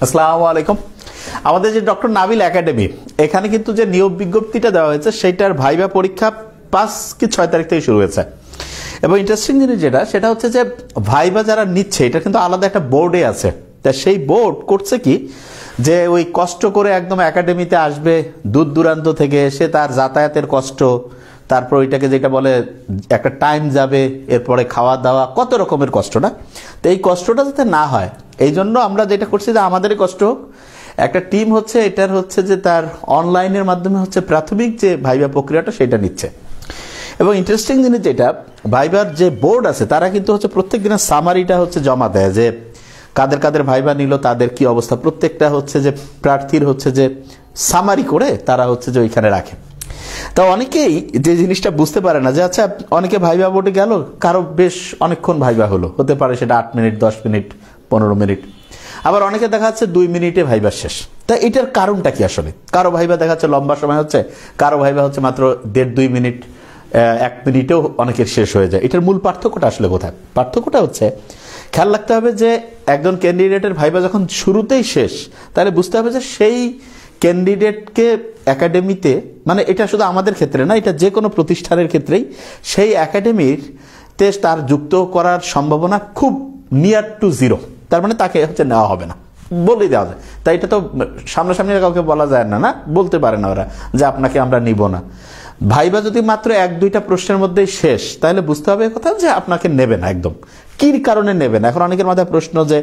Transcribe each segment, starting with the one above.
আসসালামু আলাইকুম। আমাদের যে ডক্টর নাবিল একাডেমি, এখানে কিন্তু যে নিয়োগ বিজ্ঞপ্তিটা দেওয়া হয়েছে সেটার ভাইবা পরীক্ষা 5 কি 6 তারিখ থেকে শুরু হয়েছে। এবং ইন্টারেস্টিং জিনিস সেটা হচ্ছে যে ভাইবা যারা নিচ্ছে এটা কিন্তু আলাদা একটা বোর্ডে আছে। তা সেই বোর্ড করছে কি, যে ওই কষ্ট করে একদম একাডেমিতে আসবে, দূর দূরান্ত থেকে এসে তার যাতায়াতের কষ্ট, তারপর ওইটাকে যেটা বলে একটা টাইম যাবে, এরপরে খাওয়া দাওয়া, কত রকমের কষ্ট না। তো এই কষ্টটা যাতে না হয় এই জন্য আমরা যেটা করছি যে আমাদেরই কষ্ট হোক, একটা টিম হচ্ছে এটার হচ্ছে যে তার অনলাইনের মাধ্যমে হচ্ছে প্রাথমিক যে ভাইবা প্রক্রিয়াটা সেটা নিচ্ছে। এবং ইন্টারেস্টিং জিনিস যেটা, ভাইবার যে বোর্ড আছে তারা কিন্তু হচ্ছে প্রত্যেক দিনের সামারিটা হচ্ছে জমা দেয়, যে কাদের কাদের ভাইবা নিল, তাদের কি অবস্থা, প্রত্যেকটা হচ্ছে যে প্রার্থীর হচ্ছে যে সামারি করে তারা হচ্ছে যে ওইখানে রাখে। তা অনেকেই যে জিনিসটা বুঝতে পারে না যে আচ্ছা অনেকে ভাইবা বোর্ডে গেল, কারো বেশ অনেকক্ষণ ভাইবা হলো, হতে পারে সেটা 8 মিনিট, 10 মিনিট, 15 মিনিট, আবার অনেকে দেখা যাচ্ছে 2 মিনিটে ভাইবা শেষ। তা এটার কারণটা কি আসলে? কারো ভাইবা দেখা যাচ্ছে লম্বা সময় হচ্ছে, কারো ভাইবা হচ্ছে মাত্র 1.5-2 মিনিট, 1 মিনিটেও অনেকের শেষ হয়ে যায়। এটার মূল পার্থক্যটা আসলে কোথায়? পার্থক্যটা হচ্ছে খেয়াল রাখতে হবে যে একজন ক্যান্ডিডেটের ভাইবা যখন শুরুতেই শেষ, তাহলে বুঝতে হবে যে সেই ক্যান্ডিডেটকে একাডেমিতে, মানে এটা শুধু আমাদের ক্ষেত্রে না, এটা যে কোনো প্রতিষ্ঠানের ক্ষেত্রেই সেই একাডেমিতে তার যুক্ত করার সম্ভাবনা খুব নিয়ার টু জিরো। তার মানে তাকে হচ্ছে নেওয়া হবে না, বলেই দেওয়া যায়। তাই এটা তো সামনাসামনি কাউকে বলা যায় না, বলতে পারে না ওরা যে আপনাকে আমরা নিব না। ভাইবা যদি মাত্র 1-2টা প্রশ্নের মধ্যেই শেষ, তাহলে বুঝতে হবে কথা যে আপনাকে নেবে না একদম। কি কারণে নেবে না? এখন অনেকের মাথায় প্রশ্ন যে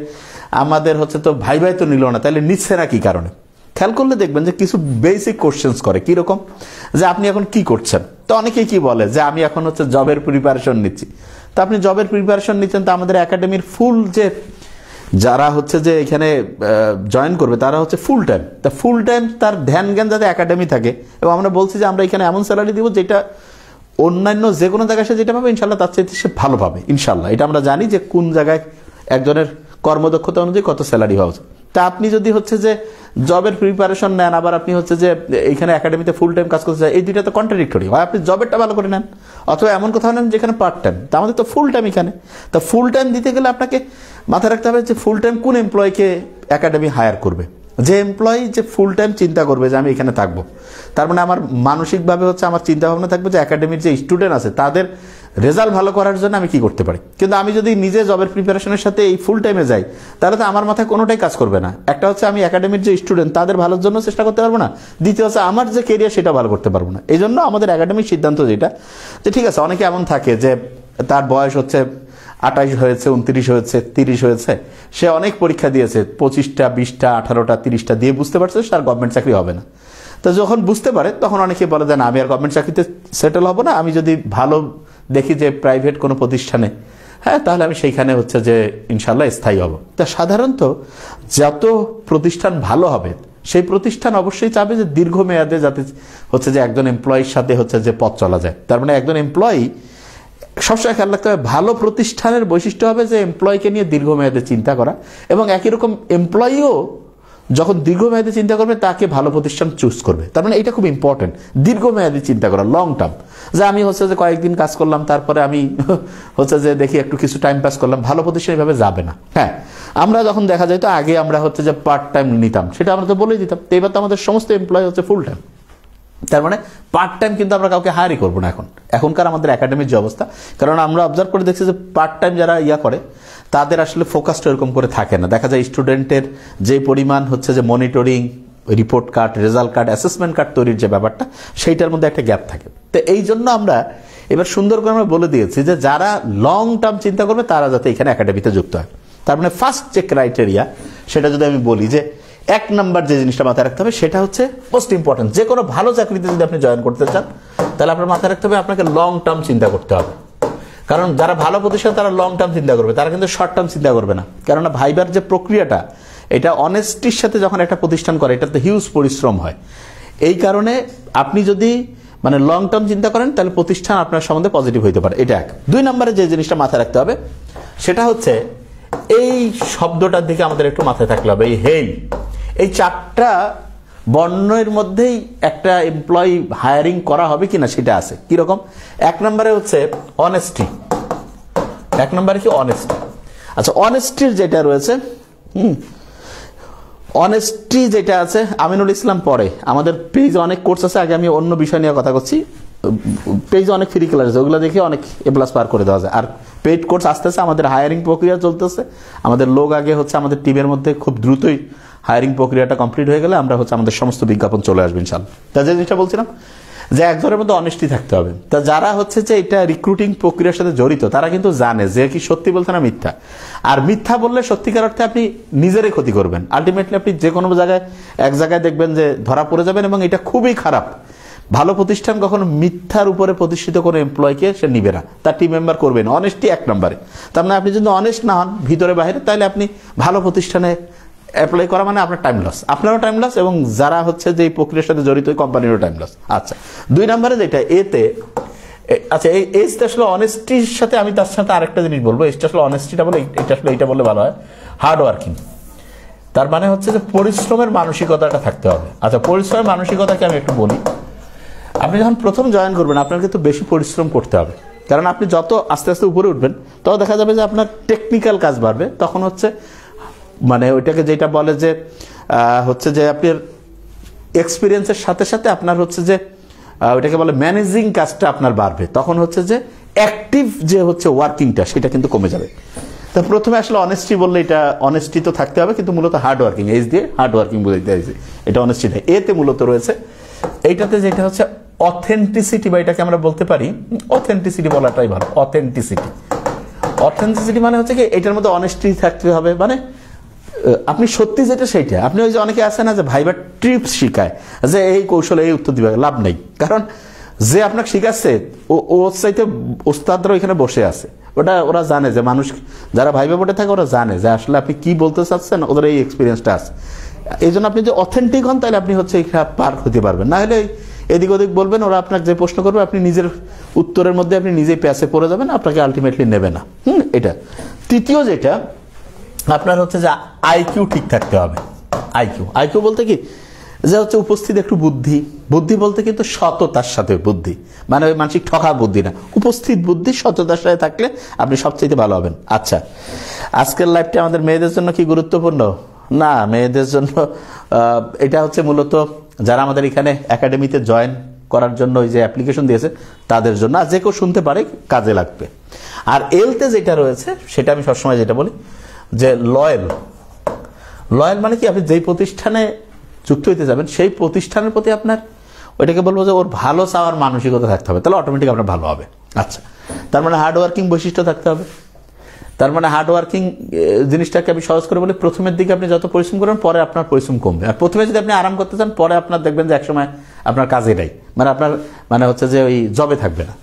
আমাদের হচ্ছে তো ভাইবাই তো নিল না, তাহলে নিচ্ছে না কি কারণে? খেয়াল করলে দেখবেন যে কিছু বেসিক কোশ্চেন্স করে। কিরকম? যে আপনি এখন কি করছেন? তো অনেকেই কি বলে যে আমি এখন হচ্ছে জবের প্রিপারেশন নিচ্ছি। তো আপনি জবের প্রিপারেশন নিচ্ছেন, তো আমাদের একাডেমির ফুল যে যারা হচ্ছে যে এখানে জয়েন করবে তারা হচ্ছে ফুল টাইম। তা ফুল টাইম তার ধ্যান জ্ঞান যাতে একাডেমি থাকে, এবং আমরা বলছি যে আমরা এখানে এমন স্যালারি দিব যেটা অন্যান্য যে কোনো জায়গায় সে যেটা পাবে ইনশাল্লাহ তার চাইতে সে ভালো পাবে ইনশাল্লাহ। এটা আমরা জানি যে কোন জায়গায় একজনের কর্মদক্ষতা অনুযায়ী কত স্যালারি হওয়া উচিত। তা আপনি যদি হচ্ছে যে জবের প্রিপারেশন নেন, আবার আপনি হচ্ছে যে এখানে একাডেমিতে ফুল টাইম কাজ করতে চান, এই দুইটা তো কন্ট্রাডিক্টরি হয়। আপনি জবেরটা ভালো করে নেন, অথবা এমন কোথাও নেন যেখানে পার্ট টাইম। তা আমাদের তো ফুল টাইম এখানে। তা ফুল টাইম দিতে গেলে আপনাকে মাথায় রাখতে হবে যে ফুল টাইম কোন এমপ্লয়কে একাডেমি হায়ার করবে। যে এমপ্লয়ি যে ফুল টাইম চিন্তা করবে যে আমি এখানে থাকবো, তার মানে আমার মানসিকভাবে হচ্ছে আমার চিন্তা ভাবনা থাকবে যে একাডেমির যে স্টুডেন্ট আছে তাদের রেজাল্ট ভালো করার জন্য আমি কি করতে পারি। কিন্তু আমি যদি নিজে জবের প্রিপারেশনের সাথে এই ফুল টাইমে যাই, তাহলে তো আমার মাথায় কোনোটাই কাজ করবে না। একটা হচ্ছে আমি একাডেমির যে স্টুডেন্ট তাদের ভালোর জন্য চেষ্টা করতে পারবো না, দ্বিতীয় হচ্ছে আমার যে কেরিয়ার সেটা ভালো করতে পারবো না। এই জন্য আমাদের একাডেমির সিদ্ধান্ত যেটা, যে ঠিক আছে অনেকে এমন থাকে যে তার বয়স হচ্ছে 28 হয়েছে, 29 হয়েছে, 30 হয়েছে, সে অনেক পরীক্ষা দিয়েছে, 25টা, 20টা, 18টা, 30টা দিয়ে বুঝতে পারছে তার গভর্নমেন্ট চাকরি হবে না। তো যখন বুঝতে পারে তখন অনেকে বলে যে না আমি আর গভর্নমেন্ট চাকরিতে সেটেল হব না, আমি যদি ভালো দেখি যে প্রাইভেট কোনো প্রতিষ্ঠানে, হ্যাঁ তাহলে আমি সেইখানে হচ্ছে যে ইনশাল্লাহ স্থায়ী হব। তা সাধারণত যত প্রতিষ্ঠান ভালো হবে সেই প্রতিষ্ঠান অবশ্যই চাবে যে দীর্ঘমেয়াদে যাতে হচ্ছে যে একজন এমপ্লয়ির সাথে হচ্ছে যে পথ চলা যায়। তার মানে একজন এমপ্লয়ি সবসময় খেয়াল রাখতে হবে, ভালো প্রতিষ্ঠানের বৈশিষ্ট্য হবে যে এমপ্লয়িকে নিয়ে দীর্ঘমেয়াদে চিন্তা করা, এবং একই রকম এমপ্লয়িও যখন দীর্ঘমেয়াদে চিন্তা করবে তাকে ভালো প্রতিষ্ঠান চুজ করবে। তার মানে এটা খুব ইম্পর্টেন্ট, দীর্ঘমেয়াদে চিন্তা করা, লং টার্ম। যে আমি হচ্ছে যে কয়েকদিন কাজ করলাম, তারপরে আমি হচ্ছে যে দেখি একটু কিছু টাইম পাস করলাম, ভালো প্রতিষ্ঠান এইভাবে যাবে না। হ্যাঁ, আমরা যখন দেখা যায় তো আগে আমরা হচ্ছে যে পার্ট টাইম নিতাম, সেটা আমরা তো বলেই দিতাম। তো এবার তো আমাদের সমস্ত এমপ্লয়ি হচ্ছে ফুল টাইম। তার মানে পার্ট টাইম কিন্তু আমরা কাউকে হায়ারই করবো না এখনকার আমাদের একাডেমির যে অবস্থা। কারণ আমরা অবজার্ভ করে দেখছি যে পার্ট টাইম যারা করে তাদের আসলে ফোকাসটা এরকম করে থাকে না। দেখা যায় স্টুডেন্টের যে পরিমাণ হচ্ছে যে monitoring, report card, result card, assessment card তৈরির যে ব্যাপারটা, সেইটার মধ্যে একটা গ্যাপ থাকে। তো এই জন্য আমরা এবার সুন্দর করে আমরা বলে দিয়েছি যে যারা লং টার্ম চিন্তা করবে তারা যাতে এখানে একাডেমিতে যুক্ত হয়। তার মানে ফার্স্ট যে ক্রাইটেরিয়া সেটা যদি আমি বলি যে 1 নাম্বার যে জিনিসটা মাথায় রাখতে হবে সেটা হচ্ছে মোস্ট ইম্পর্টেন্ট। যে কোনো ভালো চাকরিতে যদি আপনি জয়েন করতে চান তাহলে আপনার মাথায় রাখতে হবে আপনাকে লং টার্ম চিন্তা করতে হবে। কারণ যারা ভালো প্রতিষ্ঠান তারা লং টার্ম চিন্তা করবে, তারা কিন্তু শর্ট টার্ম চিন্তা করবে না। কেননা ভাইবার যে প্রক্রিয়াটা, এটা অনেস্টির সাথে যখন একটা প্রতিষ্ঠান করে এটাতে হিউজ পরিশ্রম হয়। এই কারণে আপনি যদি মানে লং টার্ম চিন্তা করেন তাহলে প্রতিষ্ঠান আপনার সম্বন্ধে পজিটিভ হইতে পারে। এটা 1। 2 নম্বরে যে জিনিসটা মাথায় রাখতে হবে সেটা হচ্ছে এই শব্দটার দিকে আমাদের একটু মাথায় থাকতে হবে। এই 4টা বর্ণের মধ্যেই একটা এমপ্লয়ি হায়ারিং করা হবে কিনা সেটা আছে। কিরকম? 1 নম্বরে হচ্ছে অনেস্টি। 1 নম্বরে কি? অনেস্টি। আচ্ছা, অনেস্টির যেটা রয়েছে, অনেস্টি যেটা আছে, আমিনুল ইসলাম পড়ে, আমাদের পেজে অনেক কোর্স আছে, আগে আমি অন্য বিষয় নিয়ে কথা করছি, পেজে অনেক ফ্রি ক্লাস আছে, ওগুলো দেখে অনেক A+ পার করে দেওয়া যায়। আর পেইড কোর্স আসতেছে, আমাদের হায়ারিং প্রক্রিয়া চলতেছে, আমাদের লোক আগে হচ্ছে আমাদের টিমের মধ্যে খুব দ্রুতই হায়ারিং প্রক্রিয়াটা কমপ্লিট হয়ে গেলে আমরা হচ্ছে আমাদের সমস্ত বিজ্ঞাপন চলে আসবে ইনশাআল্লাহ। তা যে জিনিসটা বলছিলাম যে একজনের মধ্যে অনেস্টি থাকতে হবে। তা যারা হচ্ছে যে এটা রিক্রুটিং প্রক্রিয়ার সাথে জড়িত তারা কিন্তু জানে যে কি সত্যি বলছে না মিথ্যা। আর মিথ্যা বললে সত্যিকার অর্থে আপনি নিজেরই ক্ষতি করবেন। আলটিমেটলি আপনি যে কোনো জায়গায় এক জায়গায় দেখবেন যে ধরা পড়ে যাবেন, এবং এটা খুবই খারাপ। ভালো প্রতিষ্ঠান কখনো মিথ্যার উপরে প্রতিষ্ঠিত কোনো এমপ্লয়কে সে নিবে না, তার টিম মেম্বার করবেন। অনেস্টি 1 নম্বরে। তার মানে আপনি যদি অনেস্ট না হন ভিতরে বাইরে, তাহলে আপনি ভালো প্রতিষ্ঠানে অ্যাপ্লাই করা মানে আপনার টাইম লস, আপনারও টাইম লস, এবং যারা হচ্ছে যে এই প্রক্রিয়ার সাথে জড়িত ওই কোম্পানিরও টাইম লস। আচ্ছা, 2 নম্বরে যেটা এতে, আচ্ছা এই এজটা আসলে অনেস্টির সাথে আমি তার সাথে আরেকটা জিনিস বলবো, এজটা আসলে অনেস্টিটা বলে, এটা আসলে এইটা বললে ভালো হয়, হার্ড ওয়ার্কিং। তার মানে হচ্ছে যে পরিশ্রমের মানসিকতাটা থাকতে হবে। আচ্ছা, পরিশ্রমের মানসিকতাকে আমি একটু বলি। আপনি যখন প্রথম জয়েন করবেন আপনার কিন্তু বেশি পরিশ্রম করতে হবে, কারণ আপনি যত আস্তে আস্তে উপরে উঠবেন তত দেখা যাবে যে আপনার টেকনিক্যাল কাজ বাড়বে। তখন হচ্ছে মানে ওইটাকে যেটা বলে যে হচ্ছে যে আপনার এক্সপিরিয়েন্সের সাথে সাথে আপনার হচ্ছে যে ওইটাকে বলে ম্যানেজিং কাজটা আপনার বাড়বে। তখন হচ্ছে যে অ্যাক্টিভ যে হচ্ছে ওয়ার্কিংটা সেটা কিন্তু কমে যাবে। তো প্রথমে আসলে অনেস্টি বললে এটা অনেস্টি তো থাকতে হবে, কিন্তু মূলত হার্ড ওয়ার্কিং, এজ দিয়ে হার্ড ওয়ার্কিং বুঝাইতে হয়েছে, এটা অনেস্টি নেই। এতে মূলত রয়েছে এইটাতে যেটা হচ্ছে অথেন্টিসিটি, বা এটাকে আমরা বলতে পারি অথেন্টিসিটি বলাটাই ভালো। অথেন্টিসিটি মানে হচ্ছে কি এটার মধ্যে অনেস্টি থাকতে হবে, মানে আপনি সত্যি যেটা সেইটা। আপনি ওই যে অনেকে আছে না যে ভাইবার ট্রিপস শিখায় যে এই কৌশলে এই উত্তর দিবে, লাভ নেই। কারণ যে আপনাকে শিখাচ্ছে ওর চাইতে ওস্তাদরা ওইখানে বসে আছে, ওরা জানে যে মানুষ যারা ভাইবা বোর্ডে থাকে ওরা জানে যে আসলে আপনি কি বলতে চাচ্ছেন, ওদের এই এক্সপিরিয়েন্সটা আছে। এই জন্য আপনি যে অথেন্টিক হন তাহলে আপনি হচ্ছে এখানে পার হতে পারবেন, না হলে এদিক ওদিক বলবেন, ওরা আপনাকে যে প্রশ্ন করবে আপনি নিজের উত্তরের মধ্যে আপনি নিজেই প্যাসে পড়ে যাবেন, আপনাকে আলটিমেটলি নেবে না। এটা। তৃতীয় যেটা আপনার হচ্ছে যে আইকিউ ঠিক থাকতে হবে। আইকিউ বলতে কি যে হচ্ছে উপস্থিত একটু বুদ্ধি বলতে কিন্তু সততার সাথে বুদ্ধি, মানে ওই মানসিক ঠকা বুদ্ধি না, উপস্থিত বুদ্ধি সততার সাথে থাকলে আপনি সবচেয়ে ভালো হবেন। আচ্ছা, আজকের লাইভটা আমাদের মেয়েদের জন্য কি গুরুত্বপূর্ণ? না, মেয়েদের জন্য এটা হচ্ছে মূলত যারা আমাদের এখানে একাডেমিতে জয়েন করার জন্য ওই যে অ্যাপ্লিকেশন দিয়েছে তাদের জন্য, আর যে কেউ শুনতে পারে কাজে লাগবে। আর এলতে যেটা রয়েছে সেটা আমি সবসময় যেটা বলি যে লয়াল মানে কি আপনি যেই প্রতিষ্ঠানে যুক্ত হইতে যাবেন সেই প্রতিষ্ঠানের প্রতি আপনার ওইটাকে বলবো যে ওর ভালো চাওয়ার মানসিকতা থাকতে হবে, তাহলে অটোমেটিক আপনার ভালো হবে। আচ্ছা, তার মানে হার্ড ওয়ার্কিং বৈশিষ্ট্য থাকতে হবে। তার মানে হার্ড ওয়ার্কিং জিনিসটাকে আমি সহজ করে বলি, প্রথমের দিকে আপনি যত পরিশ্রম করবেন পরে আপনার পরিশ্রম কমবে। আর প্রথমে যদি আপনি আরাম করতে চান পরে আপনার দেখবেন যে একসময় আপনার কাজে নাই, মানে আপনার মানে হচ্ছে যে ওই জবে থাকবে না।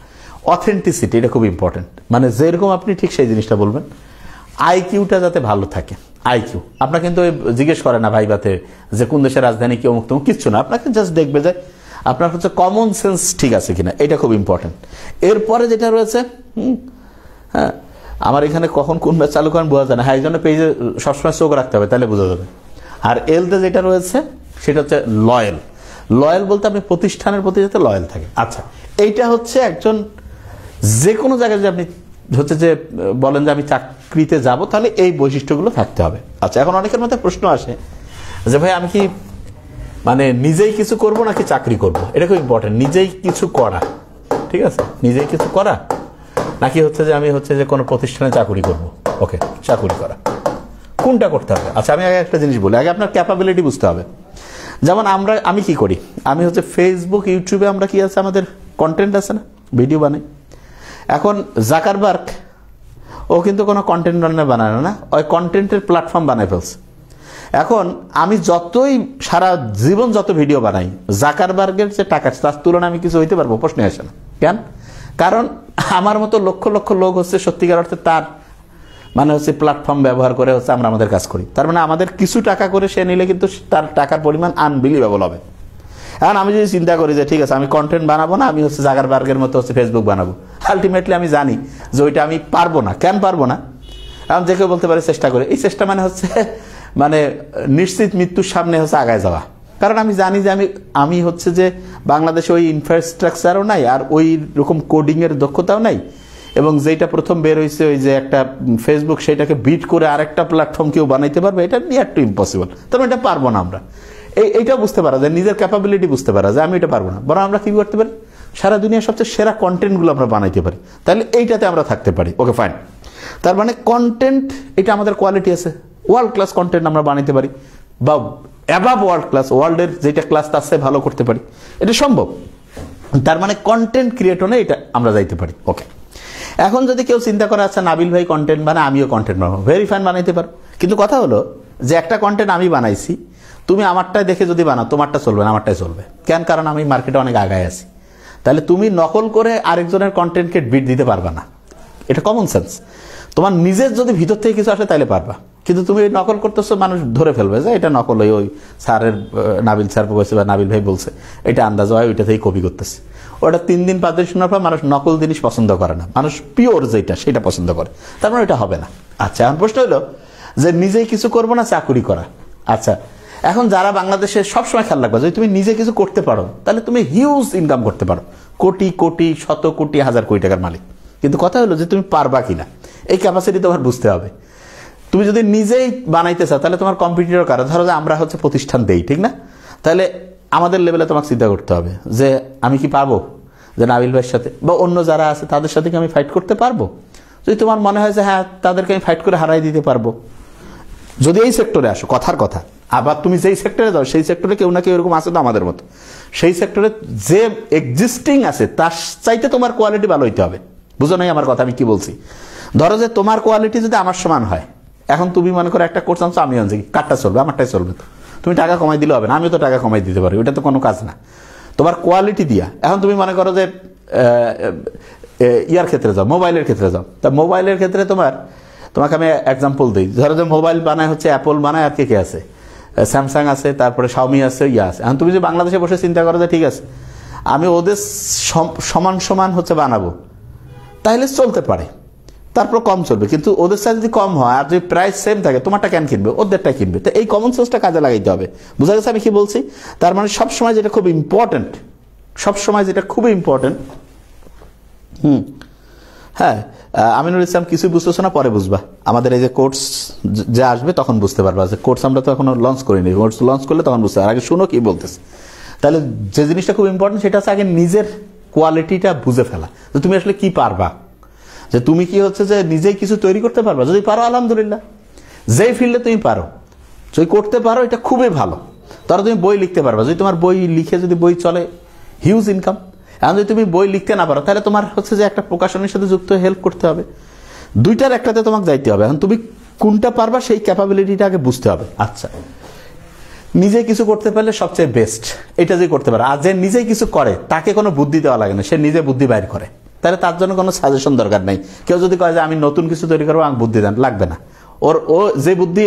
অথেন্টিসিটি এটা খুব ইম্পর্টেন্ট, মানে যেরকম আপনি ঠিক সেই জিনিসটা বলবেন। আইকিউটা যাতে ভালো থাকে। আইকিউ আপনার কিন্তু জিজ্ঞেস করে না ভাইবাতে যে কোন দেশের রাজধানী কি অমুক তমুক, কিচ্ছু না, আপনাকে জাস্ট দেখবে যে আপনার হচ্ছে কমন সেন্স ঠিক আছে কিনা, এটা খুব ইম্পর্টেন্ট। এরপরে যেটা রয়েছে হ্যাঁ, আমার এখানে কখন কোন ম্যাচ চালু করেন বোঝা যায় না, হ্যাঁ এই জন্য পেজে সবসময় চোখ রাখতে হবে, তাহলে বোঝা যাবে। আর এলতে যেটা রয়েছে সেটা হচ্ছে লয়াল বলতে আপনি প্রতিষ্ঠানের প্রতি যাতে লয়াল থাকে। আচ্ছা, এইটা হচ্ছে একজন যে কোনো জায়গায় যে আপনি হচ্ছে যে বলেন যে আমি চাকরিতে যাব, তাহলে এই বৈশিষ্ট্যগুলো থাকতে হবে। আচ্ছা, এখন অনেকের মধ্যে প্রশ্ন আসে যে ভাই আমি কি মানে নিজেই কিছু করব নাকি চাকরি করব? এটা খুব ইম্পর্টেন্ট। নিজেই কিছু করা, ঠিক আছে, নিজেই কিছু করা নাকি হচ্ছে যে আমি হচ্ছে যে কোনো প্রতিষ্ঠানে চাকরি করব। ওকে, চাকরি করা, কোনটা করতে হবে? আচ্ছা, আমি আগে একটা জিনিস বলি, আগে আপনার ক্যাপাবিলিটি বুঝতে হবে। যেমন আমি কি করি, আমি হচ্ছে ফেসবুক ইউটিউবে আমরা কি আছে আমাদের কন্টেন্ট আছে না, ভিডিও বানাই। এখন জাকারবার্গ ও কিন্তু কোনো কন্টেন্ট বানায় না, ওই কন্টেন্টের প্ল্যাটফর্ম বানায় ফেলছে। এখন আমি যতই সারা জীবন যত ভিডিও বানাই, জাকারবার্গের যে টাকা তার তুলনায় আমি কিছু হইতে পারবো? প্রশ্ন আসে না। কেন? কারণ আমার মতো লক্ষ লক্ষ লোক হচ্ছে সত্যিকার অর্থে তার মানে হচ্ছে প্ল্যাটফর্ম ব্যবহার করে হচ্ছে আমরা আমাদের কাজ করি। তার মানে আমাদের কিছু টাকা করে সে নিলে কিন্তু তার টাকার পরিমাণ আনবিলিভেবল হবে। এখন আমি যদি চিন্তা করি যে ঠিক আছে আমি কন্টেন্ট বানাবো না, আমি হচ্ছে জাকারবার্গের মতো হচ্ছে ফেসবুক বানাবো, আলটিমেটলি আমি জানি যে ওইটা আমি পারবো না। কেন পারবো না? এখন যে কেউ বলতে পারে চেষ্টা করে, এই চেষ্টা মানে হচ্ছে মানে নিশ্চিত মৃত্যুর সামনে হচ্ছে আগায় যাওয়া। কারণ আমি জানি যে আমি হচ্ছে যে বাংলাদেশে ওই ইনফ্রাস্ট্রাকচারও নাই, আর ওই রকম কোডিংয়ের দক্ষতাও নাই, এবং যেটা প্রথম বের হয়েছে ওই যে একটা ফেসবুক, সেটাকে বিট করে আরেকটা প্ল্যাটফর্ম কেউ বানাইতে পারবে, এটা নিয়ার টু ইম্পসিবল। তবে এটা পারবো না আমরা, এইটা বুঝতে পারা যায়, নিজের ক্যাপাবিলিটি বুঝতে পারা যায় আমি এটা পারবো না, বরং আমরা কি করতে পারি, সারা দুনিয়ার সবচেয়ে সেরা কন্টেন্টগুলো আমরা বানাইতে পারি, তাহলে এইটাতে আমরা থাকতে পারি। ওকে ফাইন, তার মানে কন্টেন্ট এটা আমাদের কোয়ালিটি আছে, ওয়ার্ল্ড ক্লাস কন্টেন্ট আমরা বানাইতে পারি, বা অ্যাবাভ ওয়ার্ল্ড ক্লাস, ওয়ার্ল্ডের যেটা ক্লাস তার চেয়ে ভালো করতে পারি, এটা সম্ভব। তার মানে কন্টেন্ট ক্রিয়েটরে এটা আমরা যাইতে পারি। ওকে, এখন যদি কেউ চিন্তা করে আচ্ছা নাবিল ভাই কন্টেন্ট বানায়, আমিও কন্টেন্ট বানাবো, ভেরি ফাইন, বানাইতে পারো। কিন্তু কথা হলো যে একটা কন্টেন্ট আমি বানাইছি, তুমি আমারটাই দেখে যদি বানাও, তোমারটা চলবে না, আমারটাই চলবে। কেন? কারণ আমি মার্কেটে অনেক আগায় আছি। তাহলে তুমি নকল করে আরেকজনের কন্টেন্টকে বিট দিতে পারবা না, এটা কমন সেন্স। তোমার নিজের যদি ভিতর থেকে কিছু আসে তাহলে পারবা, কিন্তু তুমি নকল করতেছো, মানুষ ধরে ফেলবে যে এটা নকল, ওই স্যারের নাবিল স্যার বলছে বা নাবিল ভাই বলছে, এটা আন্দাজ হয়, ওইটা থেকে কপি করতেছে। ওটা 3 দিন 5 দিন শোনার পর মানুষ নকল জিনিস পছন্দ করে না, মানুষ পিওর যেটা সেটা পছন্দ করে, তার মানে ওইটা হবে না। আচ্ছা, এখন প্রশ্ন হলো যে নিজেই কিছু করবো না চাকুরি করা। আচ্ছা, এখন যারা বাংলাদেশে সবসময় খেয়াল রাখবা, যদি তুমি নিজে কিছু করতে পারো তাহলে তুমি হিউজ ইনকাম করতে পারো, কোটি কোটি, শত কোটি, হাজার কোটি টাকার মালিক। কিন্তু কথা হলো যে তুমি পারবা কিনা, এই ক্যাপাসিটি তোমার বুঝতে হবে। তুমি যদি নিজেই বানাইতে চাও তাহলে তোমার কম্পিটিটর কারা, ধরো যে আমরা হচ্ছে প্রতিষ্ঠান দেই, ঠিক না? তাহলে আমাদের লেভেলে তোমাকে চিন্তা করতে হবে যে আমি কি পারবো যে নাবিল ভাইয়ের সাথে বা অন্য যারা আছে তাদের সাথে কি আমি ফাইট করতে পারবো? যদি তোমার মনে হয় যে হ্যাঁ তাদেরকে আমি ফাইট করে হারাই দিতে পারবো, যদি এই সেক্টরে আসো, কথার কথা। আবার তুমি যেই সেক্টরে যাও সেই সেক্টরে কেউ না কেউ এরকম আছে তো আমাদের মতো, সেই সেক্টরে যে এক্সিস্টিং আছে তার চাইতে তোমার কোয়ালিটি ভালো হইতে হবে। বুঝো নাই আমার কথা আমি কি বলছি? ধরো যে তোমার কোয়ালিটি যদি আমার সমান হয়, এখন তুমি মনে করো একটা কোর্স আনছো, আমি আনছি, কারটা চলবে? আমারটাই চলবে। তো তুমি টাকা কমাই দিলে হবে না, আমিও তো টাকা কমাই দিতে পারি, ওইটা তো কোনো কাজ না তোমার কোয়ালিটি দিয়া। এখন তুমি মনে করো যে ইয়ার ক্ষেত্রে যাও, মোবাইলের ক্ষেত্রে যাও, তা মোবাইলের ক্ষেত্রে তোমাকে আমি এক্সাম্পল দিই। ধরো যে মোবাইল বানায় হচ্ছে অ্যাপল বানায়, আর কে আছে, স্যামসাং আছে, তারপরে শাওমি আছে, ইয়া আছে। এখন তুমি যে বাংলাদেশে বসে চিন্তা করো যে ঠিক আছে আমি ওদের সমান সমান হচ্ছে বানাবো, তাহলে চলতে পারে, তারপর কম চলবে। কিন্তু ওদের সাথে যদি কম হয় আর যদি প্রাইস সেম থাকে, তোমারটা কেন কিনবে, ওদেরটা কিনবে। তো এই কমন সেন্সটা কাজে লাগাইতে হবে। বুঝা গেছে আমি কি বলছি? তার মানে সবসময় যেটা খুব ইম্পর্টেন্ট, সবসময় যেটা খুবই ইম্পর্টেন্ট, হ্যাঁ, আমিনুল ইসলাম কিছুই বুঝতেছো না, পরে বুঝবা। আমাদের এই যে কোর্স যে আসবে তখন বুঝতে পারবা, যে কোর্স আমরা তো এখনো লঞ্চ করিনি, কোর্স লঞ্চ করলে তখন বুঝতে পারবে। আগে শুনো কি বলতেছে। তাহলে যে জিনিসটা খুব ইম্পর্টেন্ট সেটা হচ্ছে আগে নিজের কোয়ালিটিটা বুঝে ফেলা, যে তুমি আসলে কি পারবা, যে তুমি কি হচ্ছে যে নিজেই কিছু তৈরি করতে পারবা। যদি পারো আলহামদুলিল্লাহ, যেই ফিল্ডে তুমি পারো, যদি করতে পারো এটা খুবই ভালো। তারা তুমি বই লিখতে পারবা, যদি তোমার বই লিখে যদি বই চলে, হিউজ ইনকাম। এখন যদি তুমি বই লিখতে না পারো তাহলে তোমার হচ্ছে যে একটা প্রকাশনের সাথে যুক্ত হেল্প করতে হবে, দুইটার একটাতে তোমাকে যাইতে হবে। এখন তুমি কোনটা পারবা সেই ক্যাপাবিলিটিটা আগে বুঝতে হবে। আচ্ছা, নিজে কিছু করতে পারলে সবচেয়ে বেস্ট এটা যে করতে পারে। আর যে নিজেই কিছু করে তাকে কোনো বুদ্ধি দেওয়া লাগে না, সে নিজে বুদ্ধি বাইর করে, তাহলে তার জন্য কোনো সাজেশন দরকার নেই। কেউ যদি কয় যে আমি নতুন কিছু তৈরি করবো, আমাকে বুদ্ধি দেন, লাগবে না। ও যে বুদ্ধি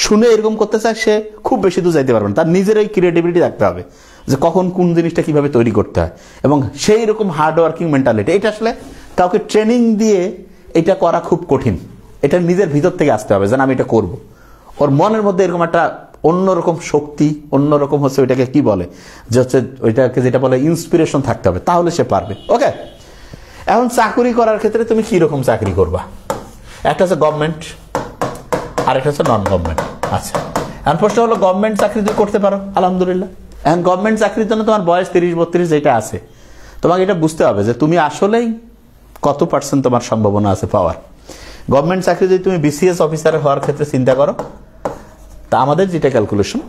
শুনে এরকম করতে চায় সে খুব বেশি দূর যাইতে পারবে না। তার নিজের ওই ক্রিয়েটিভিটি রাখতে হবে যে কখন কোন জিনিসটা কিভাবে তৈরি করতে হয়, এবং সেই রকম হার্ড ওয়ার্কিং মেন্টালিটি। এটা আসলে কাউকে ট্রেনিং দিয়ে এটা করা খুব কঠিন, এটা নিজের ভিতর থেকে আসতে হবে, যেন আমি এটা করব। ওর মনের মধ্যে এরকম একটা অন্যরকম শক্তি, অন্যরকম হচ্ছে ওইটাকে কি বলে, যে হচ্ছে ওইটাকে যেটা বলে ইন্সপিরেশন থাকতে হবে, তাহলে সে পারবে। ওকে, এখন চাকরি করার ক্ষেত্রে তুমি কি রকম চাকরি করবা? একটা হচ্ছে গভর্নমেন্ট, আরেকটা হচ্ছে নন গভর্নমেন্ট। আচ্ছা, এখন প্রশ্ন হলো গভর্নমেন্ট চাকরি তুমি করতে পারো আলহামদুলিল্লাহ। এখন গভর্নমেন্ট চাকরির জন্য তোমার বয়স 30-32 যেটা আছে, তোমাকে এটা বুঝতে হবে যে তুমি আসলেই কত % তোমার সম্ভাবনা আছে পাওয়ার। গভর্নমেন্ট চাকরি যদি তুমি BCS অফিসার হওয়ার ক্ষেত্রে চিন্তা করো, তা আমাদের যেটা ক্যালকুলেশন,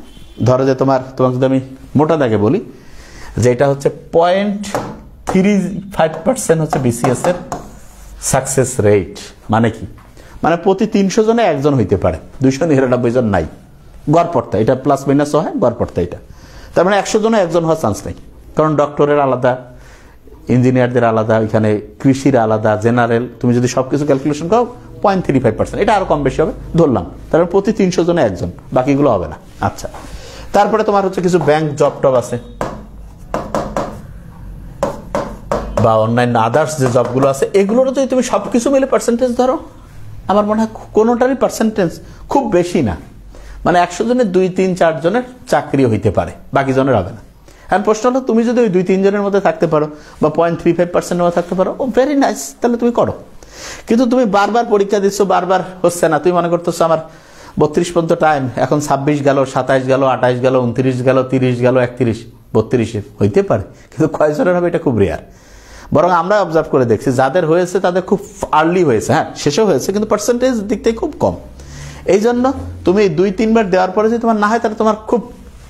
ধরো যে তোমাকে যদি আমি মোটা দাগে বলি যে এটা হচ্ছে 0.35% হচ্ছে BCS এর সাকসেস রেট। মানে কি? মানে প্রতি 300 জনে একজন হইতে পারে, 299 জন নাই। গড়পড়তা এটা প্লাস মাইনাস হয়, গড়পড়তা এটা। তার মানে 100 জনে একজন হওয়ার চান্স নেই, কারণ ডক্টরের আলাদা, ইঞ্জিনিয়ারদের আলাদা, এখানে কৃষির আলাদা, জেনারেল, তুমি যদি সবকিছু ক্যালকুলেশন করো 0.35%, এটা আরো কম বেশি হবে ধরলাম। তারপরে প্রতি 300 জনে একজন, বাকিগুলো হবে না। আচ্ছা, তারপরে তোমার হচ্ছে কিছু ব্যাংক জব টব আছে বা অন্যান্য আদার্স যে জবগুলো আছে, এগুলোরও যদি তুমি সবকিছু মিলে পার্সেন্টেজ ধরো, আমার মনে হয় কোনোটারই পার্সেন্টেজ খুব বেশি না। মানে 100 জনের 2-3-4 জনের চাকরি হইতে পারে, বাকি জনের হবে না। এখন প্রশ্ন হলো তুমি যদি ওই 2-3 জনের মধ্যে থাকতে পারো বা 0.35%-এর মধ্যে থাকতে পারো, ও ভেরি নাইস, তাহলে তুমি করো। কিন্তু তুমি বারবার পরীক্ষা দিচ্ছ, বারবার হচ্ছে না, তুমি মনে করতেছো আমার 32 পর্যন্ত টাইম, এখন 26 গেল, 27 গেল, 28 গেল, 29 গেল, 30 গেল, 31, 32 হইতে পারে, কিন্তু কয়জনের হবে এটা খুব রেয়ার। বরং আমরা অবজার্ভ করে দেখছি যাদের হয়েছে তাদের খুব আর্লি হয়েছে, হ্যাঁ শেষও হয়েছে, কিন্তু পার্সেন্টেজ দিক থেকে খুব কম। এই জন্য তুমি 2-3 বার দেওয়ার পরে যদি তোমার না হয়, তাহলে তোমার খুব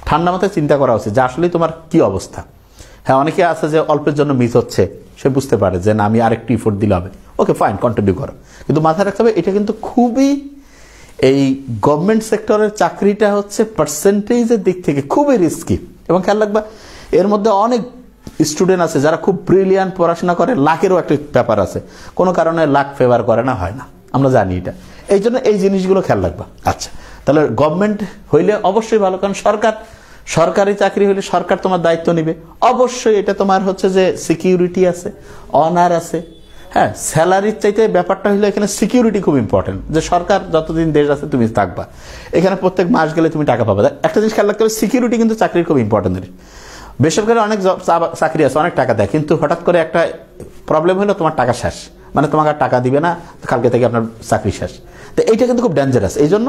ঠান্ডা মাথায় চিন্তা করা উচিত যে আসলে তোমার কি অবস্থা। হ্যাঁ, অনেকে আছে যে অল্পের জন্য মিস হচ্ছে, সে বুঝতে পারে যে না, আমি আরেকটু ইফোর্ট দিলে হবে, ওকে ফাইন, কন্টিনিউ করো। কিন্তু মাথায় রাখতে হবে এটা কিন্তু খুবই, এই গভর্নমেন্ট সেক্টরের চাকরিটা হচ্ছে পার্সেন্টেজের দিক থেকে খুবই রিস্কি। এবং খেয়াল রাখবা, এর মধ্যে অনেক স্টুডেন্ট আছে যারা খুব ব্রিলিয়ান্ট পড়াশোনা করে, লাখেরও একটা ব্যাপার আছে, কোনো কারণে লাখ ফেভার করে না, হয় না, আমরা জানি এটা। এই জন্য এই জিনিসগুলো খেয়াল রাখবা। আচ্ছা, তাহলে গভর্নমেন্ট হইলে অবশ্যই ভালো, কারণ সরকারি চাকরি হইলে সরকার তোমার দায়িত্ব নিবে, অবশ্যই এটা তোমার হচ্ছে যে সিকিউরিটি আছে, অনার আছে। হ্যাঁ, স্যালারির চাইতে ব্যাপারটা হলো এখানে সিকিউরিটি খুব ইম্পর্টেন্ট, যে সরকার যতদিন দেশ আছে তুমি থাকবা, এখানে প্রত্যেক মাস গেলে তুমি টাকা পাবা। একটা জিনিস খেয়াল রাখতে হবে, সিকিউরিটি কিন্তু চাকরির খুব ইম্পর্টেন্ট। বেসরকারি অনেক চাকরি আছে, অনেক টাকা দেয়, কিন্তু হঠাৎ করে একটা প্রবলেম হলো তোমার টাকা শেষ, মানে তোমাকে আর টাকা দিবে না, কালকে থেকে আপনার চাকরি শেষ। তো এইটা কিন্তু খুব ডেঞ্জারাস। এই জন্য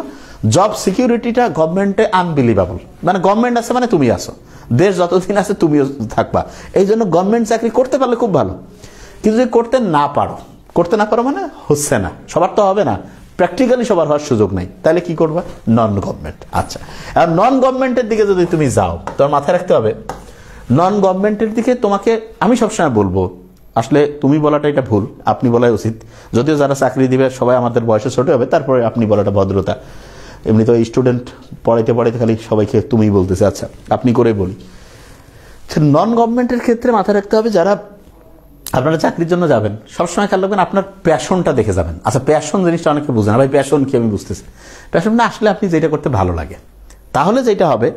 জব সিকিউরিটিটা গভর্নমেন্টে আনবিলিভেবল, মানে গভর্নমেন্ট আছে মানে তুমি আসো, দেশ যতদিন আছে তুমিও থাকবা। এই জন্য গভর্নমেন্ট চাকরি করতে পারলে খুব ভালো, কিন্তু যদি করতে না পারো মানে হচ্ছে না, সবার তো হবে না, প্র্যাকটিক্যালি সবার হওয়ার সুযোগ নাই, তাহলে কি করবা? Non government. আচ্ছা, আর নন গভর্নমেন্টের দিকে যদি তুমি যাও, তোমার মাথায় রাখতে হবে নন গভর্নমেন্টের দিকে তোমাকে আমি সবসময় বলবো, আসলে তুমি বলাটা এটা ভুল, আপনি বলাই উচিত। যদিও যারা চাকরি দিবে সবাই আমাদের বয়সে ছোট হবে, তারপরে আপনি বলাটা ভদ্রতা। এমনি তো স্টুডেন্ট পড়াইতে খালি সবাইকে তুমি বলতেছে, আচ্ছা আপনি করে বলি। নন গভর্নমেন্টের ক্ষেত্রে মাথায় রাখতে হবে, যারা আপনারা চাকরির জন্য যাবেন সবসময় খেয়াল রাখবেন আপনার প্যাশনটা দেখে যাবেন। আচ্ছা, প্যাশন জিনিসটা অনেকে বুঝে না, ভাই প্যাশন কি? আমি বুঝতেছি প্যাশন না, আসলে আপনি যেটা করতে ভালো লাগে, তাহলে যেটা হবে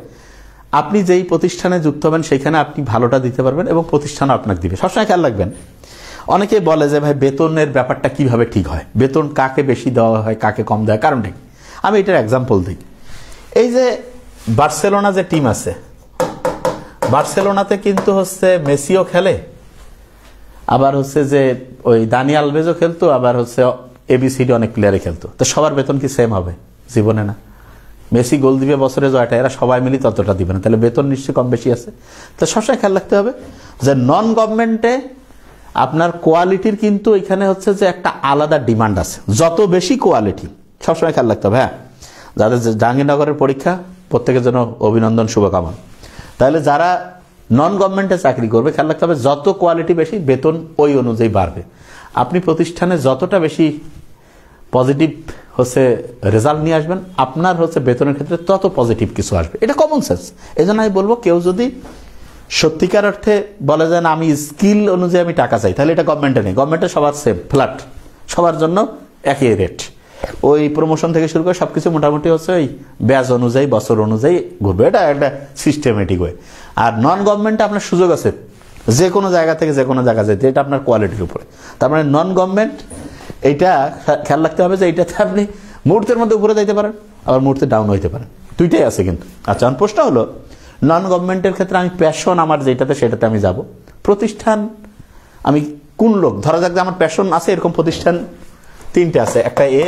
আপনি যেই প্রতিষ্ঠানে যুক্ত হবেন সেখানে আপনি ভালোটা দিতে পারবেন এবং প্রতিষ্ঠানও আপনাকে দিবে। সবসময় খেয়াল রাখবেন, অনেকে বলে যে ভাই বেতনের ব্যাপারটা কিভাবে ঠিক হয়, বেতন কাকে বেশি দেওয়া হয় কাকে কম দেওয়া, কারণটা কি? আমি এটার এক্সাম্পল দিই। এই যে বার্সেলোনা যে টিম আছে, বার্সেলোনাতে কিন্তু হচ্ছে মেসিও খেলে, আবার হচ্ছে যে ওই দানি আলভেজও খেলতো, আবার হচ্ছে এবিসিডি অনেক প্লেয়ারে খেলতো। তো সবার বেতন কি সেম হবে? জীবনে না। মেসি গোল দিবে বছরে জয়টা, এরা সবাই মিলে ততটা দিবে না, তাহলে বেতন নিশ্চয়ই কম বেশি আছে। তো সবসময় খেয়াল রাখতে হবে যে নন গভর্নমেন্টে আপনার কোয়ালিটির কিন্তু এখানে হচ্ছে যে একটা আলাদা ডিমান্ড আছে, যত বেশি কোয়ালিটি সবসময় খেয়াল রাখতে হবে। হ্যাঁ, যাদের জাহাঙ্গীরনগরের পরীক্ষা প্রত্যেকের জন্য অভিনন্দন, শুভকামনা। তাহলে যারা নন গভর্নমেন্টে চাকরি করবে খেয়াল রাখতে হবে, যত কোয়ালিটি বেশি বেতন ওই অনুযায়ী বাড়বে। আপনি প্রতিষ্ঠানে যতটা বেশি পজিটিভ হচ্ছে রেজাল্ট নিয়ে আসবেন, আপনার হচ্ছে বেতনের ক্ষেত্রে তত পজিটিভ কিছু আসবে। এটা কমন সেন্স। এই জন্য আমি বলবো, কেউ যদি সত্যিকার অর্থে বলে যে না আমি স্কিল অনুযায়ী আমি টাকা চাই, তাহলে এটা গভর্নমেন্টে নেই। গভর্নমেন্টে সবার সেম ফ্ল্যাট, সবার জন্য একই রেট, ওই প্রমোশন থেকে শুরু করে সবকিছু মোটামুটি হচ্ছে ওই ব্যাজ অনুযায়ী বছর অনুযায়ী ঘুরবে, এটা একটা সিস্টেমেটিক ওয়ে। আর নন গভর্নমেন্টে আপনার সুযোগ আছে যে কোনো জায়গা থেকে যে কোনো জায়গা যেতে, এটা আপনার কোয়ালিটির উপরে। তার মানে নন গভর্নমেন্ট এইটা খেয়াল রাখতে হবে যে এইটাতে আপনি মুহূর্তের মধ্যে উপরে যাইতে পারেন, আবার মুহূর্তে ডাউন হইতে পারেন, দুইটাই আছে কিন্তু। আচ্ছা, আমার প্রশ্ন হলো নন গভর্নমেন্টের ক্ষেত্রে আমি প্যাশন আমার যেটাতে সেটাতে আমি যাব, প্রতিষ্ঠান আমি কোন লোক, ধরা যাক যে আমার প্যাশন আছে এরকম প্রতিষ্ঠান 3টে আছে, একটা এ,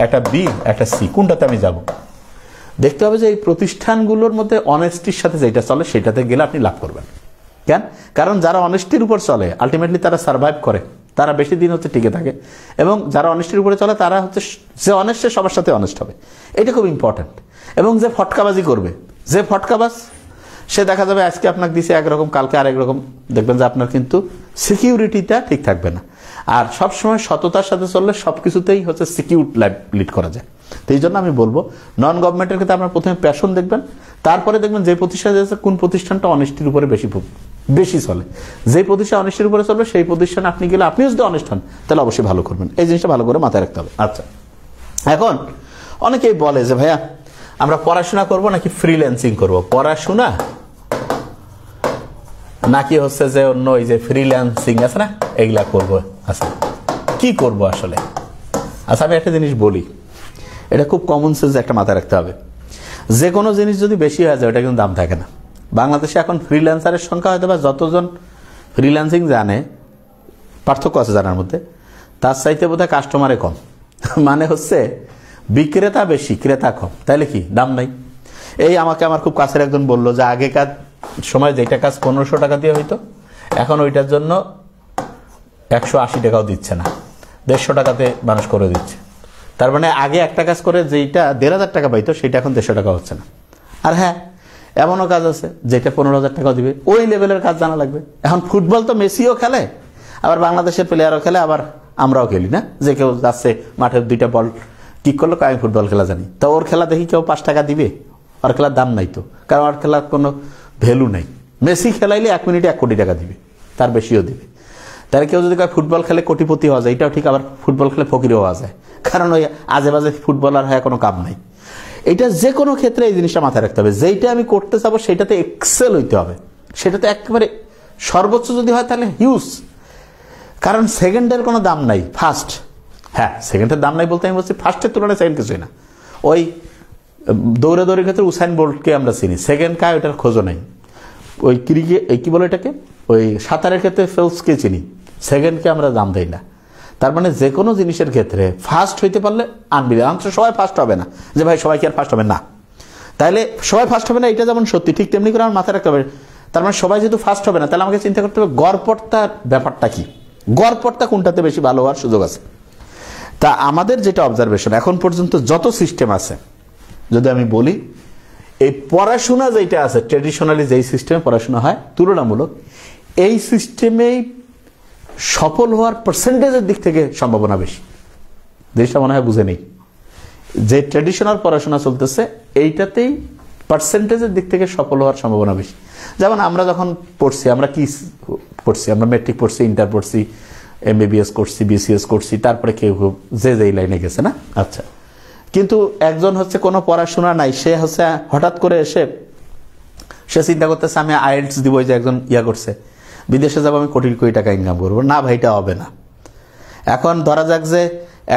একটা বি, একটা সি, কোনটাতে আমি যাব? দেখতে হবে যে এই প্রতিষ্ঠানগুলোর মধ্যে অনেস্টির সাথে যেটা চলে সেটাতে গেলে আপনি লাভ করবেন। কেন? কারণ যারা অনেস্টির উপর চলে আলটিমেটলি তারা সার্ভাইভ করে, তারা বেশি দিন হচ্ছে টিকে থাকে। এবং যারা অনেস্টির উপরে চলে তারা হচ্ছে যে অনেস্ট সবার সাথে অনেস্ট হবে, এটা খুব ইম্পর্টেন্ট। এবং যে ফটকাবাজি করবে, যে ফটকাবাজ, সে দেখা যাবে আজকে আপনাকে দিছে একরকম, কালকে আরেক রকম, দেখবেন যে আপনার কিন্তু সিকিউরিটিটা ঠিক থাকবে না। আর সবসময় সততার সাথে চললে সবকিছুতেই হচ্ছে সিকিউর লাইফ লিড করা যায়। তো এই জন্য আমি বলবো নন গভর্নমেন্টের ক্ষেত্রে আপনার প্রথমে প্যাশন দেখবেন, তারপরে দেখবেন যে প্রতিষ্ঠান আছে কোন প্রতিষ্ঠানটা অনেস্টির উপরে বেশি চলে। যে প্রতিষ্ঠান অনেস্টির উপরে চলবে সেই প্রতিষ্ঠানে আপনি গেলে, আপনিও যদি অনেস্ট হন তাহলে অবশ্যই ভালো করবেন। এই জিনিসটা ভালো করে মাথায় রাখতে হবে। আচ্ছা, এখন অনেকেই বলে যে ভাইয়া আমরা পড়াশোনা করব নাকি ফ্রিল্যান্সিং করব, পড়াশোনা নাকি হচ্ছে যে অন্য ওই যে ফ্রিল্যান্সিং আছে না এগুলা করবো। আচ্ছা, কি করব আসলে? আচ্ছা, আমি একটা জিনিস বলি, এটা খুব কমন সেন্স একটা মাথায় রাখতে হবে। যে কোনো জিনিস যদি বেশি হয়ে যায় ওটা কিন্তু দাম থাকে না। বাংলাদেশে এখন ফ্রিল্যান্সারের সংখ্যা হয়তো বা যতজন ফ্রিল্যান্সিং জানে, পার্থক্য আছে জানার মধ্যে, তার চাইতে বোধহয় কাস্টমারে কম। মানে হচ্ছে বিক্রেতা বেশি, ক্রেতা কম, তাইলে কি দাম নাই। এই আমাকে আমার খুব কাছের একজন বললো যে আগেকার সময় যেটা কাজ 1500 টাকা দিয়ে হইতো, এখন ওইটার জন্য 180 টাকাও দিচ্ছে না, 150 টাকাতে মানুষ করে দিচ্ছে। তার মানে আগে একটা কাজ করে যেটা 1500 টাকা পাইতো সেটা এখন 150 টাকা হচ্ছে না। আর হ্যাঁ, এমনও কাজ আছে যেটা 15,000 টাকাও দিবে, ওই লেভেলের কাজ জানা লাগবে। এখন ফুটবল তো মেসিও খেলে, আবার বাংলাদেশের প্লেয়ারও খেলে, আবার আমরাও খেলি না, যে কেউ যাচ্ছে মাঠে 2টা বল কিক করলো, আমি ফুটবল খেলা জানি, তো ওর খেলা দেখি কেউ 5 টাকা দিবে? ওর খেলার দাম নাই তো, কারণ ওর খেলার কোনো ভ্যালু নেই। মেসি খেলাইলে 1 মিনিটে 1 কোটি টাকা দিবে, তার বেশিও দিবে। তাহলে কেউ যদি ফুটবল খেলে কোটিপতি হওয়া যায়, এটাও ঠিক, আবার ফুটবল খেলে ফকির হওয়া যায়, কারণ ওই আজে বাজে ফুটবলার হয়ে কোনো কাম নাই। এটা যে কোনো ক্ষেত্রে এই জিনিসটা মাথায় রাখতে হবে, যেইটা আমি করতে চাবো সেটাতে এক্সেল হইতে হবে, সেটাতে একেবারে সর্বোচ্চ যদি হয় তাহলে হিউজ। কারণ সেকেন্ডের কোনো দাম নাই, ফার্স্ট, হ্যাঁ সেকেন্ডের দাম নাই বলতে আমি বলছি ফার্স্টের তুলনায় সেকেন্ড কিছুই না। ওই দৌড়াদৌড়ির ক্ষেত্রে উসাইন বোল্টকে আমরা চিনি, সেকেন্ড কায় ওইটার খোঁজও নাই। ওই ক্রিকেট কি বলে এটাকে, ওই সাঁতারের ক্ষেত্রে ফেলসকে চিনি, সেকেন্ডকে আমরা দাম দেই না। তার মানে যে কোনো জিনিসের ক্ষেত্রে ফার্স্ট হইতে পারলে আনবিলে, সবাই ফার্স্ট হবে না, যে ভাই সবাই কি আর ফার্স্ট হবে না, তাহলে সবাই ফার্স্ট হবে না এটা যেমন সত্যি, ঠিক তেমনি করে আমার মাথায় রাখতে হবে। তার মানে সবাই যেহেতু ফার্স্ট হবে না, তাহলে আমাকে চিন্তা করতে হবে গড়পড়তার ব্যাপারটা কি, গড়পড়তা কোনটাতে বেশি ভালো হওয়ার সুযোগ আছে। তা আমাদের যেটা অবজারভেশন এখন পর্যন্ত যত সিস্টেম আছে, যদি আমি বলি এই পড়াশোনা যেটা আছে ট্রেডিশনালি যেই সিস্টেমে পড়াশোনা হয় তুলনামূলক, এই সিস্টেমেই সফল হওয়ার পার্সেন্টেজের দিক থেকে সম্ভাবনা বেশি। জিনিসটা মনে হয় বুঝে নেই, যে ট্রেডিশনাল পড়াশোনা চলতেছে এইটাতেই পার্সেন্টেজের দিক থেকে সফল হওয়ার সম্ভাবনা বেশি। যেমন আমরা যখন পড়ছি, আমরা কি পড়ছি, আমরা মেট্রিক পড়ছি, ইন্টার পড়ছি, MBBS করছি, BCS করছি, তারপরে কেউ যে যেই লাইনে গেছে না, আচ্ছা। কিন্তু একজন হচ্ছে কোনো পড়াশোনা নাই, সে হচ্ছে হঠাৎ করে এসে সে চিন্তা করতেছে আমি IELTS দিব, যে একজন ইয়া করছে বিদেশে যাবো, আমি কোটি কোটি টাকা ইনকাম করবো, না ভাই এটা হবে না। এখন ধরা যাক যে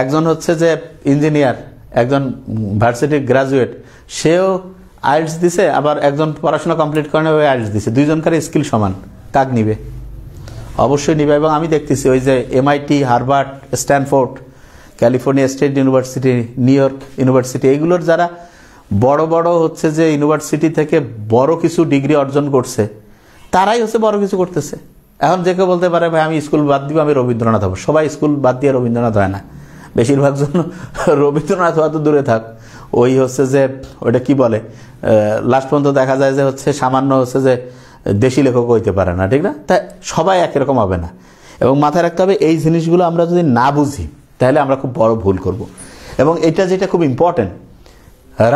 একজন হচ্ছে যে ইঞ্জিনিয়ার, একজন ভার্সিটির গ্রাজুয়েট, সেও IELTS দিছে, আবার একজন পড়াশোনা কমপ্লিট করে ওই IELTS দিছে, দুইজনকার স্কিল সমান, কাক নিবে? অবশ্যই নিবে। এবং আমি দেখতেছি ওই যে MIT, Harvard, Stanford, California state university, new York university, এগুলোর যারা বড় বড় হচ্ছে যে ইউনিভার্সিটি থেকে বড় কিছু ডিগ্রি অর্জন করছে, তারাই হচ্ছে বড় কিছু করতেছে। এখন যে কেউ বলতে পারে ভাই আমি স্কুল বাদ দিব, আমি রবীন্দ্রনাথ হবো, সবাই স্কুল বাদ দিয়ে রবীন্দ্রনাথ হয় না, বেশিরভাগ জন্য রবীন্দ্রনাথ হয়তো দূরে থাক, ওই হচ্ছে যে ওইটা কি বলে, লাস্ট পর্যন্ত দেখা যায় যে হচ্ছে সামান্য হচ্ছে যে দেশি লেখক হইতে পারে না, ঠিক না? তাই সবাই একরকম হবে না। এবং মাথায় রাখতে হবে এই জিনিসগুলো আমরা যদি না বুঝি তাহলে আমরা খুব বড় ভুল করব। এবং এটা যেটা খুব ইম্পর্টেন্ট,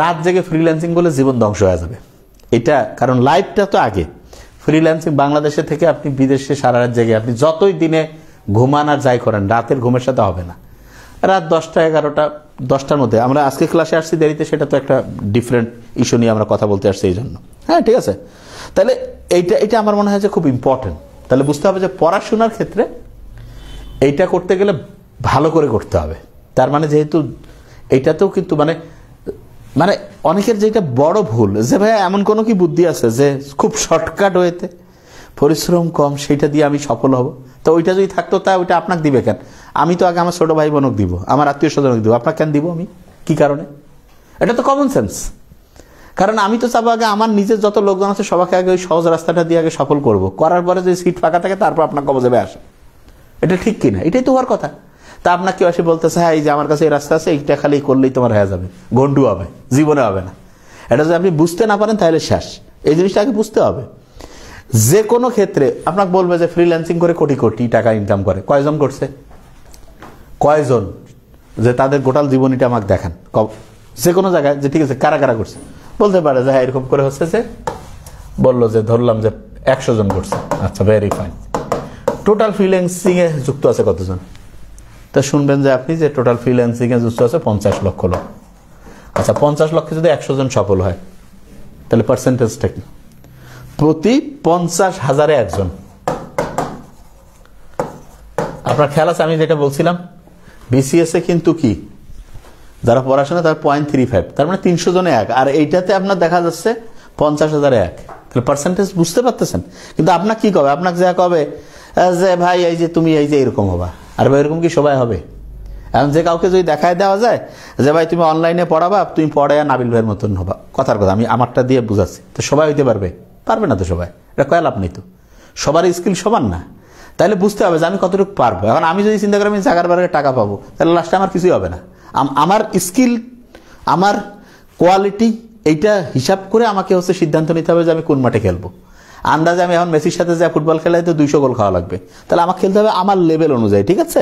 রাত জেগে ফ্রিল্যান্সিং বলে জীবন ধ্বংস হয়ে যাবে এটা, কারণ লাইফটা তো আগে। ফ্রিল্যান্সিং বাংলাদেশে থেকে আপনি বিদেশে সারা রাত জেগে আপনি যতই দিনে ঘুমান আর যাই করেন, রাতের ঘুমের সাথে হবে না। রাত 10টা 11টা 10টার মধ্যে, আমরা আজকে ক্লাসে আসছি দেরিতে, সেটা তো একটা ডিফারেন্ট ইস্যু নিয়ে আমরা কথা বলতে আসছি এই জন্য, হ্যাঁ ঠিক আছে। তাহলে এটা আমার মনে হয় যে খুব ইম্পর্টেন্ট। তাহলে বুঝতে হবে যে পড়াশোনার ক্ষেত্রে এইটা করতে গেলে ভালো করে করতে হবে। তার মানে যেহেতু এইটাতেও কিন্তু মানে মানে অনেকের যেটা বড় ভুল, যে ভাই এমন কোনো কি বুদ্ধি আছে যে খুব শর্টকাট ওয়েতে পরিশ্রম কম সেটা দিয়ে আমি সফল হব? তো ওইটা যদি থাকতো তা ওইটা আপনাকে দিবে কেন? আমি তো আগে আমার ছোট ভাই বোনক দিব, আমার আত্মীয় স্বজনক দিব, আপনাকে কেন দিব আমি? কি কারণে? এটা তো কমন সেন্স। কারণ আমি তো চাবো আগে আমার নিজের যত লোকজন আছে সবাইকে আগে ওই সহজ রাস্তাটা দিয়ে আগে সফল করব, করার পরে যদি সিট ফাঁকা থাকে তারপর আপনার কবজে আসে। এটা ঠিক কিনা? এটাই তো হওয়ার কথা। তা আপনাকে কেউ এসে বলতেছে হ্যাঁ এই যে আমার কাছে এই রাস্তা আছে, এইটা খালি করলেই তোমার হয়ে যাবে, গন্ডু হবে, জীবনে হবে না। এটা যদি আপনি বুঝতে না পারেন তাহলে শেষ। এই জিনিসটা আগে বুঝতে হবে। যে কোনো ক্ষেত্রে আপনাকে বলবে যে ফ্রিল্যান্সিং করে কোটি কোটি টাকা ইনকাম করে, কয়জন করছে? কয়জন যে তাদের গোটাল জীবনীটা আমাকে দেখান যে কোনো জায়গায়, যে ঠিক আছে কারা কারা করছে। বলতে পারে যে হ্যাঁ এরকম করে হচ্ছে, যে বললো যে ধরলাম যে 100 জন করছে, আচ্ছা ভেরি ফাইন। টোটাল ফ্রিল্যান্সিং এ যুক্ত আছে কতজন? তা শুনবেন যে আপনি যে টোটাল ফ্রিল্যান্সিং এ যুক্ত আছে 50 লক্ষ লোক। আচ্ছা 50 লক্ষে যদি 100 জন সফল হয় তাহলে পার্সেন্টেজটা কি? প্রতি 50,000-এ একজন। আপনার খেয়াল আছে আমি যেটা বলছিলাম, BCS এ কিন্তু কি যারা পড়াশোনা তার 0.35, তার মানে 300 জনে এক, আর এইটাতে আপনার দেখা যাচ্ছে 50,000-এ এক। তাহলে পার্সেন্টেজ বুঝতে পারতেছেন? কিন্তু আপনার কি কবে? আপনাকে যা কবে যে ভাই এই যে তুমি এই যে এরকম হবা, আর ভাই এরকম কি সবাই হবে? এখন যে কাউকে যদি দেখায় দেওয়া যায় যে ভাই তুমি অনলাইনে পড়াবা, তুমি পড়ায় নাবিল ভাইয়ের মতন হবা, কথার কথা আমি আমারটা দিয়ে বুঝাচ্ছি, তো সবাই হইতে পারবে? পারবে না তো সবাই, এটা কয় লাভ নেই তো, সবার স্কিল সমান না। তাহলে বুঝতে হবে যে আমি কতটুকু পারবো। এখন আমি যদি চিন্তা করি আমি জাগার বারে টাকা পাবো, তাহলে লাস্টে আমার কিছুই হবে না। আমার স্কিল, আমার কোয়ালিটি, এইটা হিসাব করে আমাকে হচ্ছে সিদ্ধান্ত নিতে হবে যে আমি কোন মাঠে খেলবো। আন্দাজে আমি এখন মেসির সাথে যা ফুটবল খেলাই তো 200 গোল খাওয়া লাগবে, তাহলে আমাকে খেলতে হবে আমার লেভেল অনুযায়ী, ঠিক আছে?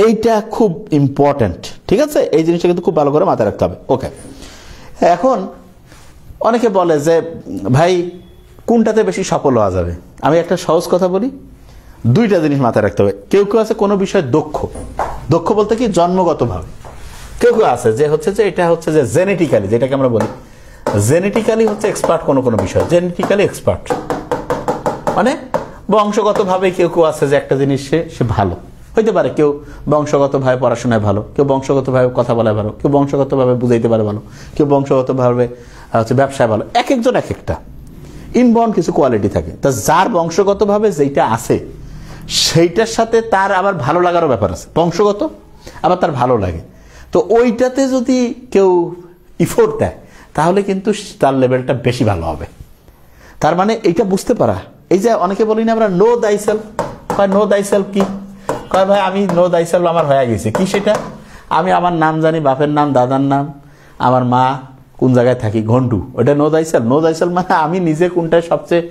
এইটা খুব ইম্পর্টেন্ট, ঠিক আছে? এই জিনিসটা কিন্তু খুব ভালো করে মাথায় রাখতে হবে। ওকে, এখন অনেকে বলে যে ভাই কোনটাতে বেশি সফল হওয়া যাবে? আমি একটা সহজ কথা বলি, দুইটা জিনিস মাথায় রাখতে হবে। কেউ কেউ আছে কোনো বিষয়ে দক্ষ, দক্ষ বলতে কি জন্মগতভাবে, কেউ কেউ আছে যে হচ্ছে যে এটা হচ্ছে যে জেনেটিক্যালি, যেটাকে আমরা বলি জেনেটিক্যালি হচ্ছে এক্সপার্ট কোনো বিষয়, জেনেটিক্যালি এক্সপার্ট, মানে বংশগতভাবে কেউ কেউ আছে যে একটা জিনিস সে ভালো হইতে পারে। কেউ বংশগতভাবে পড়াশোনায় ভালো, কেউ বংশগতভাবে কথা বলায় ভালো, কেউ বংশগতভাবে বুঝাইতে পারে ভালো, কেউ বংশগতভাবে হচ্ছে ব্যবসায় ভালো। এক একজন এক একটা ইনবর্ন কিছু কোয়ালিটি থাকে। তা যার বংশগতভাবে যেটা আছে সেইটার সাথে তার আবার ভালো লাগারও ব্যাপার আছে, বংশগত আবার তার ভালো লাগে। তো ওইটাতে যদি কেউ ইফোর্ট দেয় তাহলে কিন্তু তার লেভেলটা বেশি ভালো হবে। তার মানে এইটা বুঝতে পারা, এই যে অনেকে বলি না আমরা নো দাইসেলফ, কয় নো দাইসেলফ কি? কয় ভাই আমি নো দাইসেলফ আমার হয়ে গেছে। কি সেটা? আমি আমার নাম জানি, বাপের নাম, দাদার নাম, আমার মা কোন জায়গায় থাকি, ঘন্টু, ওটা নো দাইসেলফ। নো দাইসেলফ মানে আমি নিজে কোনটায় সবচেয়ে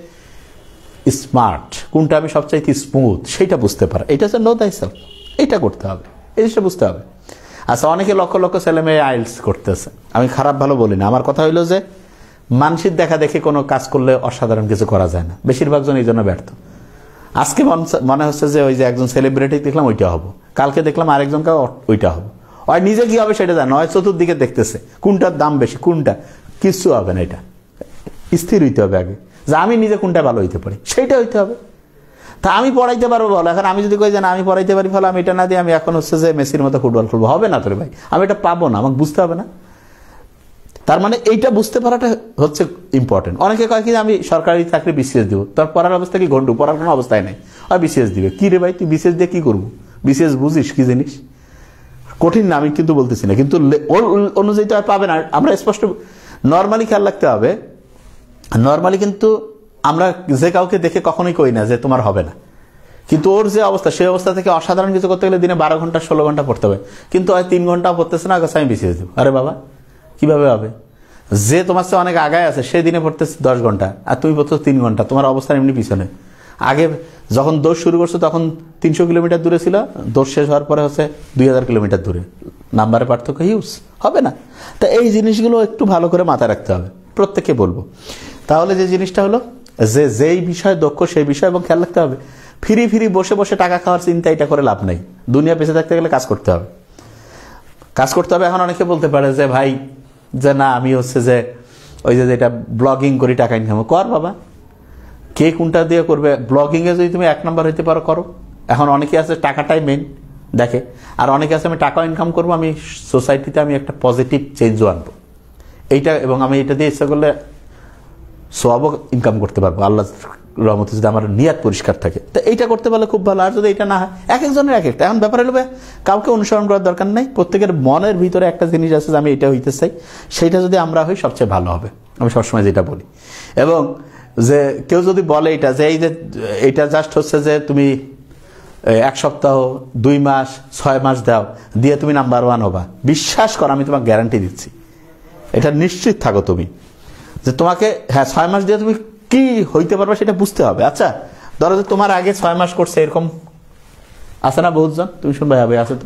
স্মার্ট, কোনটা আমি সবচেয়ে স্মুথ, সেইটা বুঝতে পারা, এটা হচ্ছে নো দাইসেলফ। এইটা করতে হবে, এই জিনিসটা বুঝতে হবে। আচ্ছা, অনেকে লক্ষ লক্ষ ছেলে মেয়ে আইএলটিএস করতেছে, আমি খারাপ ভালো বলি না, আমার কথা হইলো যে মানসিক দেখা দেখে কোনো কাজ করলে অসাধারণ কিছু করা যায় না, বেশিরভাগ জন এই জন্য ব্যর্থ। আজকে মনে হচ্ছে যে ওই যে একজন সেলিব্রিটি দেখলাম ওইটা হবো, কালকে দেখলাম আরেকজনকে ওইটা হবো, আর নিজে কি হবে সেটা জানে, হয় চতুর্দিকে দেখতেছে কোনটার দাম বেশি, কোনটা, কিচ্ছু হবে না। এটা স্থির হইতে হবে আগে যে আমি নিজে কোনটা ভালো হইতে পারি, সেইটা হইতে হবে। তা আমি পড়াইতে পারবো বলো, এখন আমি যদি কই যে না আমি পড়াইতে পারি, ফলে আমি এটা না দিয়ে আমি এখন হচ্ছে যে মেসির মতো ফুটবল খেলবো, হবে না তোরে ভাই, আমি এটা পাবো না, আমাকে বুঝতে হবে না। তার মানে এইটা বুঝতে পারাটা হচ্ছে ইম্পর্টেন্ট। অনেকে কয় কি আমি সরকারি চাকরি বিসিএস দিব, তোর পড়ার অবস্থা কি ঘন্টু, পড়ার কোনো অবস্থায় নেই, আর বিসিএস দিবে। কি রে ভাই তুই বিসিএস দিয়ে কি করবো? বিসিএস বুঝিস কি জিনিস? কঠিন না আমি কিন্তু বলতেছি না, কিন্তু ওর অনুযায়ী তো আর পাবে না। আমরা স্পষ্ট নর্মালি খেয়াল রাখতে হবে, নর্মালি কিন্তু আমরা যে কাউকে দেখে কখনোই কই না যে তোমার হবে না, কিন্তু ওর যে অবস্থা সেই অবস্থা থেকে অসাধারণ কিছু করতে গেলে দিনে 12 ঘন্টা 16 ঘন্টা পড়তে হবে, কিন্তু হয় 3 ঘন্টা পড়তেছে না, আমি বিসিএস দিব। আরে বাবা কিভাবে হবে? যে তোমার চেয়ে অনেক আগায় আছে সে দিনে পড়তেছে 10 ঘন্টা আর তুমি পড়ছো 3 ঘন্টা, তোমার অবস্থান এমনি পিছনে। আগে যখন দৌড় শুরু করছো তখন 300 কিলোমিটার দূরে ছিল, দৌড় শেষ হওয়ার পরে হচ্ছে 2000 কিলোমিটার দূরে, নাম্বারের পার্থক্য হিউজ, হবে না। তা এই জিনিসগুলো একটু ভালো করে মাথায় রাখতে হবে, প্রত্যেককে বলবো। তাহলে যে জিনিসটা হলো যে যেই বিষয়ে দক্ষ সেই বিষয়, এবং খেয়াল রাখতে হবে ফ্রি ফ্রি বসে বসে টাকা খাওয়ার চিন্তা এটা করে লাভ নাই। দুনিয়া বেঁচে থাকতে গেলে কাজ করতে হবে, কাজ করতে হবে। এখন অনেকে বলতে পারে যে ভাই যে না আমি হচ্ছে যে ওই যে যেটা ব্লগিং করি টাকা ইনকাম কর, বাবা কে কোনটা দিয়ে করবে? ব্লগিংয়ে যদি তুমি 1 নম্বর হইতে পারো করো। এখন অনেকে আছে টাকাটাই মেন দেখে, আর অনেকে আছে আমি টাকা ইনকাম করবো, আমি সোসাইটিতে আমি একটা পজিটিভ চেঞ্জও আনবো এইটা, এবং আমি এটা দিয়ে ইচ্ছা করলে সওয়াবও ইনকাম করতে পারবো আল্লাহ রহমতে, যদি আমার নিয়াত পরিষ্কার থাকে। তো এইটা করতে পারলে খুব ভালো। আর যদি এটা না হয়, এক একজনের এক একটা। এখন ব্যাপার হলো কাউকে অনুসরণ করার দরকার নাই, প্রত্যেকের মনের ভিতরে একটা জিনিস আছে যে আমি এটা হইতে চাই, সেইটা যদি আমরা হই সবচেয়ে ভালো হবে, আমি সবসময় যেটা বলি। এবং যে কেউ যদি বলে এটা যে এই যে এইটা জাস্ট হচ্ছে যে তুমি 1 সপ্তাহ 2 মাস 6 মাস দাও দিয়ে তুমি নাম্বার 1 হবা, বিশ্বাস করো আমি তোমাকে গ্যারান্টি দিচ্ছি, এটা নিশ্চিত থাকো তুমি যে তোমাকে 6 মাস দিয়ে তুমি কি হইতে পারবে সেটা বুঝতে হবে। আচ্ছা ধরো যে তোমার আগে 6 মাস করছে, এরকম আছে না বহুতজন, তুমি শুনবে হবে আছে তো।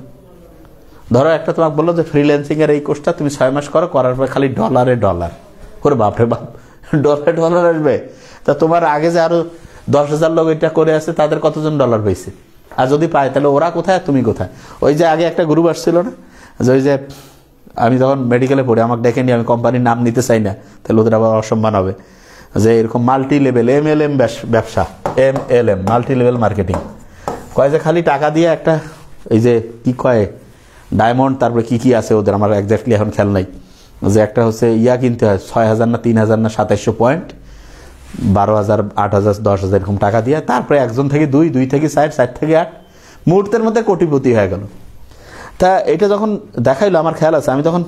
ধরো একটা তোমাকে বললো যে ফ্রিল্যান্সিং এর এই কোর্সটা তুমি 6 মাস করো, করার পর খালি ডলারে ডলার, ওরে বাপরে বাপ ডলারে ডলার আসবে। তা তোমার আগে যে আরো 10,000 লোক এটা করে আছে তাদের কতজন ডলার পেয়েছে? আর যদি পায় তাহলে ওরা কোথায় তুমি কোথায়? ওই যে আগে একটা গ্রুপ আসছিল না, যে ওই যে আমি যখন মেডিকেলে পড়ি আমাকে ডেকে নিয়ে, আমি কোম্পানির নাম নিতে চাই না তাহলে ওদের আবার অসম্মান হবে, যে এরকম মাল্টি লেভেল MLM ব্যবসা, MLM মাল্টি লেভেল মার্কেটিং কয়, যে খালি টাকা দিয়ে একটা এই যে কি কয় ডায়মন্ড, তারপরে কি কি আছে ওদের আমার একজাক্টলি এখন খেয়াল নাই, যে একটা হচ্ছে ইয়া কিনতে হয় 6,000 না 3,000 না 2700 পয়েন্ট, 12,000 8,000 10,000 এরকম টাকা দিয়ে, তারপরে 1 থেকে 2 2 থেকে 4 4 থেকে 8, মুহূর্তের মধ্যে কোটিপতি হয়ে গেল। তা এটা যখন দেখাইলো আমার খেয়াল আছে, আমি তখন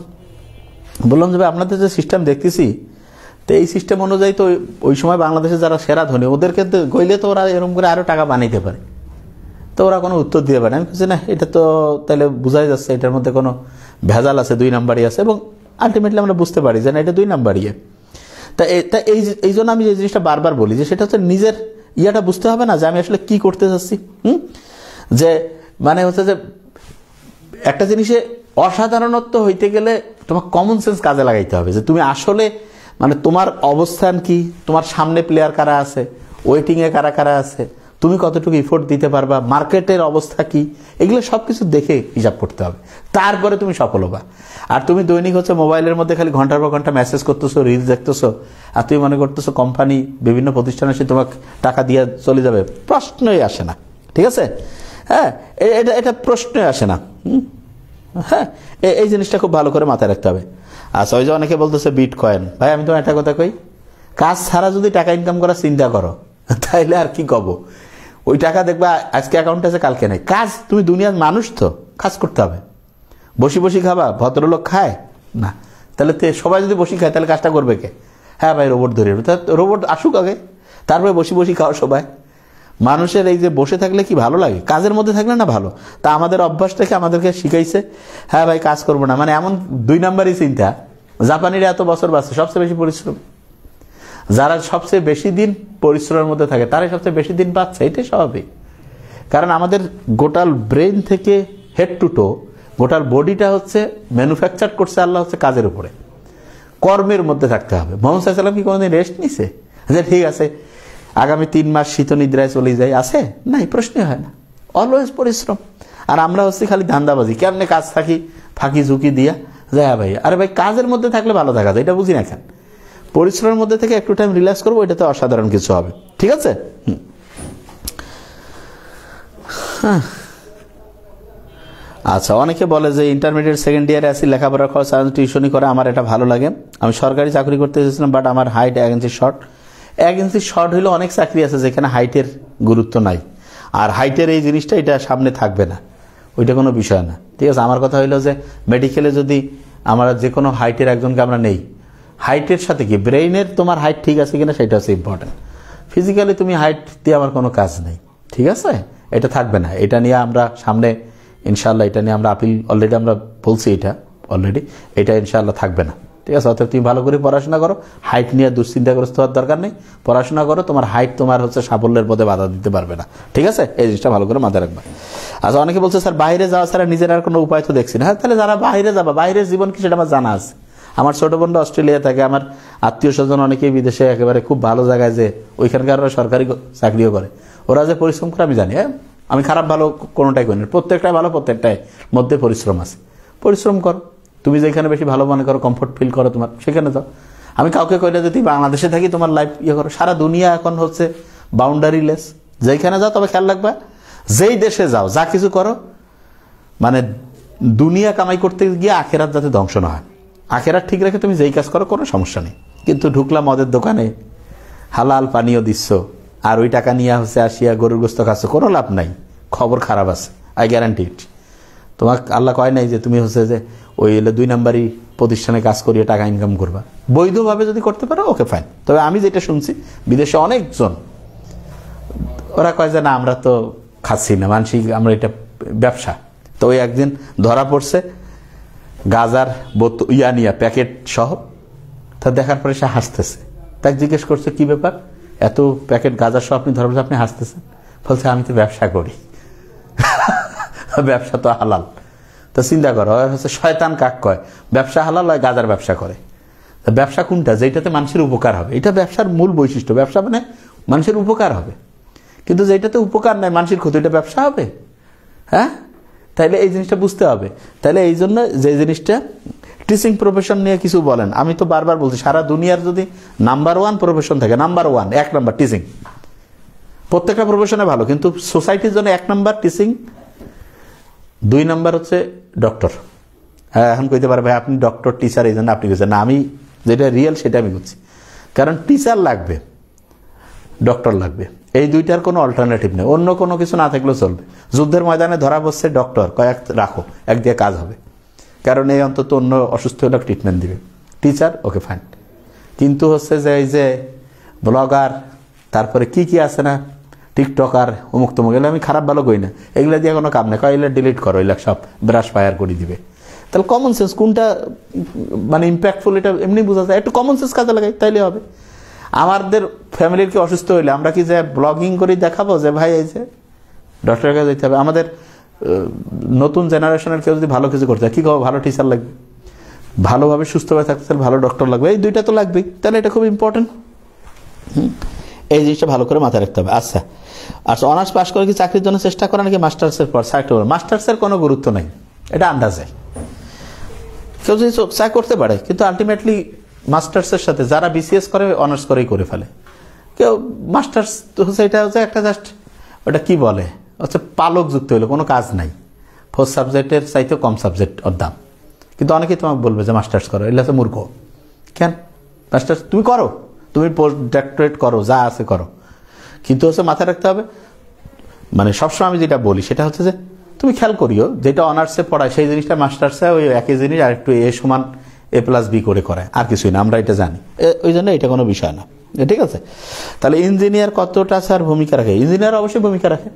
বললাম যে ভাই আপনাদের যে সিস্টেম দেখতেছি, তো এই সিস্টেম অনুযায়ী তো ওই সময় বাংলাদেশে যারা সেরা ধনী ওদেরকে গইলে তো ওরা এরকম করে আরও টাকা বানাইতে পারে। তো ওরা কোনো উত্তর দিয়ে পারে। আমি বলছি না, এটা তো তাহলে বোঝাই যাচ্ছে এটার মধ্যে কোনো ভেজাল আছে, 2 নাম্বারই আছে, এবং আলটিমেটলি আমরা বুঝতে পারি যে না, এটা 2 নাম্বারই। তা এই জন্য আমি এই জিনিসটা বারবার বলি যে সেটা হচ্ছে নিজের ইয়াটা বুঝতে হবে না, যে আমি আসলে কি করতে চাচ্ছি। যে মানে হচ্ছে যে একটা জিনিসে অসাধারণত্ব হইতে গেলে তোমার কমন সেন্স কাজে লাগাইতে হবে, যে তুমি আসলে মানে তোমার অবস্থান কি, তোমার সামনে প্লেয়ার কারা আছে, ওয়েটিংয়ে কারা কারা আছে, তুমি কতটুকু ইফোর্ট দিতে পারবা, মার্কেটের অবস্থা কি, এগুলো সব কিছু দেখে হিসাব করতে হবে, তারপরে তুমি সফল হবা। আর তুমি দৈনিক হচ্ছে মোবাইলের মধ্যে খালি ঘন্টার পর ঘন্টা মেসেজ করতেছো, রিলস দেখতেছো, আর তুমি মনে করতেছো কোম্পানি বিভিন্ন প্রতিষ্ঠানে এসে তোমাকে টাকা দিয়ে চলে যাবে, প্রশ্নই আসে না। ঠিক আছে? হ্যাঁ, এটা প্রশ্নই আসে না। হ্যাঁ, এই জিনিসটা খুব ভালো করে মাথায় রাখতে হবে। আচ্ছা, ওই যে অনেকে বলতেছে বিটকয়েন, ভাই আমি তো একটা কথা কই, কাজ ছাড়া যদি টাকা ইনকাম করার চিন্তা করো তাইলে আর কি কব, ওই টাকা দেখবা আজকে অ্যাকাউন্টে আছে, কালকে নেই। কাজ, তুমি দুনিয়ার মানুষ, তো কাজ করতে হবে। বসি বসি খাবা? ভদ্রলোক খায় না। তাহলে সবাই যদি বসি খায় তাহলে কাজটা করবে কে? হ্যাঁ ভাই, রোবট ধরে, রোবট আসুক আগে, তারপরে বসি বসি খাও সবাই। মানুষের এই যে বসে থাকলে কি ভালো লাগে? কাজের মধ্যে থাকলে না ভালো। তা আমাদের অভ্যাসটাকে আমাদেরকে শিখাইছে, হ্যাঁ ভাই কাজ করবো না, মানে এমন 2 নাম্বারই চিন্তা। জাপানিরা এত বছর বাঁচে, সবচেয়ে বেশি পরিশ্রম। যারা সবচেয়ে বেশি দিন পরিশ্রমের মধ্যে থাকে তারাই সবচেয়ে বেশি দিন পাচ্ছে, এটাই স্বাভাবিক। কারণ আমাদের গোটাল ব্রেন থেকে হেড টু টো, গোটাল বডিটা হচ্ছে ম্যানুফ্যাকচার করছে আল্লাহ হচ্ছে কাজের উপরে, কর্মের মধ্যে থাকতে হবে। মোহাম্মদ সাল্লাল্লাহু আলাইহি ওয়াসাল্লাম কি কোনোদিন রেস্ট নিছে যে ঠিক আছে আগামী 3 মাস শীত নিদ্রায় চলে যায়? আছে? নাই, প্রশ্নই হয় না। অলওয়েজ পরিশ্রম। আর আমরা হচ্ছে খালি ধান্দাবাজি, কেমনে কাজ থাকি ফাঁকি ঝুঁকি দিয়া যায়। ভাই, আরে ভাই কাজের মধ্যে থাকলে ভালো থাকা যায়, এটা বুঝি না কেন? পরিশ্রমের মধ্যে থেকে একটু টাইম রিল্যাক্স করবো, এটাতে অসাধারণ কিছু হবে। ঠিক আছে? আচ্ছা, অনেকে বলে যে ইন্টারমিডিয়েট সেকেন্ড ইয়ারে আসি, লেখাপড়ার খরচ টিউশনি করে, আমার এটা ভালো লাগে। আমি সরকারি চাকরি করতে চেয়েছিলাম, বাট আমার হাইট 1 ইঞ্চি শর্ট। 1 ইঞ্চি শর্ট হইলে অনেক চাকরি আছে যেখানে হাইটের গুরুত্ব নাই, আর হাইটের এই জিনিসটা এটা সামনে থাকবে না, ওইটা কোনো বিষয় না। ঠিক আছে? আমার কথা হইলো যে মেডিকেলে যদি আমরা যে কোনো হাইটের একজনকে আমরা নেই, হাইটের সাথে কি ব্রেইনের তোমার হাইট ঠিক আছে কিনা সেটা হচ্ছে ইম্পর্টেন্ট। ফিজিক্যালি তুমি হাইট দিয়ে আমার কোনো কাজ নেই। ঠিক আছে? এটা থাকবে না। এটা নিয়ে আমরা সামনে ইনশাআল্লাহ, এটা নিয়ে আমরা আপিল অলরেডি আমরা বলছি, এটা ইনশাআল্লাহ থাকবে না। ঠিক আছে? অর্থাৎ তুমি ভালো করে পড়াশোনা করো, হাইট নিয়ে দুশ্চিন্তাগ্রস্ত হওয়ার দরকার নেই। পড়াশোনা করো, তোমার হাইট তোমার হচ্ছে সাফল্যের পথে বাধা দিতে পারবে না। ঠিক আছে? এই জিনিসটা ভালো করে মাথায় রাখবে। আচ্ছা, অনেকে বলছে স্যার বাইরে যাওয়া ছাড়া নিজের আর কোনো উপায় তো দেখছি না। হ্যাঁ, তাহলে যারা বাইরে যাবা, বাইরের জীবন কি সেটা আমার জানা আছে। আমার ছোট বোনটা অস্ট্রেলিয়া থাকে, আমার আত্মীয় স্বজন অনেকেই বিদেশে একেবারে খুব ভালো জায়গায়, যে ওইখানকার সরকারি চাকরিও করে, ওরা যে পরিশ্রম করে আমি জানি। হ্যাঁ, আমি খারাপ ভালো কোনোটাই করি না, প্রত্যেকটাই ভালো, প্রত্যেকটাই মধ্যে পরিশ্রম আছে। পরিশ্রম করো, তুমি যেখানে বেশি ভালো মনে করো, কমফোর্ট ফিল করো তোমার, সেখানে যাও। আমি কাউকে কইলে যদি বাংলাদেশে থাকি তোমার লাইফ করো, সারা দুনিয়া এখন হচ্ছে বাউন্ডারি লেস, যেখানে যাও। তবে খেয়াল রাখবা, যেই দেশে যাও যা কিছু করো, মানে দুনিয়া কামাই করতে গিয়ে আখেরাত যাতে ধ্বংস না হয়। আখেরাত ঠিক রেখে তুমি যেই কাজ করো কোনো সমস্যা নেই। কিন্তু ঢুকলা মদের দোকানে, হালাল পানীয় দিচ্ছ, আর ওই টাকা নিয়ে হচ্ছে আসিয়া গরুর গোস্ত খাচ্ছ, কোনো লাভ নাই, খবর খারাপ আছে, আই গ্যারান্টি ইট। তোমাকে আল্লাহ কয় নাই যে তুমি হচ্ছে যে ওই 2 নাম্বারই প্রতিষ্ঠানে কাজ করিয়ে টাকা ইনকাম করবা। বৈধভাবে যদি করতে পারো ওকে ফাইন। তবে আমি যেটা শুনছি, বিদেশে অনেকজন ওরা কয় যে না আমরা তো খাচ্ছি না, মানসিক আমরা এটা ব্যবসা। তো ওই একদিন ধরা পড়ছে গাজার নিয়া প্যাকেট সহ, তা দেখার পরে সে হাসতেছে। তাকে জিজ্ঞেস করছে কি ব্যাপার, এত প্যাকেট গাজার সহ আপনি ধরা পড়ছে, আপনি হাসতেছেন? বলছে আমি তো ব্যবসা করি। ব্যবসা তো হালাল। তো চিন্তা করো, হচ্ছে শয়তান কাক কয় ব্যবসা হালাল হয়, গাজার ব্যবসা করে। ব্যবসা কোনটা যেটাতে মানুষের উপকার হবে? এটা ব্যবসার মূল বৈশিষ্ট্য। ব্যবসা মানে মানুষের উপকার হবে, কিন্তু যেটাতে উপকার নাই, মানুষের ক্ষতি, এটা ব্যবসা হবে? হ্যাঁ, তাইলে এই জিনিসটা বুঝতে হবে। তাইলে এই জন্য যে জিনিসটা টিচিং প্রফেশন নিয়ে কিছু বলেন, আমি তো বারবার বলছি, সারা দুনিয়ার যদি নাম্বার 1 প্রফেশন থাকে, নাম্বার 1 1 নাম্বার টিচিং। প্রত্যেকটা প্রফেশনে ভালো, কিন্তু সোসাইটির জন্য 1 নাম্বার টিচিং, 2 নাম্বার হচ্ছে ডক্টর। হ্যাঁ, এখন কইতে পারে ভাই আপনি ডক্টর টিচার, এই জন্য আপনি বলছেন না, আমি যেটা রিয়েল সেটা আমি বলছি। কারণ টিচার লাগবে, ডক্টর লাগবে, এই দুইটার কোনো অল্টারনেটিভ নেই, অন্য কোনো কিছু না থাকলেও চলবে। যুদ্ধের ময়দানে ধরা বসছে ডক্টর, কয়েক রাখো, এক দিয়ে কাজ হবে, কারণ এই অন্তত অন্য অসুস্থ হলে ট্রিটমেন্ট দিবে। টিচার ওকে ফাইন, কিন্তু হচ্ছে যে এই যে ব্লগার, তারপরে কি কি আছে না, টিকটকার, অমুক তমুক, এগুলো আমি খারাপ ভালো করি না, এগুলো দিয়ে কোনো কাম নেই, এগুলো ডিলিট করো, এগুলো সব ব্রাশ ফায়ার করে দিবে। তাহলে কমন সেন্স কোনটা মানে ইম্প্যাক্টফুল এটা এমনি বোঝা যায়, একটু কমন সেন্স কাজে লাগাই তাইলে হবে। আমাদের ফ্যামিলির কি অসুস্থ হইলে আমরা কি যে ব্লগিং করে দেখাবো যে ভাই এই যে ডক্টরের কাছে যেতে হবে? আমাদের নতুন জেনারেশনের কেউ যদি ভালো কিছু করতে হয়, কী করবো? ভালো টিচার লাগবে, ভালোভাবে সুস্থভাবে থাকতে চাইলে ভালো ডক্টর লাগবে, এই দুইটা তো লাগবেই। তাহলে এটা খুব ইম্পর্টেন্ট, এই জিনিসটা ভালো করে মাথায় রাখতে হবে। আচ্ছা আচ্ছা, অনার্স পাস করে কি চাকরির জন্য চেষ্টা করা নাকি মাস্টার্সের পর? মাস্টার্সের কোনো গুরুত্ব নাই, এটা আন্দাজে কেউ যদি চাকরি করতে পারে, কিন্তু আলটিমেটলি মাস্টার্সের সাথে যারা বিসিএস করে অনার্স করেই করে ফেলে। কেউ মাস্টার্স হচ্ছে এটা হচ্ছে একটা জাস্ট ওটা কি বলে হচ্ছে পালক যুক্ত হলো, কোনো কাজ নাই, 4 সাবজেক্টের চাইতেও কম সাবজেক্ট ওর দাম। কিন্তু অনেকেই তোমাকে বলবে যে মাস্টার্স করো, এগুলো হচ্ছে মূর্খ। কেন মাস্টার্স তুমি করো, তুমি পোস্ট ডক্টরেট করো, যা আছে করো, কিন্তু হচ্ছে মাথায় রাখতে হবে, মানে সবসময় আমি যেটা বলি সেটা হচ্ছে যে তুমি খেয়াল করিও যেটা অনার্সে পড়ায় সেই জিনিসটা মাস্টার্সে ওই একই জিনিস আর একটু এ সমান A+B করে করায়, আর কিছুই না, আমরা এটা জানি, ওই জন্য এটা কোনো বিষয় না, ঠিক আছে। তাহলে ইঞ্জিনিয়ার কতটা স্যার ভূমিকা রাখে? ইঞ্জিনিয়ার অবশ্যই ভূমিকা রাখে,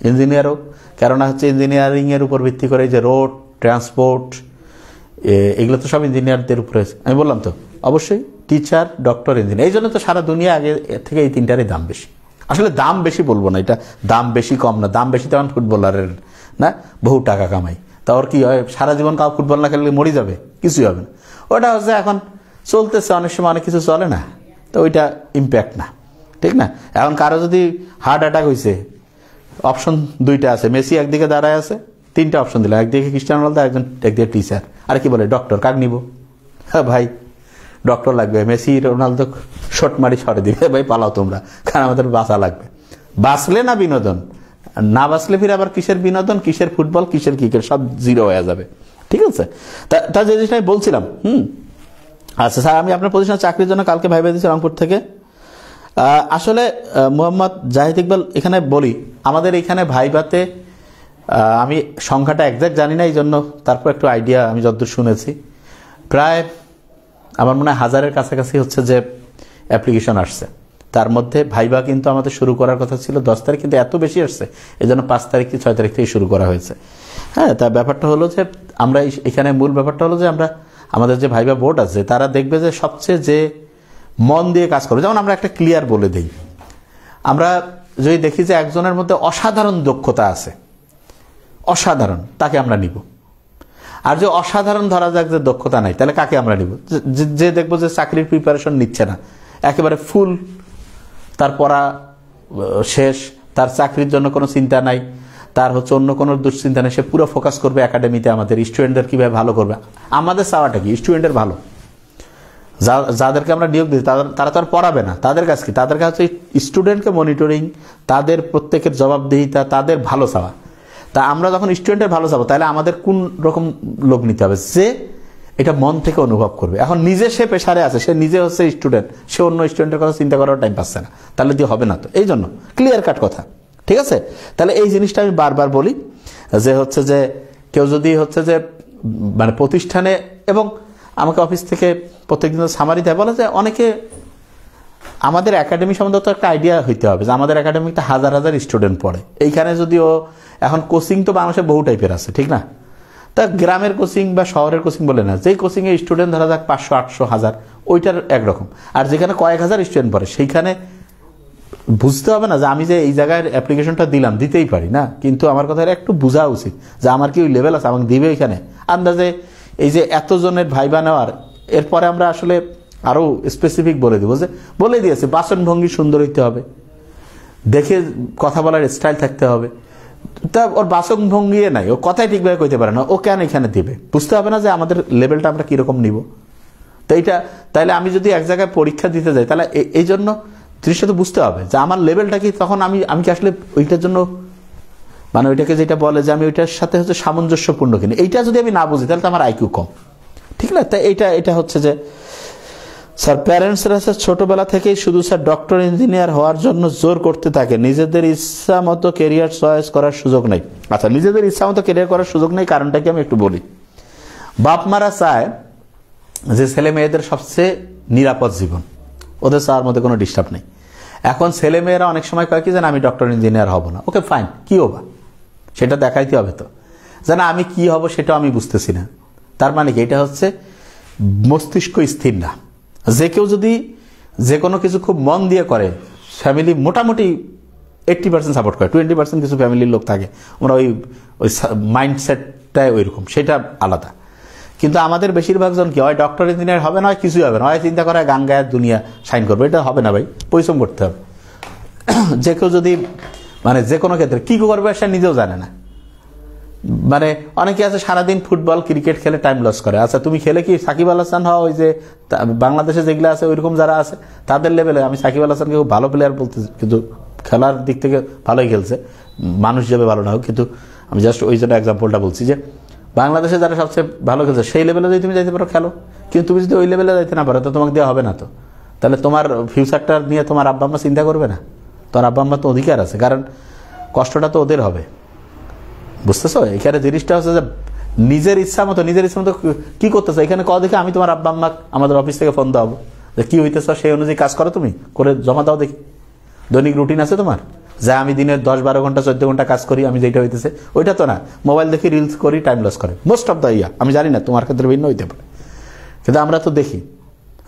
ইঞ্জিনিয়ারও, কেননা হচ্ছে ইঞ্জিনিয়ারিংয়ের উপর ভিত্তি করে যে রোড ট্রান্সপোর্ট এগুলো তো সব ইঞ্জিনিয়ারদের উপরে। আমি বললাম তো অবশ্যই টিচার, ডক্টর, ইঞ্জিনিয়ার, এই জন্য তো সারা দুনিয়া আগে থেকে এই তিনটারই দাম বেশি। আসলে দাম বেশি বলবো না, এটা দাম বেশি কম না, দাম বেশি তেমন ফুটবলারের না, বহু টাকা কামাই, তা ওর কি হয় সারা জীবন কাউ ফুটবল না খেললে মরে যাবে? কিছুই হবে না। ওটা হচ্ছে এখন চলতেছে, অনেক সময় অনেক কিছু চলে না, তো ওইটা ইম্প্যাক্ট না, ঠিক না। এখন কারো যদি হার্ট অ্যাটাক হয়েছে, অপশন দুইটা আছে, মেসি একদিকে দাঁড়ায় আছে, 3টা অপশন দিলাম, একদিকে ক্রিস্টিয়ানো রোনালদো, একদিকে টিচার, আর কি বলে ডক্টর, কাক নিব? হ্যাঁ ভাই ডক্টর লাগবে, মেসি রোনালদো শট মারি ছড়ে দিবে, ভাই পালাও তোমরা, কারণ আমাদের বাঁচা লাগবে। বাঁচলে না বিনোদন, না বাঁচলে ফিরে আবার কিসের বিনোদন, কিসের ফুটবল, কিসের ক্রিকেট, সব জিরো হয়ে যাবে, ঠিক আছে। তা যে জিনিসটা আমি বলছিলাম, আচ্ছা স্যার আমি আপনার প্রতিষ্ঠানে চাকরির জন্য কালকে ভাইবা দিয়েছি রংপুর থেকে। আসলে মোহাম্মদ জাহিদ ইকবাল, এখানে বলি আমাদের এখানে ভাইবাতে আমি সংখ্যাটা একজ্যাক্ট জানি না, এই জন্য তারপর একটু আইডিয়া আমি যতদূর শুনেছি প্রায় আমার মনে হয় 1000-এর কাছাকাছি হচ্ছে যে অ্যাপ্লিকেশন আসছে। তার মধ্যে ভাইবা কিন্তু আমাদের শুরু করার কথা ছিল 10 তারিখ, কিন্তু এত বেশি আসছে এই জন্য 5 তারিখ কি 6 তারিখ থেকে শুরু করা হয়েছে। হ্যাঁ, তা ব্যাপারটা হলো যে আমরা এখানে মূল ব্যাপারটা হলো যে আমরা আমাদের যে ভাইবা বোর্ড আছে তারা দেখবে যে সবচেয়ে যে মন দিয়ে কাজ করবে। যেমন আমরা একটা ক্লিয়ার বলে দিই, আমরা যদি দেখি যে একজনের মধ্যে অসাধারণ দক্ষতা আছে, অসাধারণ, তাকে আমরা নিব। আর যে অসাধারণ ধরা যাক যে দক্ষতা নাই, তাহলে কাকে আমরা নিব? যে দেখবো যে চাকরির প্রিপারেশন নিচ্ছে না, একেবারে ফুল, তার পড়া শেষ, তার চাকরির জন্য কোনো চিন্তা নাই, তার হচ্ছে অন্য কোনো দুশ্চিন্তা নেই, সে পুরো ফোকাস করবে একাডেমিতে, আমাদের স্টুডেন্টদের কীভাবে ভালো করবে। আমাদের চাওয়াটা কি? স্টুডেন্টের ভালো। যাদেরকে আমরা নিয়োগ দিই তারা তো আর পড়াবে না, তাদের কাছে কি? তাদের কাছে স্টুডেন্টকে মনিটরিং, তাদের প্রত্যেকের জবাবদিহিতা, তাদের ভালো চাওয়া। তা আমরা যখন স্টুডেন্টের ভালো চাবো, তাহলে আমাদের কোন রকম লোক নিতে হবে? যে এটা মন থেকে অনুভব করবে। এখন নিজে সে পেশারে আছে, সে নিজে হচ্ছে স্টুডেন্ট, সে অন্য স্টুডেন্টের কথা চিন্তা করার টাইম পাচ্ছে না, তাহলে দিয়ে হবে না। তো এই জন্য ক্লিয়ার কাট কথা, ঠিক আছে। তাহলে এই জিনিসটা আমি বারবার বলি যে হচ্ছে যে কেউ যদি হচ্ছে যে মানে প্রতিষ্ঠানে, এবং আমাকে অফিস থেকে প্রত্যেকদিন সামারি দেয়, বলে যে অনেকে আমাদের একাডেমি সম্বন্ধে তো একটা আইডিয়া হইতে হবে যে আমাদের একাডেমিতে 1000 স্টুডেন্ট পড়ে। এইখানে যদিও এখন কোচিং তো বাংলাদেশে বহু টাইপের আছে, ঠিক না। তা গ্রামের কোচিং বা শহরের কোচিং বলে না, যেই কোচিংয়ে স্টুডেন্ট ধরা যাক 500, 800, 1000, ওইটার একরকম। আর যেখানে কয়েক হাজার স্টুডেন্ট পড়ে সেইখানে বুঝতে হবে না যে আমি যে এই জায়গায় অ্যাপ্লিকেশনটা দিলাম, দিতেই পারি না, কিন্তু আমার কথা একটু বোঝা উচিত যে আমার কি ওই লেভেল আছে, আমাকে দিবে এখানে আন্দাজে। এই যে এতজনের ভাইবা নেওয়ার, এরপরে আমরা আসলে আরও স্পেসিফিক বলে দেবো, যে বলে দিয়েছে বাচনভঙ্গি সুন্দর হইতে হবে, দেখে কথা বলার স্টাইল থাকতে হবে। তা ওর বাচনভঙ্গি নাই, ও কথাই ঠিকভাবে কইতে পারে না, ও কেন এখানে দিবে? বুঝতে হবে না যে আমাদের লেভেলটা আমরা কীরকম নিব। তো এইটা তাইলে আমি যদি এক জায়গায় পরীক্ষা দিতে যাই, তাহলে এই জন্য জিনিসটা তো বুঝতে হবে যে আমার লেভেলটা কি, তখন আমি কি আসলে ওইটার জন্য মানে ওইটাকে যেটা বলে যে আমি ওইটার সাথে হচ্ছে সামঞ্জস্যপূর্ণ কিনা, এইটা যদি আমি না বুঝি তাহলে তো আমার আইকিউ কম, ঠিক না। তাই এটা হচ্ছে যে স্যার প্যারেন্টসরা স্যার ছোটবেলা থেকেই শুধু স্যার ডক্টর ইঞ্জিনিয়ার হওয়ার জন্য জোর করতে থাকে, নিজেদের ইচ্ছা মতো কেরিয়ার চয়েস করার সুযোগ নেই। আচ্ছা, নিজেদের ইচ্ছা মতো কেরিয়ার করার সুযোগ নেই, কারণটা কি আমি একটু বলি। বাপ মারা চায় যে ছেলে মেয়েদের সবচেয়ে নিরাপদ জীবন, ওদের চাওয়ার মধ্যে কোনো ডিস্টার্ব নেই। এখন ছেলে মেয়েরা অনেক সময় কয় কি যেন আমি ডক্টর ইঞ্জিনিয়ার হব না। ওকে ফাইন, কি হবা সেটা দেখাইতে হবে তো, যেন আমি কি হব সেটাও আমি বুঝতেছি না। তার মানে কি, এটা হচ্ছে মস্তিষ্ক স্থির না। যে কেউ যদি যে কোনো কিছু খুব মন দিয়ে করে, ফ্যামিলি মোটামুটি 80% সাপোর্ট করে, 20% কিছু ফ্যামিলির লোক থাকে ওরা ওই মাইন্ডসেটটাই ওইরকম, সেটা আলাদা। কিন্তু আমাদের বেশিরভাগ জন কি হয়, ডক্টর ইঞ্জিনিয়ার হবে না, হয় কিছুই হবে না, হয় চিন্তা করে গান গায়ের দুনিয়া সাইন করবে। এটা হবে না ভাই, পরিশ্রম করতে হবে। যে কেউ যদি মানে যে কোনো ক্ষেত্রে কী করবে সে নিজেও জানে না। মানে অনেকে আছে সারাদিন ফুটবল ক্রিকেট খেলে টাইম লস করে। আচ্ছা, তুমি খেলে কি সাকিব আল হাসান হওয়া, ওই যে বাংলাদেশে যেগুলো আছে ওইরকম যারা আছে তাদের লেভেলে? আমি সাকিব আল হাসানকে খুব ভালো প্লেয়ার বলতে, কিন্তু খেলার দিক থেকে ভালোই খেলছে, মানুষ হিসেবে ভালো না হোক, কিন্তু আমি জাস্ট ওই জন্য এক্সাম্পলটা বলছি যে বাংলাদেশে যারা সবচেয়ে ভালো খেলছে সেই লেভেলে যদি তুমি যাইতে পারো খেলো, কিন্তু তুমি যদি ওই লেভেলে যাইতে না পারো তো তোমাকে দেওয়া হবে না। তো তাহলে তোমার ফিউচারটা নিয়ে তোমার আব্বা আম্মা চিন্তা করবে না? তোমার আব্বা আম্মা তো অধিকার আছে, কারণ কষ্টটা তো ওদের হবে, বুঝতেছো? এখানে জিনিসটা হচ্ছে যে নিজের ইচ্ছা মতো কি করতেছো এখানে ক দেখে। আমি তোমার আব্বা আম্মা আমাদের অফিস থেকে ফোন দেওয়াবো যে কি হইতেছ, সেই অনুযায়ী কাজ করো, তুমি করে জমা দাও দেখি। দৈনিক রুটিন আছে তোমার, যা আমি দিনে 10-12 ঘন্টা 14 ঘন্টা কাজ করি, আমি যেটা হইতেছে ওইটা তো না। মোবাইল দেখি, রিলস করি, টাইম লস করে মোস্ট অফ দ্য আমি জানি না তোমার ক্ষেত্রে ভিন্ন হইতে পারে, কিন্তু আমরা তো দেখি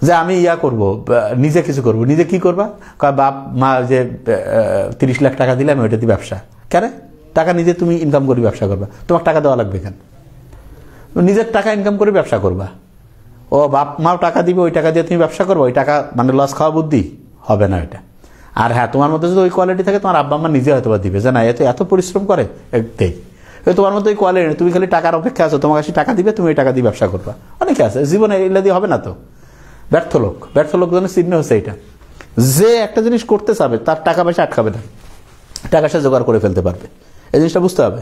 যে আমি করব, নিজে কিছু করব। নিজে কি করবা? বাপ মা যে 30 লাখ টাকা দিলে আমি ওইটা দিয়ে ব্যবসা। কেন? টাকা নিজে তুমি ইনকাম করি ব্যবসা করবা, তোমার টাকা দেওয়া লাগবে কেন? নিজের টাকা ইনকাম করে ব্যবসা করবা। ও বাপ মাও টাকা দিবে, ওই টাকা দিয়ে তুমি ব্যবসা করবো, ওই টাকা মানে লস খাওয়া বুদ্ধি হবে না এটা। আর হ্যাঁ, তোমার মধ্যে যদি ওই কোয়ালিটি থাকে, তোমার আব্বা আম্মা নিজে হয়তো দিবে যে না এত পরিশ্রম করে দেই। তোমার মধ্যে ওই কোয়ালিটি, তুমি খালি টাকার অপেক্ষা আছো, তোমার কাছে টাকা দিবে, তুমি ওই টাকা দিয়ে ব্যবসা করবা। অনেকে আছে জীবনে এগুলো দিয়ে হবে না। তো ব্যর্থ লোক জন্য চিহ্ন হচ্ছে এটা, যে একটা জিনিস করতে চাবে তার টাকা পয়সা আটকাবে না, টাকা সে জোগাড় করে ফেলতে পারবে। এই জিনিসটা বুঝতে হবে।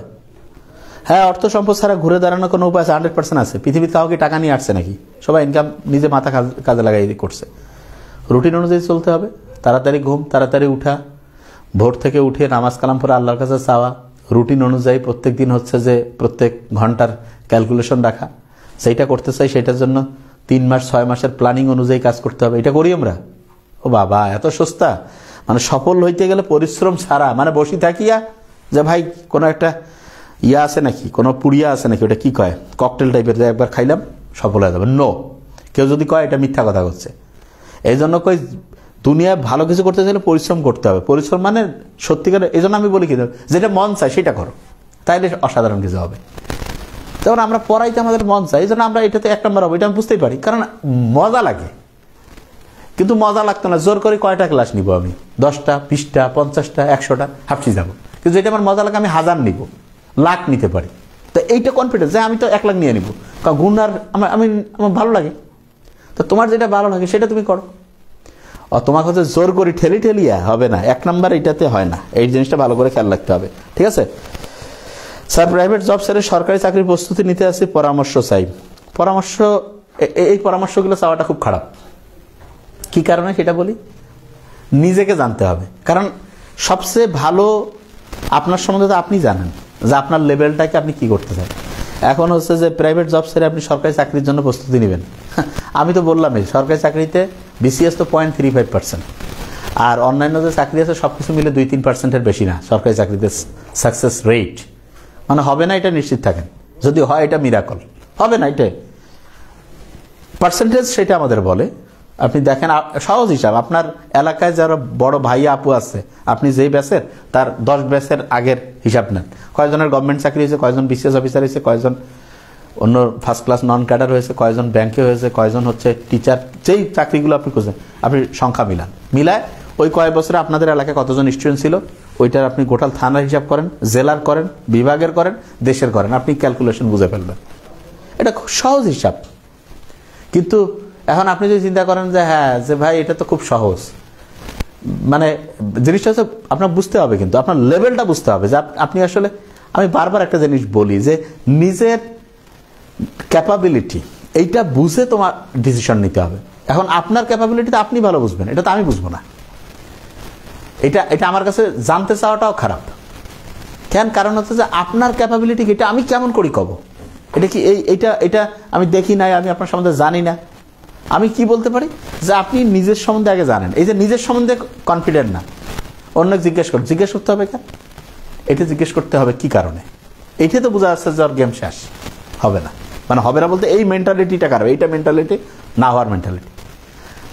হ্যাঁ, অর্থ সম্পদ ছাড়া ঘুরে দাঁড়ানোর কোনো উপায় আছে? 100% আছে। পৃথিবীর কাউকে টাকা নিয়ে আসছে নাকি? সবাই ইনকাম নিজে মাথা কাজে লাগাই করছে। রুটিন অনুযায়ী চলতে হবে। তাড়াতাড়ি ঘুম, তাড়াতাড়ি উঠা, ভোর থেকে উঠে নামাজ কালাম পড়ে আল্লাহর কাছে চাওয়া, রুটিন অনুযায়ী প্রত্যেক দিন হচ্ছে যে প্রত্যেক ঘন্টার ক্যালকুলেশন রাখা। সেইটা করতে চাই, সেটার জন্য 3 মাস 6 মাসের প্ল্যানিং অনুযায়ী কাজ করতে হবে। এটা করি আমরা। ও বাবা, এত সস্তা! মানে সফল হইতে গেলে পরিশ্রম ছাড়া, মানে বসি থাকিয়া যে ভাই কোনো একটা আছে নাকি, কোনো পুড়িয়া আছে নাকি, ওটা কি কয়, ককটেল টাইপের, যে একবার খাইলাম সফল হয়ে যাবে। নো, কেউ যদি কয় এটা মিথ্যা কথা হচ্ছে। এই জন্য কই দুনিয়ায় ভালো কিছু করতে চাইলে পরিশ্রম করতে হবে। পরিশ্রম মানে সত্যিকারের। এই জন্য আমি বলি কি, যেটা মন চায় সেটা করো, তাইলে অসাধারণ কিছু হবে। যেমন আমরা পড়াইতে আমাদের মন চায়, এই জন্য আমরা এটাতে 1 নম্বর হবো, এটা আমি বুঝতেই পারি, কারণ মজা লাগে। কিন্তু মজা লাগতো না, জোর করে কয়টা ক্লাস নিব আমি? 10টা, 20টা, 50টা, 100টা, হাঁপছি যাবো। কিন্তু যেটা আমার মজা লাগে আমি 1000 নিব, লাখ নিতে পারি। তো এইটা কনফিডেন্স যে আমি তো 1 লাখ নিয়ে নিব, কারণ গুণ আর আমার ভালো লাগে। তো তোমার যেটা ভালো লাগে সেটা তুমি করো। তোমাকে হচ্ছে জোর করে ঠেলিয়া হবে না। 1 নম্বর এটাতে হয় না। এই জিনিসটা ভালো করে খেয়াল রাখতে হবে, ঠিক আছে? স্যার প্রাইভেট জব ছেড়ে সরকারি চাকরির প্রস্তুতি নিতে আসি, পরামর্শ চাই। এই পরামর্শগুলো চাওয়াটা খুব খারাপ। কি কারণে সেটা বলি। নিজেকে জানতে হবে, কারণ সবচেয়ে ভালো আপনার সম্বন্ধে তো আপনি জানেন যে আপনার লেভেলটাকে আপনি কি করতে চান। এখন হচ্ছে যে প্রাইভেট জব ছেড়ে আপনি সরকারি চাকরির জন্য প্রস্তুতি নেবেন। আমি তো বললামই, সরকারি চাকরিতে বিসিএস তো 0.35%, আর অন্যান্য যে চাকরি আছে সব কিছু মিলে 2-3%-এর বেশি না সরকারি চাকরিতে সাকসেস রেট। মানে হবে না এটা নিশ্চিত থাকেন, যদি হয় এটা মিরাকল। হবে না এটা পার্সেন্টেজ, সেটা আমাদের বলে। আপনি দেখেন সহজ হিসাব, আপনার এলাকায় যারা বড় ভাই আপু আছে, আপনি যেই ব্যাচের তার 10 ব্যাচের আগের হিসাব নেন। কয়জনের গভর্নমেন্ট চাকরি হয়েছে, কয়জন বিসিএস অফিসার হয়েছে, কয়জন অন্য ফার্স্ট ক্লাস নন ক্যাডার হয়েছে, কয়জন ব্যাংকে হয়েছে, কয়জন হচ্ছে টিচার। যেই চাকরিগুলো আপনি খুঁজেন, আপনি সংখ্যা মিলায় ওই কয়েক বছরে আপনাদের এলাকায় কতজন স্টুডেন্ট ছিল, ওইটার আপনি গোটাল থানার হিসাব করেন, জেলার করেন, বিভাগের করেন, দেশের করেন, আপনি ক্যালকুলেশন বুঝে ফেলবেন। এটা খুব সহজ হিসাব। কিন্তু এখন আপনি যদি চিন্তা করেন যে হ্যাঁ যে ভাই এটা তো খুব সহজ, মানে জিনিসটা হচ্ছে আপনার বুঝতে হবে, কিন্তু আপনার লেভেলটা বুঝতে হবে যে আপনি আসলে, আমি বারবার একটা জিনিস বলি যে নিজের ক্যাপাবিলিটি এইটা বুঝে তোমার ডিসিশন নিতে হবে। এখন আপনার ক্যাপাবিলিটিতে আপনি ভালো বুঝবেন, এটা তো আমি বুঝবো না। এটা আমার কাছে জানতে চাওয়াটাও খারাপ। কেন? কারণ হচ্ছে যে আপনার ক্যাপাবিলিটি এটা আমি কেমন করি কব, এটা কি এটা আমি দেখি নাই, আমি আপনার সম্বন্ধে জানি না। আমি কি বলতে পারি যে আপনি নিজের সম্বন্ধে আগে জানেন। এই যে নিজের সম্বন্ধে কনফিডেন্ট না, অন্য জিজ্ঞেস করতে হবে কেন? এটা জিজ্ঞেস করতে হবে কি কারণে। এইটা তো বোঝা যাচ্ছে যে ওর গেম শেষ, হবে না। মানে হবে না বলতে এই মেন্টালিটিটা কারো, এইটা মেন্টালিটি না হওয়ার মেন্টালিটি।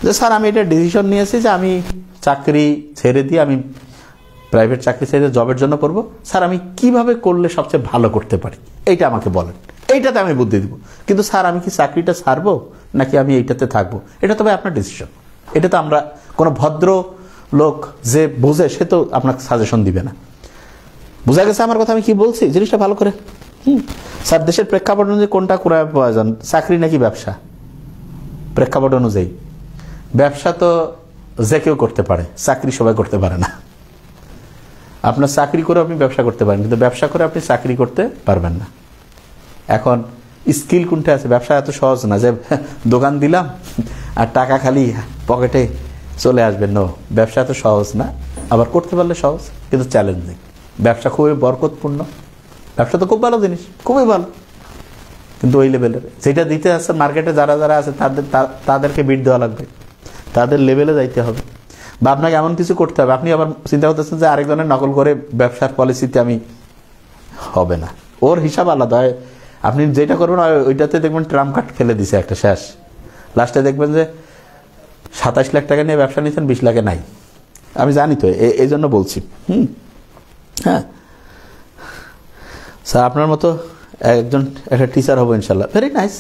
যে স্যার আমি এটা ডিসিশন নিয়েছি যে আমি চাকরি ছেড়ে দিয়ে আমি প্রাইভেট চাকরি ছেড়ে জবের জন্য করব। স্যার আমি কিভাবে করলে সবচেয়ে ভালো করতে পারি এইটা আমাকে বলেন, এইটাতে আমি বুদ্ধি দিব। কিন্তু স্যার আমি কি চাকরিটা ছাড়বো নাকি আমি এইটাতে থাকবো, এটা তো ভাই আপনার ডিসিশন। এটা তো আমরা কোনো ভদ্র লোক যে বোঝে সে তো আপনাকে সাজেশন দিবে না। বোঝা গেছে আমার কথা আমি কি বলছি জিনিসটা ভালো করে? স্যার দেশের প্রেক্ষাপট অনুযায়ী কোনটা করা প্রয়োজন, চাকরি নাকি ব্যবসা? প্রেক্ষাপট অনুযায়ী ব্যবসা তো যে কেউ করতে পারে, চাকরি সবাই করতে পারে না। আপনার চাকরি করে আপনি ব্যবসা করতে পারেন, কিন্তু ব্যবসা করে আপনি চাকরি করতে পারবেন না। এখন স্কিল কোনটা আছে? ব্যবসা এত সহজ না যে দোকান দিলাম আর টাকা খালি পকেটে চলে আসবে। নো, ব্যবসা এত সহজ না। আবার করতে পারলে সহজ, কিন্তু চ্যালেঞ্জিং। ব্যবসা খুবই বরকতপূর্ণ, ব্যবসা তো খুব ভালো জিনিস, খুবই ভালো, কিন্তু ওই লেভেলের যেটা দিতে আসছে মার্কেটে যারা যারা আছে তাদেরকে বিট দেওয়া লাগবে, তাদের লেভেলে যাইতে হবে। বা আপনাকে এমন কিছু করতে হবে, আপনি আবার চিন্তা করতেছেন যে আরেকজনের নকল করে ব্যবসার পলিসিতে আমি, হবে না। ওর হিসাব আলাদা হয়। আপনি যেটা করবেন ওইটাতে দেখবেন ট্রাম্প কার্ড ফেলে দিছে একটা, শেষ। লাস্টে দেখবেন যে 27 লাখ টাকা নিয়ে ব্যবসা নিয়েছেন, 20 লাখে নাই। আমি জানি তো, এই জন্য বলছি। হ্যাঁ স্যার আপনার মতো একটা টিচার হবো ইনশাল্লাহ, ভেরি নাইস।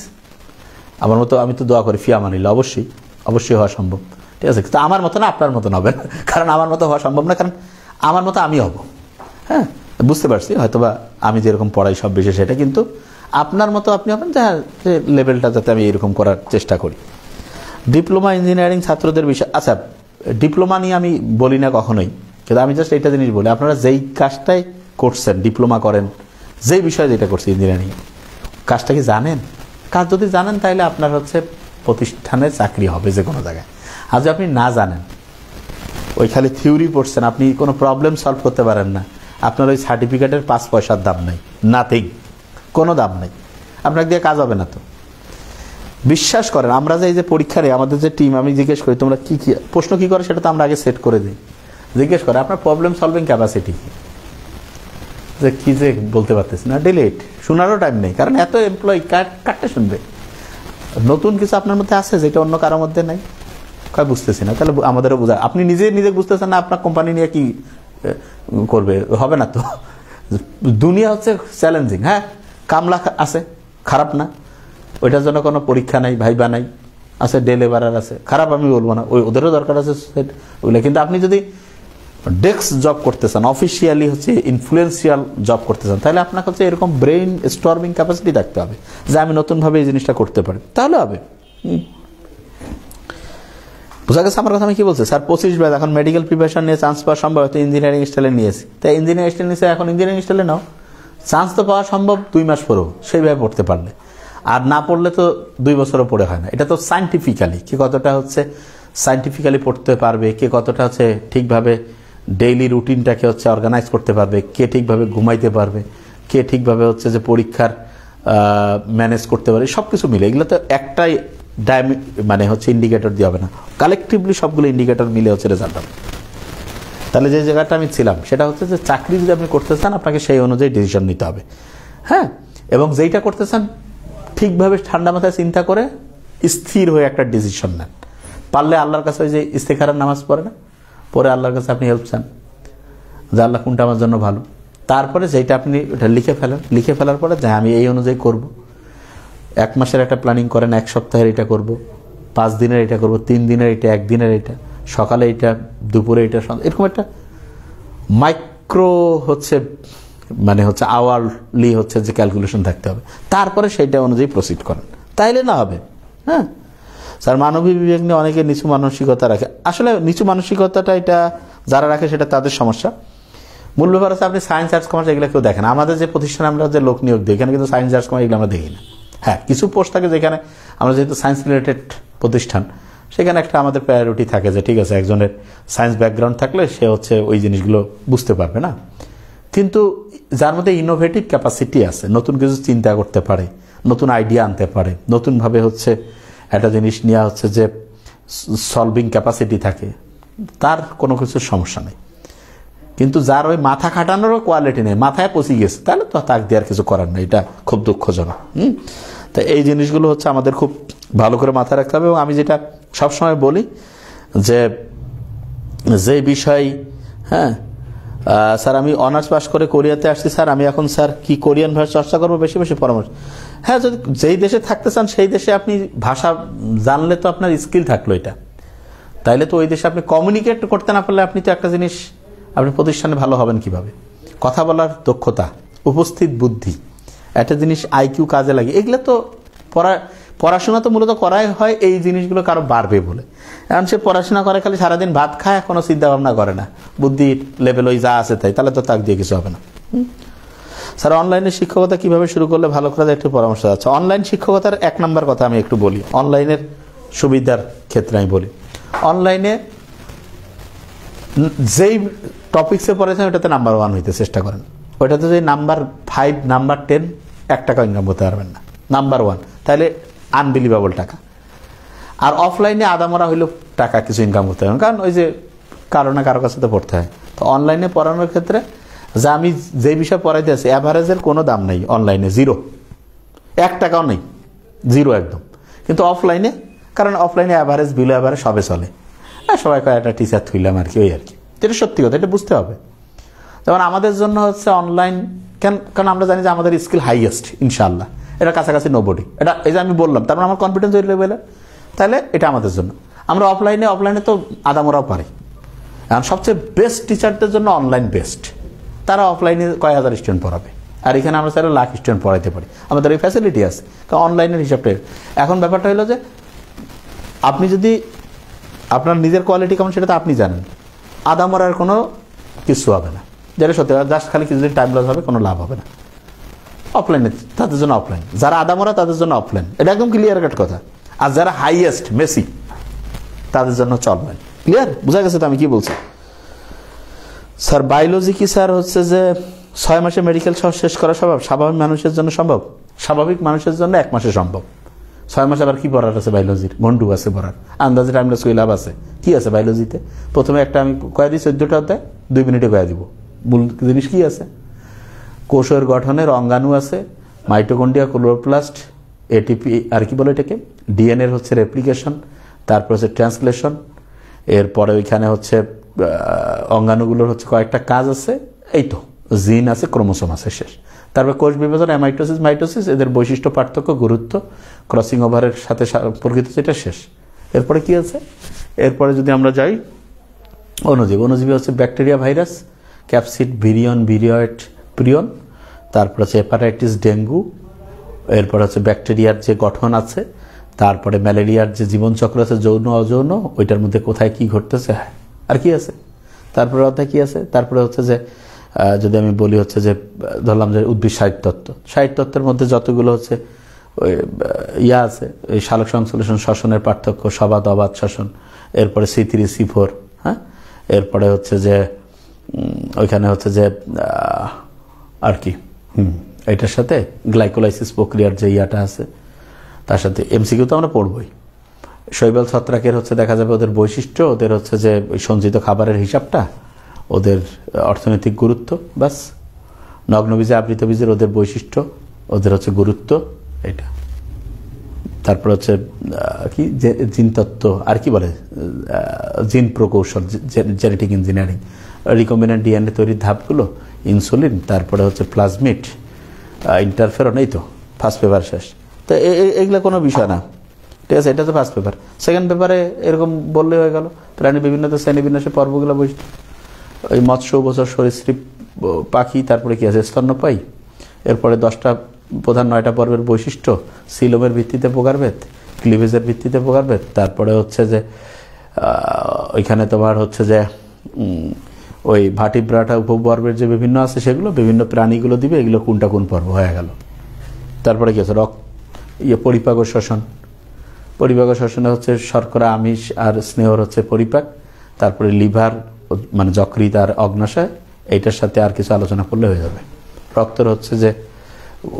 আমার মতো আমি তো দোয়া করি ফিয়া মানিলে অবশ্যই হওয়া সম্ভব, ঠিক আছে। তো আমার মতো না, আপনার মতন হবে না, কারণ আমার মতো হওয়া সম্ভব না, কারণ আমার মতো আমি হব। হ্যাঁ বুঝতে পারছি, হয়তোবা আমি যেরকম পড়াই সব বেশি সেটা, কিন্তু আপনার মতো আপনি হবেন যে লেভেলটা যাতে আমি এরকম করার চেষ্টা করি। ডিপ্লোমা ইঞ্জিনিয়ারিং ছাত্রদের বিষয়, আচ্ছা ডিপ্লোমা নিয়ে আমি বলি না কখনোই, কিন্তু আমি জাস্ট এইটা জিনিস বলি, আপনারা যেই কাজটাই করছেন, ডিপ্লোমা করেন, যেই বিষয়ে যেটা করছে ইঞ্জিনিয়ারিং, কাজটা কি জানেন? কাজ যদি জানেন তাহলে আপনার হচ্ছে প্রতিষ্ঠানে চাকরি হবে যে কোনো জায়গায়। আর যদি আপনি না জানেন, ওই খালি থিওরি পড়ছেন, আপনি কোনো প্রবলেম সলভ করতে পারেন না, আপনার ওই সার্টিফিকেটের 5 পয়সার দাম নেই, নাথিং, কোনো দাম নেই, আপনাকে দিয়ে কাজ হবে না। তো বিশ্বাস করেন, আমরা যে এই যে পরীক্ষা নেই, আমাদের যে টিম, আমি জিজ্ঞেস করি তোমরা কি কি প্রশ্ন কি করে, সেটা তো আমরা আগে সেট করে দিই। জিজ্ঞেস করে আপনার প্রবলেম সলভিং ক্যাপাসিটি, যে কি যে বলতে পারতেছি না, ডিলিট, শোনারও টাইম নেই, কারণ এত এমপ্লয়ি কাটতে শুনবে। নতুন কিছু আপনার মধ্যে আছে যেটা অন্য কারোর মধ্যে নাই, কয় বুঝতেছি না, তাহলে আমাদেরও বোঝা। আপনি নিজে বুঝতেছেন না, আপনার কোম্পানি নিয়ে কি করবে, হবে না তো। দুনিয়া হচ্ছে চ্যালেঞ্জিং। হ্যাঁ কামলা আছে, খারাপ না, ওইটার জন্য কোনো পরীক্ষা নাই, ভাইবা নাই, আছে ডে লেবারার আছে, খারাপ আমি বলবো না, ওদেরও দরকার আছে ওইগুলো। কিন্তু আপনি যদি ডেস্ক জব করতে চান, অফিসিয়ালি হচ্ছে ইনফ্লুয়েন্সিয়াল জব করতে চান, তাহলে আপনাকে হচ্ছে এরকম ব্রেইন স্টর্মিং ক্যাপাসিটি থাকতে হবে যে আমি নতুনভাবে এই জিনিসটা করতে পারি, তাহলে হবে। বোঝা গেছে আমার কথা আমি কি বলছি? স্যার 25 ব্যাচ, এখন মেডিকেল প্রিপারেশন নিয়ে চান্স পাওয়া সম্ভব, হয়তো ইঞ্জিনিয়ারিং স্টাইলে নিয়েছি, তাই ইঞ্জিনিয়ারিং স্টাইল নিয়েছে, এখন ইঞ্জিনিয়ারিং স্টাইলে নাও, চান্স তো পাওয়া সম্ভব 2 মাস পরেও, সেইভাবে পড়তে পারলে। আর না পড়লে তো 2 বছরও পড়ে হয় না। এটা তো সায়েন্টিফিক্যালি কে কতটা হচ্ছে সায়েন্টিফিক্যালি পড়তে পারবে, কে কতটা হচ্ছে ঠিকভাবে ডেইলি রুটিনটাকে হচ্ছে অর্গানাইজ করতে পারবে, কে ঠিকভাবে ঘুমাইতে পারবে, কে ঠিকভাবে হচ্ছে যে পরীক্ষার ম্যানেজ করতে পারে, সব কিছু মিলে। এগুলো তো একটাই মানে হচ্ছে ইন্ডিকেটর দিয়ে হবে না, কালেকটিভলি সবগুলো ইন্ডিকেটর মিলে হচ্ছে রেজাল্ট হবে। তাহলে যে জায়গাটা আমি ছিলাম সেটা হচ্ছে যে চাকরি যদি আপনি করতে চান, আপনাকে সেই অনুযায়ী ডিসিশন নিতে হবে। হ্যাঁ, এবং যেইটা করতে চান ঠিকভাবে ঠান্ডা মাথায় চিন্তা করে স্থির হয়ে একটা ডিসিশন নেন। পারলে আল্লাহর কাছে ওই যে ইস্তেখারার নামাজ পড়ে না, পরে আল্লাহর কাছে আপনি হেল্প চান যে আল্লাহ কোনটা আমার জন্য ভালো। তারপরে যেটা আপনি ওটা লিখে ফেলার পরে যে আমি এই অনুযায়ী করব। 1 মাসের একটা প্ল্যানিং করেন, 1 সপ্তাহের এটা করব, 5 দিনের এটা করব, 3 দিনের এটা, 1 দিনের এটা, সকালে এটা, দুপুরে এটা, এরকম একটা মাইক্রো হচ্ছে মানে হচ্ছে আওয়ারলি হচ্ছে যে ক্যালকুলেশন থাকতে হবে। তারপরে সেইটা অনুযায়ী প্রসিড করেন, তাইলে না হবে। হ্যাঁ স্যার, মানবিক বিবেক নিয়ে অনেকে নিচু মানসিকতা রাখে। আসলে নিচু মানসিকতাটা এটা যারা রাখে সেটা তাদের সমস্যা। মূল ব্যাপার হচ্ছে আপনি সায়েন্স আর্টস কমার্স এগুলো কেউ দেখেন। আমাদের যে প্রতিষ্ঠানে আমরা যে লোক নিয়োগ দিই, এখানে কিন্তু সায়েন্স আর্টস কমার্স এগুলো আমরা দেখি না। হ্যাঁ, কিছু পোস্ট থাকে যেখানে আমরা যেহেতু সায়েন্স রিলেটেড প্রতিষ্ঠান, সেখানে একটা আমাদের প্রায়োরিটি থাকে যে ঠিক আছে একজনের সায়েন্স ব্যাকগ্রাউন্ড থাকলে সে হচ্ছে ওই জিনিসগুলো বুঝতে পারবে না, কিন্তু যার মধ্যে ইনোভেটিভ ক্যাপাসিটি আছে, নতুন কিছু চিন্তা করতে পারে, নতুন আইডিয়া আনতে পারে, নতুনভাবে হচ্ছে একটা জিনিস নেওয়া হচ্ছে যে সলভিং ক্যাপাসিটি থাকে, তার কোনো কিছুর সমস্যা নেই। কিন্তু যার ওই মাথা খাটানোরও কোয়ালিটি নেই, মাথায় পচি গেছে, তাহলে তো তাক দেওয়ার কিছু করার নেই, এটা খুব দুঃখজনক। তো এই জিনিসগুলো হচ্ছে আমাদের খুব ভালো করে মাথায় রাখতে হবে। এবং আমি যেটা সবসময় বলি যে বিষয়, হ্যাঁ স্যার আমি অনার্স পাস করে কোরিয়াতে আসছি স্যার, আমি এখন স্যার কি কোরিয়ান ভাষা চর্চা করবো, বেশি বেশি পরামর্শ। হ্যাঁ, যদি যেই দেশে থাকতে চান সেই দেশে আপনি ভাষা জানলে তো আপনার স্কিল থাকলো এটা, তাইলে তো ওই দেশে আপনি কমিউনিকেট করতে না পারলে আপনি তো একটা জিনিস, আপনি প্রতিষ্ঠানে ভালো হবেন কিভাবে? কথা বলার দক্ষতা, উপস্থিত বুদ্ধি, একটা জিনিস আইকিউ কাজে লাগে, এগুলো তো পড়াশোনা তো মূলত করাই হয় এই জিনিসগুলো কারো বাড়বে বলে। এখন সে পড়াশোনা করে খালি সারাদিন ভাত খায়, কোনো চিন্তা ভাবনা করে না, বুদ্ধি লেভেল ওই যা আছে তাই, তাহলে তো তাক দিয়ে কিছু হবে না। স্যার অনলাইনে শিক্ষকতা কিভাবে শুরু করলে ভালো করে একটু পরামর্শ আছে? অনলাইন শিক্ষকতার 1 নম্বর কথা আমি একটু বলি, অনলাইনের সুবিধার ক্ষেত্রে আমি বলি, অনলাইনে যেই টপিক্সে পড়েছেন ওটাতে নাম্বার 1 হইতে চেষ্টা করেন। ওইটাতে যদি নাম্বার 5, নাম্বার 10 1 টাকা ইনকাম করতে পারবেন না, নাম্বার 1, তাহলে আনবিলিভেবল টাকা। আর অফলাইনে আদামরা হইলেও টাকা কিছু ইনকাম করতে পারবেন, কারণ ওই যে কারো না কারো কাছে তো পড়তে হয়। তো অনলাইনে পড়ানোর ক্ষেত্রে যা আমি যে বিষয় পড়াইতে আছি অ্যাভারেজের কোনো দাম নেই অনলাইনে, 0, 1 টাকাও নেই, 0 একদম। কিন্তু অফলাইনে, কারণ অফলাইনে অ্যাভারেজ বিলো অ্যাভারেজ সবে চলে, সবাই কয়েকটা টিচার থুইলাম আর কি, ওই আর কি। এটা সত্যি কথা, এটা বুঝতে হবে। যেমন আমাদের জন্য হচ্ছে অনলাইন, কারণ আমরা জানি যে আমাদের স্কিল হাইয়েস্ট ইনশাআল্লাহ, এটা কাছাকাছি নোবডি, এটা এই যে আমি বললাম, তারপর আমার কনফিডেন্স ওই লেভেলে, তাহলে এটা আমাদের জন্য। আমরা অফলাইনে তো আদামরাও পারি। এখন সবচেয়ে বেস্ট টিচারদের জন্য অনলাইন বেস্ট, তারা অফলাইনে কয়েক হাজার স্টুডেন্ট পড়াবে, আর এখানে আমরা চাইলে লাখ স্টুডেন্ট পড়াইতে পারি, আমাদের এই ফ্যাসিলিটি আছে। কারণ অনলাইনের হিসাবটা এখন ব্যাপারটা হলো যে আপনি যদি আপনার নিজের কোয়ালিটি কেমন সেটা তো আপনি জানেন, আদামরার কোনো কিছু হবে না, যেটা সত্যি জাস্ট খালি কিছুদিন টাইম লস হবে, কোনো লাভ হবে না। অফলাইনে তাদের জন্য অফলাইন, যারা আদামরা তাদের জন্য অফলাইন, এটা একদম ক্লিয়ার কাট কথা। আর যারা হাইয়েস্ট মেসি তাদের জন্য অনলাইন। ক্লিয়ার, বোঝা গেছে তো আমি কি বলছি? স্যার বায়োলজি কি স্যার হচ্ছে যে 6 মাসে মেডিকেল সহ শেষ করা সম্ভব? স্বাভাবিক মানুষের জন্য সম্ভব, স্বাভাবিক মানুষের জন্য 1 মাসে সম্ভব। 6 মাসে আবার কি পড়ার আছে বায়োলজির? ঘন্টু আছে পড়ার, আন্দাজে টাইমলেস কই লাভ আছে? কি আছে বায়োলজিতে? প্রথমে একটা আমি কয়ে দিই 14টা অধ্যায়, 2 মিনিটে কয়ে দিব। মূল জিনিস কি আছে? কোষের গঠনের অঙ্গাণু আছে, মাইটোকন্ড্রিয়া, ক্লোরোপ্লাস্ট, এটিপি আর কি বলে এটাকে, ডিএনএর হচ্ছে রেপ্লিকেশন, তারপর হচ্ছে ট্রান্সলেশন, এরপরে ওইখানে হচ্ছে অঙ্গাণুগুলোর হচ্ছে কয়েকটা কাজ আছে, এই তো জিন আছে, ক্রোমোসোম আছে, শেষ। তারপর কোষ বিভাজন, অ্যামাইটোসিস, মাইটোসিস, এদের বৈশিষ্ট্য, পার্থক্য, গুরুত্ব, ক্রসিং ওভারের সাথে সম্পর্কিত, যেটা শেষ। এরপরে কি আছে? এরপরে যদি আমরা যাই অণুজীবী হচ্ছে ব্যাকটেরিয়া, ভাইরাস, ক্যাপসিড, ভিরিয়ন, ভিরিয়য়েড, প্রিয়ন, তারপর হচ্ছে হেপাটাইটিস, ডেঙ্গু, এরপর হচ্ছে ব্যাকটেরিয়ার যে গঠন আছে, তারপরে ম্যালেরিয়ার যে জীবনচক্র আছে, যৌন অযৌন, ওইটার মধ্যে কোথায় কি ঘটতেছে, আর কি আছে, তারপরে অধ্যায় কি আছে, তারপরে হচ্ছে যে যদি আমি বলি হচ্ছে যে ধরলাম যে উদ্ভিদ সাহিত্যতত্ত্বের মধ্যে যতগুলো হচ্ছে ওই আছে, এই সালোক সংশ্লেষণ, শ্বসনের পার্থক্য, সবাদ অবাদ শ্বসন, এরপরে C3 C4, হ্যাঁ, এরপরে হচ্ছে যে ওইখানে হচ্ছে যে আর কি এটার সাথে গ্লাইকোলাইসিস প্রক্রিয়ার যে ইয়াটা আছে, তার সাথে MCQ তো আমরা পড়বই। শৈবাল ছত্রাকের হচ্ছে দেখা যাবে ওদের বৈশিষ্ট্য, ওদের হচ্ছে যে সঞ্চিত খাবারের হিসাবটা, ওদের অর্থনৈতিক গুরুত্ব, বাস। নগ্নবীজে, আবৃত বীজের ওদের বৈশিষ্ট্য, ওদের হচ্ছে গুরুত্ব, এটা। তারপর হচ্ছে কি জিনতত্ত্ব, আর কি বলে জিন প্রকৌশল, জেনেটিক ইঞ্জিনিয়ারিং, রিকম্বিনেন্ট ডিএনএ তৈরির ধাপগুলো, ইনসুলিন, তারপরে হচ্ছে প্লাজমিড, ইন্টারফেরন, এই তো ফার্স্ট পেপার শেষ। তো এগুলো কোনো বিষয় না, ঠিক আছে, এটা তো ফার্স্ট পেপার। সেকেন্ড পেপারে এরকম বললে হয়ে গেল প্রাণী বিভিন্নতা, শ্রেণীবিন্যাসের পর্বগুলো, বৈশিষ্ট্য, ওই মৎস্য, উভচর, সরীসৃপ, পাখি, তারপরে কি আছে স্তন্যপায়ী, এরপরে 10টা প্রধান 9টা পর্বের বৈশিষ্ট্য, সিলোমের ভিত্তিতে প্রকারভেদ, ক্লিভেজের ভিত্তিতে প্রকারভেদ, তারপরে হচ্ছে যে ওইখানে তোমার হচ্ছে যে ওই ভার্টিব্রাটা উপপর্বের যে বিভিন্ন আছে সেগুলো, বিভিন্ন প্রাণীগুলো দিবে, এগুলো কোনটা কোন পর্ব হয়ে গেল। তারপরে কি আছে পরিপাক ও শ্বসন, পরিপাক শ্বসনে হচ্ছে শর্করা, আমিষ আর স্নেহর হচ্ছে পরিপাক, তারপরে লিভার মানে যকৃৎ আর অগ্নাশয়, এইটার সাথে আর কিছু আলোচনা করলে হয়ে যাবে। রক্তের হচ্ছে যে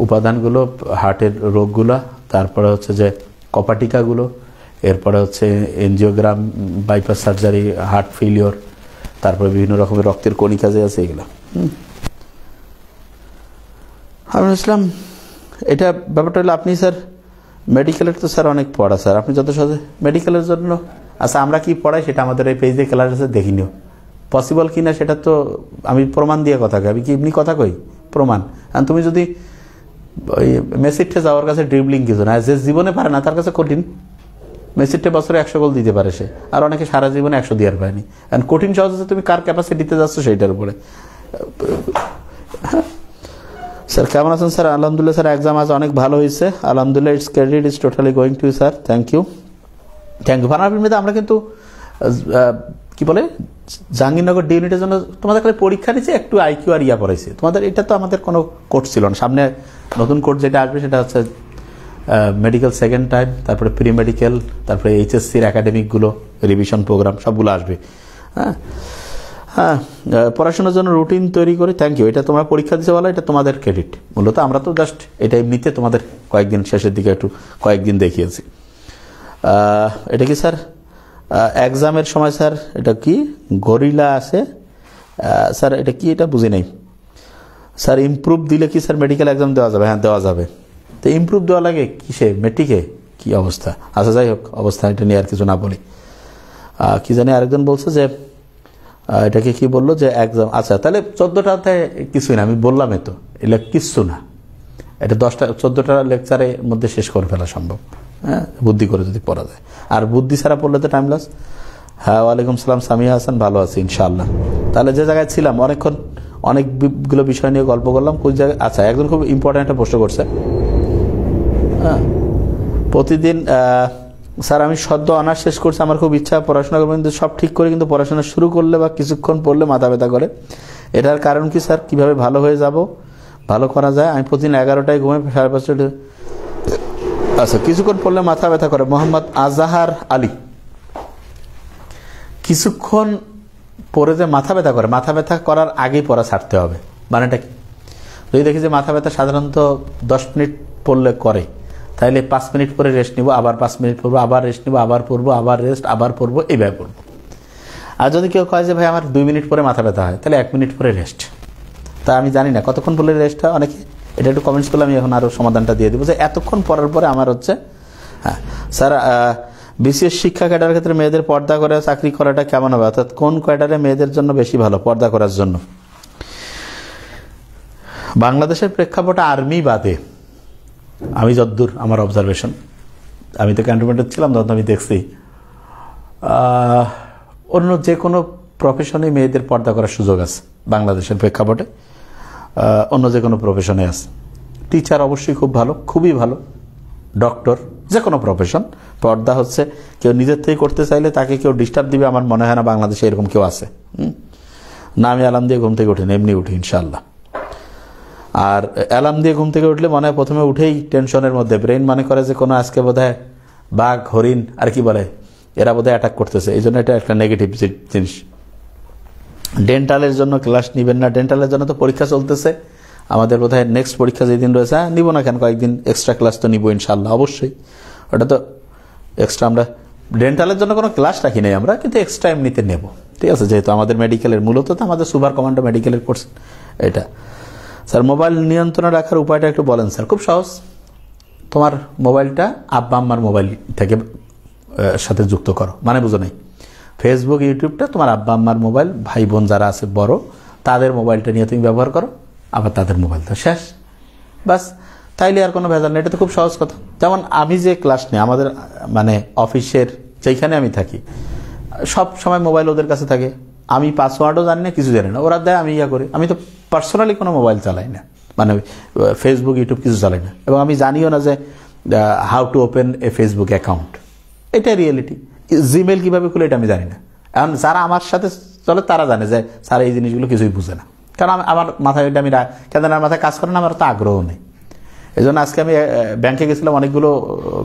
উপাদানগুলো, হার্টের রোগগুলো, তারপরে হচ্ছে যে কপাটিকাগুলো, এরপরে হচ্ছে angiogram, bypass surgery, heart failure, তারপরে বিভিন্ন রকমের রক্তের কণিকা যে আছে এগুলো। আমি বলছিলাম এটা ব্যাপারটা হলো আপনি স্যার মেডিকেলের তো স্যার অনেক পড়া স্যার, আপনি যত সহজে মেডিকেলের জন্য আচ্ছা আমরা কি পড়াই সেটা আমাদের এই পেজে ক্লাস আছে দেখিনিও, পসিবল কি না সেটা তো আমি প্রমাণ দিয়ে কথা কই, আমি কি এমনি কথা কই, প্রমাণ। আর তুমি যদি ওই মেসিটে যাওয়ার কাছে ড্রিবলিং কিছু না, যে জীবনে পারে না তার কাছে কঠিন। মেসিটে বছরে 100 গোল দিতে পারে সে, আর অনেকে সারা জীবনে 100 দেওয়ার পায়নি। কারণ কঠিন সহজ হচ্ছে তুমি কার ক্যাপাসিটিতে যাচ্ছ সেইটার উপরে। স্যার কেমন আছেন স্যার? আলহামদুলিল্লাহ স্যার, এক্সাম আজ অনেক ভালো হয়েছে আলহামদুলিল্লাহ, it's credit is totally going to sir, thank you ফানাফিল্মিতে আমরা কিন্তু কি বলে জাহাঙ্গীরনগর ডি ইউনিটের জন্য তোমাদের খালি পরীক্ষা নিচ্ছে, একটু আইকিউ আর ইয়া পড়াইছে তোমাদের। এটা তো আমাদের কোনো কোর্স ছিল না। সামনে নতুন কোর্স যেটা আসবে সেটা হচ্ছে মেডিকেল সেকেন্ড টাইম, তারপরে প্রি মেডিকেল, তারপরে এইচএসসির একাডেমিকগুলো, রিভিশন প্রোগ্রাম সবগুলো আসবে। হ্যাঁ হ্যাঁ, পড়াশোনার জন্য রুটিন তৈরি করি, থ্যাংক ইউ। এটা তোমরা পরীক্ষা দিতে বলো, এটা তোমাদের ক্রেডিট। মূলত আমরা তো জাস্ট এটা এমনিতে তোমাদের কয়েকদিন শেষের দিকে একটু কয়েকদিন দেখিয়েছি। এটা কি স্যার এক্সামের সময় স্যার এটা কি গরিলা আছে স্যার, এটা কি এটা বুঝি নাই স্যার। ইমপ্রুভ দিলে কি স্যার মেডিকেল এক্সাম দেওয়া যাবে? হ্যাঁ দেওয়া যাবে। তো ইমপ্রুভ দেওয়া লাগে কিসে, মেট্রিকে? কি অবস্থা? আচ্ছা যাই হোক, অবস্থা এটা নিয়ে আর কিছু না বলি। কি জানি আরেকজন বলছে যে এটাকে কি বললো যে এক্সাম, আচ্ছা তাহলে 14টাতে কিছুই না, আমি বললাম তো এটা কিচ্ছু না, এটা 14টা লেকচারের মধ্যে শেষ করে ফেলা সম্ভব। হ্যাঁ বুদ্ধি করে যদি পড়া যায়, আর বুদ্ধি ছাড়া পড়লে তো টাইম লস। হ্যাঁ ওয়ালাইকুম সালাম সামিয়া হাসান, ভালো আছি ইনশাআল্লাহ। তাহলে যে জায়গায় ছিলাম অনেকক্ষণ অনেকগুলো বিষয় নিয়ে গল্প করলাম, কোন জায়গায় আচ্ছা একজন খুব ইম্পর্ট্যান্ট একটা প্রশ্ন করছে। হ্যাঁ প্রতিদিন স্যার আমি সদ্য অনার্স শেষ করছি, আমার খুব ইচ্ছা পড়াশোনা করবো, কিন্তু সব ঠিক করে কিন্তু পড়াশোনা শুরু করলে বা কিছুক্ষণ পড়লে মাথা ব্যথা করে, এটার কারণ কি স্যার? কিভাবে ভালো হয়ে যাব, ভালো করা যায়? আমি প্রতিদিন 11টায় ঘুমাই, 5:30। আচ্ছা কিছুক্ষণ পড়লে মাথা ব্যথা করে, মোহাম্মদ আজাহার আলী। কিছুক্ষণ পড়ে যে মাথা ব্যথা করে, মাথা ব্যথা করার আগেই পড়া ছাড়তে হবে, মানেটা কি? যদি দেখি যে মাথা ব্যথা সাধারণত 10 মিনিট পড়লে করে, তাহলে 5 মিনিট পরে রেস্ট নিব, আবার 5 মিনিট পড়বো, আবার রেস্ট নিব, আবার পড়বো, আবার রেস্ট, আবার পড়বো, এইভাবে পড়বো। আর যদি কেউ কয় যে ভাই আমার 2 মিনিট পরে মাথা ব্যথা হয়, তাহলে 1 মিনিট পরে রেস্ট। তা আমি জানি না কতক্ষণ পড়লে রেস্ট হয়, অনেকে এটা একটু কমেন্টস করলে আমি এখন আরও সমাধানটা দিয়ে দেবো যে এতক্ষণ পড়ার পরে আমার হচ্ছে। হ্যাঁ স্যার বিশেষ শিক্ষা ক্যাডারের ক্ষেত্রে মেয়েদের পর্দা করে চাকরি করাটা কেমন হবে, অর্থাৎ কোন ক্যাডারে মেয়েদের জন্য বেশি ভালো পর্দা করার জন্য? বাংলাদেশের প্রেক্ষাপটে আর্মি বাদে আমি যতদূর আমার অবজারভেশন, আমি তো ক্যান্টনমেন্টে ছিলাম তখন আমি দেখছি অন্য যে কোনো প্রফেশনে মেয়েদের পর্দা করার সুযোগ আছে বাংলাদেশের প্রেক্ষাপটে, অন্য যে কোনো প্রফেশনে আছে। টিচার অবশ্যই খুব ভালো, খুবই ভালো, ডক্টর, যে কোনো প্রফেশন পর্দা হচ্ছে। কেউ নিজের থেকে করতে চাইলে তাকে কেউ ডিস্টার্ব দিবে আমার মনে হয় না বাংলাদেশে এরকম কেউ আছে। না আমি অ্যালার্ম দিয়ে ঘুম থেকে উঠি না, এমনি উঠি ইনশাল্লাহ। আর অ্যালার্ম দিয়ে ঘুম থেকে উঠলে মনে হয় প্রথমে উঠেই টেনশনের মধ্যে, ব্রেন মনে করে যে কোনো আজকে বোধহয় বাঘ হরিণ আর কি বলে এরা বোধহয় অ্যাটাক করতেছে, এই জন্য এটা একটা নেগেটিভ জিনিস। ডেন্টালের জন্য ক্লাস নিবেন না, ডেন্টালের জন্য তো পরীক্ষা চলতেছে আমাদের, বোধহয় নেক্সট পরীক্ষা যেদিন রয়েছে। হ্যাঁ নিব না কেন, কয়েকদিন এক্সট্রা ক্লাস তো নিব ইনশাল্লাহ, অবশ্যই। ওটা তো এক্সট্রা, আমরা ডেন্টালের জন্য কোনো ক্লাস রাখি নাই আমরা, কিন্তু এক্সট্রা এমনিতে নেব, ঠিক আছে, যেহেতু আমাদের মেডিকেলের মূলত তো আমাদের সুপার কমান্ডো মেডিকেলের কোর্স এটা। স্যার মোবাইল নিয়ন্ত্রণে রাখার উপায়টা একটু বলেন স্যার। খুব সহজ, তোমার মোবাইলটা আব্বা আম্মার মোবাইল থেকে সাথে যুক্ত করো, মানে বুঝো নাই, ফেসবুক ইউটিউবটা তোমার আব্বা আম্মার মোবাইল, ভাই বোন যারা আছে বড় তাদের মোবাইলটা নিয়ে তুমি ব্যবহার করো, আবার তাদের মোবাইলটা শেষ, বাস। তাইলে আর কোনো ভেজাল নেই, এটা তো খুব সহজ কথা। যেমন আমি যে ক্লাস নিই আমাদের মানে অফিসের যেখানে আমি থাকি সব সময় মোবাইল ওদের কাছে থাকে, আমি পাসওয়ার্ডও জানি না, কিছু জানি না, ওরা দেয় আমি ইয়া করি। আমি তো পার্সোনালি কোনো মোবাইল চালাই না, মানে ফেসবুক ইউটিউব কিছু চালাই না, এবং আমি জানিও না যে how to open A Facebook account, এটা রিয়েলিটি। জিমেল কীভাবে খুলে এটা আমি জানি না। এখন যারা আমার সাথে চলে তারা জানে যে স্যার এই জিনিসগুলো কিছুই বুঝে না, কারণ আমার মাথায় এটা আমি কেন মাথায় কাজ করে না, আমার তো আগ্রহ নেই। এই জন্য আজকে আমি ব্যাংকে গেছিলাম, অনেকগুলো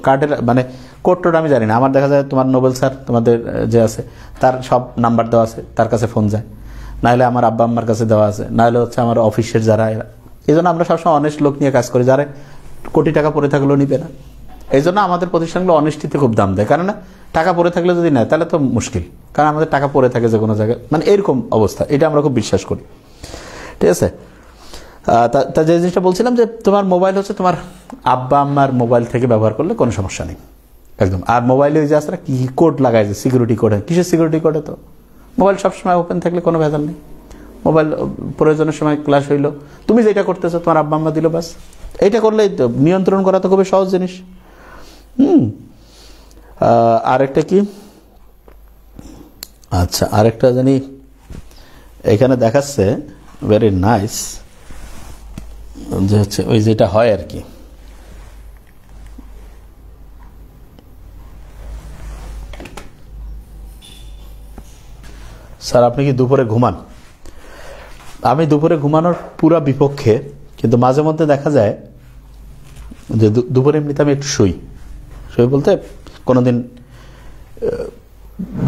কার্ডের মানে কোড টোড আমি জানি না। আমার দেখা যায় তোমার নোবেল স্যার তোমাদের যে আছে তার সব নাম্বার দেওয়া আছে, তার কাছে ফোন যায়, নাহলে আমার আব্বা আম্মার কাছে দেওয়া আছে, নাহলে হচ্ছে আমার অফিসের যারা। এই জন্য আমরা সবসময় অনেস্ট লোক নিয়ে কাজ করি, যারা কোটি টাকা পড়ে থাকলেও নিবে না। এই জন্য আমাদের প্রতিষ্ঠানগুলো অনেস্টিতে খুব দাম দেয়, কারণ টাকা পড়ে থাকলে যদি নেয় তাহলে তো মুশকিল, কারণ আমাদের টাকা পড়ে থাকে যে কোনো জায়গায়, মানে এরকম অবস্থা। এটা আমরা খুব বিশ্বাস করি, ঠিক আছে। তা যে জিনিসটা বলছিলাম যে তোমার মোবাইল হচ্ছে তোমার আব্বা আম্মার মোবাইল থেকে ব্যবহার করলে কোনো সমস্যা নেই একদম। আর মোবাইলে ওই যে আসলে কি কোড লাগায় যে সিকিউরিটি কোডে, কিসের সিকিউরিটি কোডে? তো মোবাইল সবসময় ওপেন থাকলে কোনো ভেজাল নেই। মোবাইল প্রয়োজনের সময় ক্লাস হইলো, তুমি যেটা করতেছো তোমার আব্বা আম্মা দিল, বাস এইটা করলেই তো নিয়ন্ত্রণ করা তো খুবই সহজ জিনিস। আরেকটা কি, আচ্ছা আরেকটা জানি এখানে দেখাচ্ছে ভেরি নাইস, যে হচ্ছে ওই যেটা হয় আর কি, স্যার আপনি কি দুপুরে ঘুমান? আমি দুপুরে ঘুমানোর পুরা বিপক্ষে, কিন্তু মাঝে মধ্যে দেখা যায় যে দুপুরে এমনিতে আমি একটু শুই বলতে কোনোদিন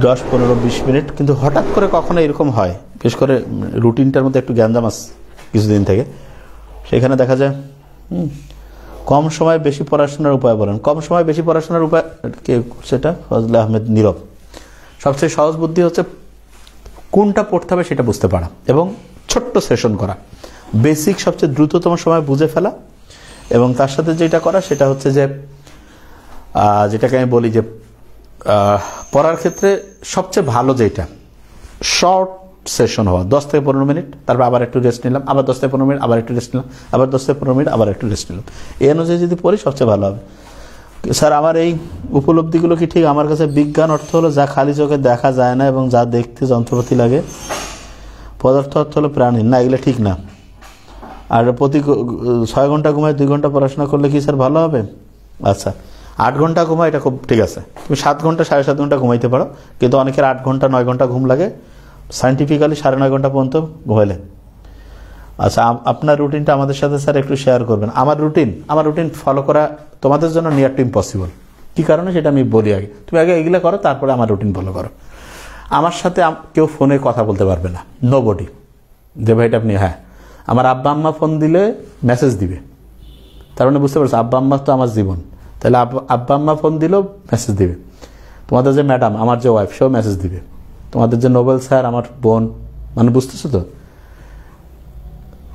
10-15-20 মিনিট, কিন্তু হঠাৎ করে কখনো এরকম হয়, বিশেষ করে রুটিনটার মধ্যে একটু গ্যাঞ্জাম আছে কিছুদিন থেকে, সেখানে দেখা যায় কম সময় বেশি পড়াশোনার উপায় বলেন। কম সময় বেশি পড়াশোনার উপায় কে সেটা? ফজলে আহমেদ নীরব। সবচেয়ে সহজ বুদ্ধি হচ্ছে কোনটা পড়তে হবে সেটা বুঝতে পারা এবং ছোট্ট সেশন করা, বেসিক সবচেয়ে দ্রুততম সময় বুঝে ফেলা, এবং তার সাথে যেটা করা সেটা হচ্ছে যে যেটাকে আমি বলি যে পড়ার ক্ষেত্রে সবচেয়ে ভালো যেটা শর্ট সেশন হওয়া, 10-15 মিনিট, তারপর আবার একটু রেস্ট নিলাম, আবার 10-15 মিনিট আবার একটু রেস্ট নিলাম, আবার 10-15 মিনিট আবার একটু রেস্ট নিলাম। এই অনুযায়ী যদি পড়ি সবচেয়ে ভালো হবে। স্যার আমার এই উপলব্ধিগুলো কি ঠিক? আমার কাছে বিজ্ঞান অর্থ হলো যা খালি চোখে দেখা যায় না এবং যা দেখতে যন্ত্রপাতি লাগে। পদার্থ অর্থ হলো প্রাণী। না, এগুলো ঠিক না। আর প্রতি 6 ঘন্টা ঘুমায় 2 ঘন্টা পড়াশোনা করলে কি স্যার ভালো হবে? আচ্ছা 8 ঘন্টা ঘুমায়, এটা খুব ঠিক আছে। তুমি 7 ঘন্টা 7.5 ঘন্টা ঘুমাইতে পারো, কিন্তু অনেকের 8 ঘন্টা 9 ঘন্টা ঘুম লাগে, সায়েন্টিফিক্যালি 9.5 ঘন্টা পর্যন্ত ঘুমাইলে। আচ্ছা আপনার রুটিনটা আমাদের সাথে স্যার একটু শেয়ার করবেন। আমার রুটিন ফলো করা তোমাদের জন্য নিয়ার টু ইম্পসিবল। কী কারণে সেটা আমি বলি আগে। তুমি আগে এগুলো করো, তারপরে আমার রুটিন ফলো করো। আমার সাথে কেউ ফোনে কথা বলতে পারবে না, নোবডি। যে ভাইটা আপনি, হ্যাঁ আমার আব্বা আম্মা ফোন দিলে মেসেজ দিবে, তার মানে বুঝতে পারছো আব্বা আম্মা তো আমার জীবন, তাহলে আব্বা আম্মা ফোন দিলেও মেসেজ দিবে। তোমাদের যে ম্যাডাম, আমার যে ওয়াইফ, সেও মেসেজ দিবে। তোমাদের যে নোবেল স্যার, আমার বোন, মানে বুঝতেছো তো?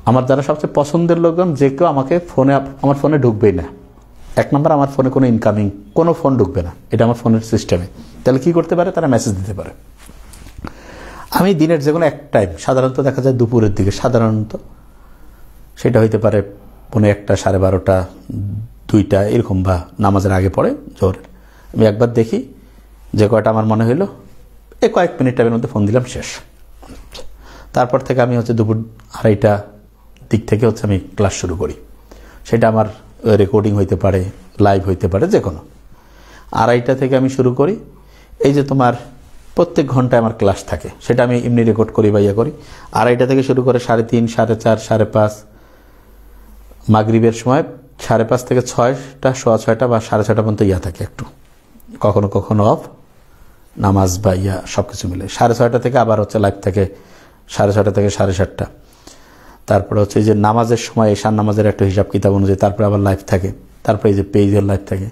আমার যারা সবচেয়ে পছন্দের লোকজন, যে কেউ আমাকে ফোনে, আমার ফোনে ঢুকবেই না। 1 নম্বর, আমার ফোনে কোনো ইনকামিং কোনো ফোন ঢুকবে না, এটা আমার ফোনের সিস্টেমে। তাহলে কি করতে পারে? তারা মেসেজ দিতে পারে। আমি দিনের যে কোনো এক টাইম, সাধারণত দেখা যায় দুপুরের দিকে, সাধারণত সেটা হইতে পারে 1:30, 12:30, 2টা এরকম, বা নামাজের আগে পড়ে জোহরের। আমি একবার দেখি যে কয়টা আমার মনে হইলো, এই কয়েক মিনিট টাইমের মধ্যে ফোন দিলাম, শেষ। তারপর থেকে আমি হচ্ছে দুপুর 2:30 দিক থেকে হচ্ছে আমি ক্লাস শুরু করি। সেটা আমার রেকর্ডিং হইতে পারে, লাইভ হইতে পারে, যে কোনো। 2:30 থেকে আমি শুরু করি। এই যে তোমার প্রত্যেক ঘন্টায় আমার ক্লাস থাকে, সেটা আমি এমনি রেকর্ড করি বা ইয়ে করি। 2:30 থেকে শুরু করে 3:30, 4:30, 5:30, মাগরিবের সময় 5:30 থেকে 6টা, 6:15 বা 6:30 পর্যন্ত ইয়া থাকে, একটু কখনো কখনো অফ, নামাজ বা ইয়া সব কিছু মিলে। 6:30 থেকে আবার হচ্ছে লাইভ থাকে, 6:30 থেকে 7:30। তারপরে হচ্ছে এই যে নামাজের সময়, ঈশান নামাজের একটা হিসাব কিতাব অনুযায়ী তারপরে আবার লাইভ থাকে। তারপরে এই যে পেজের লাইভ থাকে।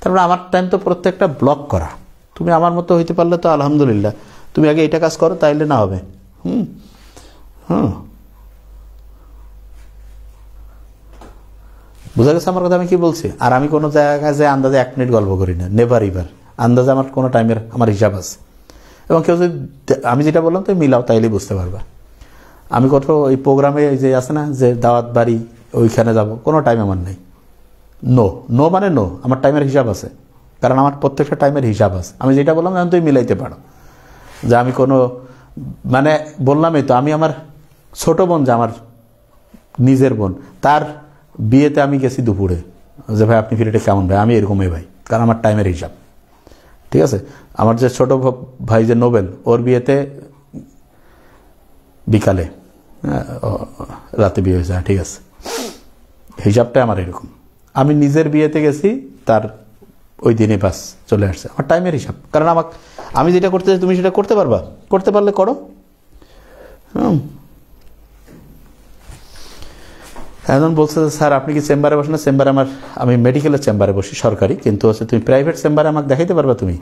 তারপরে আমার টাইম তো প্রত্যেকটা ব্লক করা। তুমি আমার মতো হইতে পারলে তো আলহামদুলিল্লাহ। তুমি আগে এটা কাজ করো, তাইলে না হবে। বুঝা গেছে আমার কথা আমি কি বলছি? আর আমি কোনো জায়গায় যে আন্দাজে 1 মিনিট গল্প করি না, নেভার ইভার। আন্দাজে আমার কোনো টাইমের আমার হিসাব আছে, এবং কেউ যদি আমি যেটা বললাম তুমি মিলাও, তাইলেই বুঝতে পারবা। আমি কত এই প্রোগ্রামে যে আছে না, যে দাওয়াত বাড়ি, ওইখানে যাব, কোনো টাইম আমার নেই। নো মানে নো, আমার টাইমের হিসাব আছে, কারণ আমার প্রত্যেকটা টাইমের হিসাব আছে। আমি যেটা বললাম এখন তুমি মিলাইতে পারো, যে আমি কোনো মানে বললামই তো, আমি আমার ছোট বোন, যে আমার নিজের বোন, তার বিয়েতে আমি গেছি দুপুরে, যে ভাই আপনি ফিরেটা কেমন? ভাই আমি এরকমই ভাই, কারণ আমার টাইমের হিসাব, ঠিক আছে। আমার যে ছোট ভাই যে নোবেল, ওর বিয়েতে বিকালে, রাতে বিয়ে হয়েছে, ঠিক আছে, হিসাবটা আমার এরকম। আমি নিজের বিয়েতে গেছি, তার ওই দিনে বাস চলে আসছে। আমার টাইমের হিসাব, কারণ আমি যেটা করতে চাই তুমি সেটা করতে পারবা, করতে পারলে করো। একজন বলছে যে স্যার আপনি কি চেম্বারে বসেন না? চেম্বারে আমি মেডিকেলের চেম্বারে বসি, সরকারি, কিন্তু হচ্ছে তুমি প্রাইভেট চেম্বারে আমাকে দেখাইতে পারবা? তুমি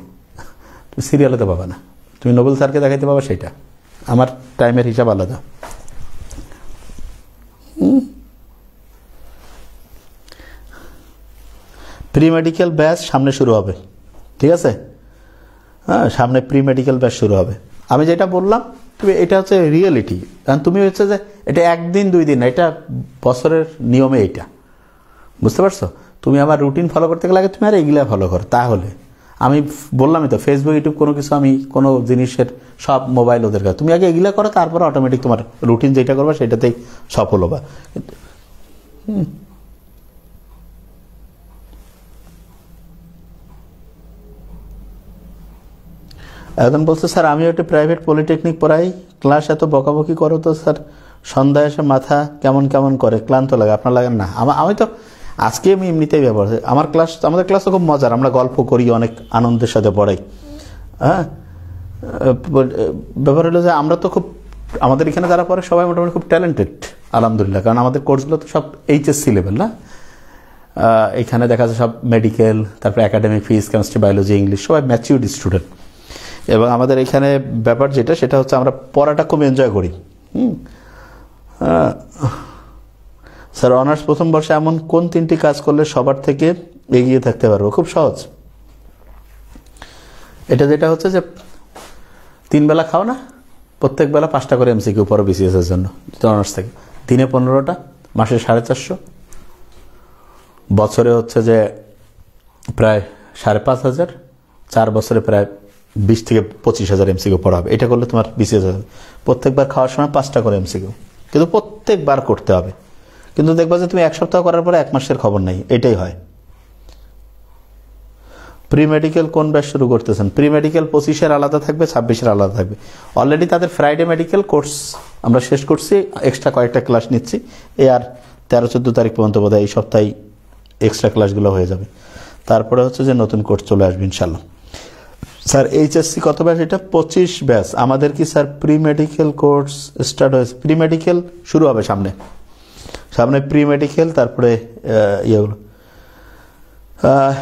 সিরিয়ালে তো পাবা না, তুমি নোবেল স্যারকে দেখাইতে পাবা, সেইটা। আমার টাইমের হিসাব আলাদা। প্রি মেডিকেল ব্যাচ সামনে শুরু হবে, ঠিক আছে? হ্যাঁ, সামনে প্রি মেডিকেল ব্যাচ শুরু হবে। আমি যেটা বললাম তুমি, এটা হচ্ছে রিয়েলিটি। কারণ তুমি হচ্ছে যে এটা একদিন 2 দিন না, এটা বছরের নিয়মে, এইটা বুঝতে পারছো? তুমি আমার রুটিন ফলো করতে গেলে আগে তুমি আর এগুলা ফলো করো। তাহলে আমি বললামই তো, ফেসবুক ইউটিউব কোনো কিছু, আমি কোনো জিনিসের সব মোবাইল ওদের কাছে, তুমি আগে এগুলা করো, তারপরে অটোমেটিক তোমার রুটিন যেটা করবা সেটাতেই সফল হবা। একজন বলছে স্যার আমিও একটা প্রাইভেট পলিটেকনিক পড়াই, ক্লাস এত বকাবকি করো তো স্যার, সন্ধ্যায় এসে মাথা কেমন কেমন করে, ক্লান্ত লাগে, আপনার লাগেন না? আমি তো আজকে আমি এমনিতেই ব্যবহার, আমাদের ক্লাস তো খুব মজার, আমরা গল্প করি, অনেক আনন্দের সাথে পড়াই। হ্যাঁ, ব্যাপার হলো যে আমরা তো খুব, আমাদের এখানে যারা পড়ে সবাই মোটামুটি খুব ট্যালেন্টেড আলহামদুলিল্লাহ, কারণ আমাদের কোর্সগুলো তো সব এইচএসসি লেভেল না। এখানে দেখা যায় সব মেডিকেল, তারপরে academic, physics, chemistry, biology, English, সবাই ম্যাচিউরড স্টুডেন্ট। এবং আমাদের এখানে ব্যাপার যেটা, সেটা হচ্ছে আমরা পড়াটা খুব এনজয় করি। স্যার অনার্স প্রথম বর্ষে এমন কোন 3টি কাজ করলে সবার থেকে এগিয়ে থাকতে পারবো? খুব সহজ। এটা যেটা হচ্ছে যে 3 বেলা খাও না, প্রত্যেক বেলা 5টা করে এমসিকিউ পড়ো বিসিএস এর জন্য, অনার্স থেকে। দিনে 15টা, মাসে 450, বছরে হচ্ছে যে প্রায় 5,500, 4 বছরে প্রায় 20 থেকে 25,000 এমসিকিউ পড়া হবে। এটা করলে তোমার বিসিএস হবে। প্রত্যেকবার খাওয়ার সময় 5টা করে এমসিকিউ, কিন্তু প্রত্যেকবার করতে হবে। কিন্তু দেখবা যে তুমি 1 সপ্তাহ করার পরে 1 মাসের খবর নেই, এটাই হয়। প্রি মেডিকেল কোন ব্যাচ শুরু করতেছেন? প্রি মেডিকেল 25-এর আলাদা থাকবে, 26-এর আলাদা থাকবে। অলরেডি তাদের ফ্রাইডে মেডিকেল কোর্স আমরা শেষ করছি, এক্সট্রা কয়েকটা ক্লাস নিচ্ছি। আর 13-14 তারিখ পর্যন্ত বোধহয় এই সপ্তাহে এক্সট্রা ক্লাসগুলো হয়ে যাবে। তারপরে হচ্ছে যে নতুন কোর্স চলে আসবে ইনশাল্লাহ। স্যার এইচএসসি কত ব্যাচ? এটা 25 ব্যাচ। আমাদের কি sir pre medical course start হয়েছে? প্রি মেডিকেল শুরু হবে সামনে প্রি মেডিকেল, তারপরে ইয়েগুলো।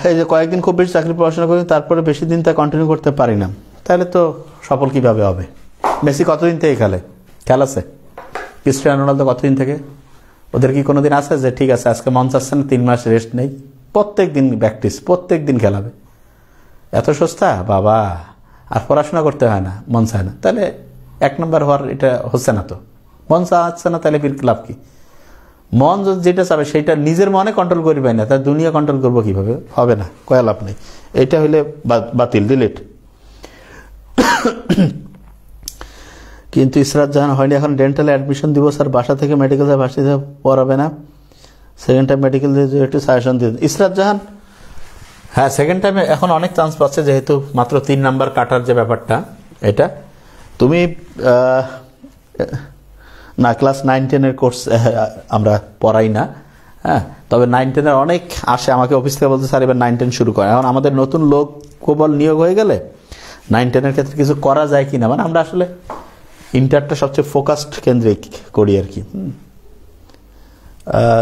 এই যে কয়েকদিন খুব বেশি চাকরি পড়াশোনা করি, তারপরে বেশি দিন তা কন্টিনিউ করতে পারি না, তাহলে তো সফল কিভাবে হবে? মেসি কতদিন থেকে খেলাছে? ক্রিস্টিয়ানো রোনালদো কতদিন থেকে? ওদের কি কোনোদিন আছে যে ঠিক আছে আজকে মন চাচ্ছে না, 3 মাস রেস্ট নেই? প্রত্যেক দিন প্র্যাকটিস, প্রত্যেক দিন খেলাবে। এত সস্তা বাবা, আর পড়াশোনা করতে হয় না, মন চায় না, তাহলে 1 নম্বর হওয়ার এটা হচ্ছে না। তো মন চাচ্ছে না, তাহলে লাভ কি? মন যেটা চাবে সেটা নিজের মনে কন্ট্রোল করবে না, তার দুনিয়া কন্ট্রোল করবো কিভাবে? হবে না, কয়া লাভ নেই। এটা হইলে বাতিল, ডিলিট। কিন্তু ইসরাত জাহান হয়নি, এখন ডেন্টালে অ্যাডমিশন দিব স্যার, বাসা থেকে মেডিকেল ভার্সিটি পড়াবে না, সেকেন্ড টাইম মেডিকেল দিয়ে একটু সাজেশন দিয়ে। ইসরাত জাহান, হ্যাঁ সেকেন্ড টাইমে এখন অনেক চান্স পাচ্ছে, যেহেতু মাত্র 3 নাম্বার কাটার যে ব্যাপারটা, এটা তুমি না ক্লাস 9-10-এর কোর্স আমরা পড়াই না। হ্যাঁ, তবে 9-10-এর অনেক আসে আমাকে অফিস থেকে, বলতে স্যার এবার 9-10 শুরু করে। এখন আমাদের নতুন লোক কেবল নিয়োগ হয়ে গেলে 9-10-এর ক্ষেত্রে কিছু করা যায় কিনা, মানে আমরা আসলে ইন্টারটা সবচেয়ে ফোকাসড কেন্দ্রিক করি আর কি।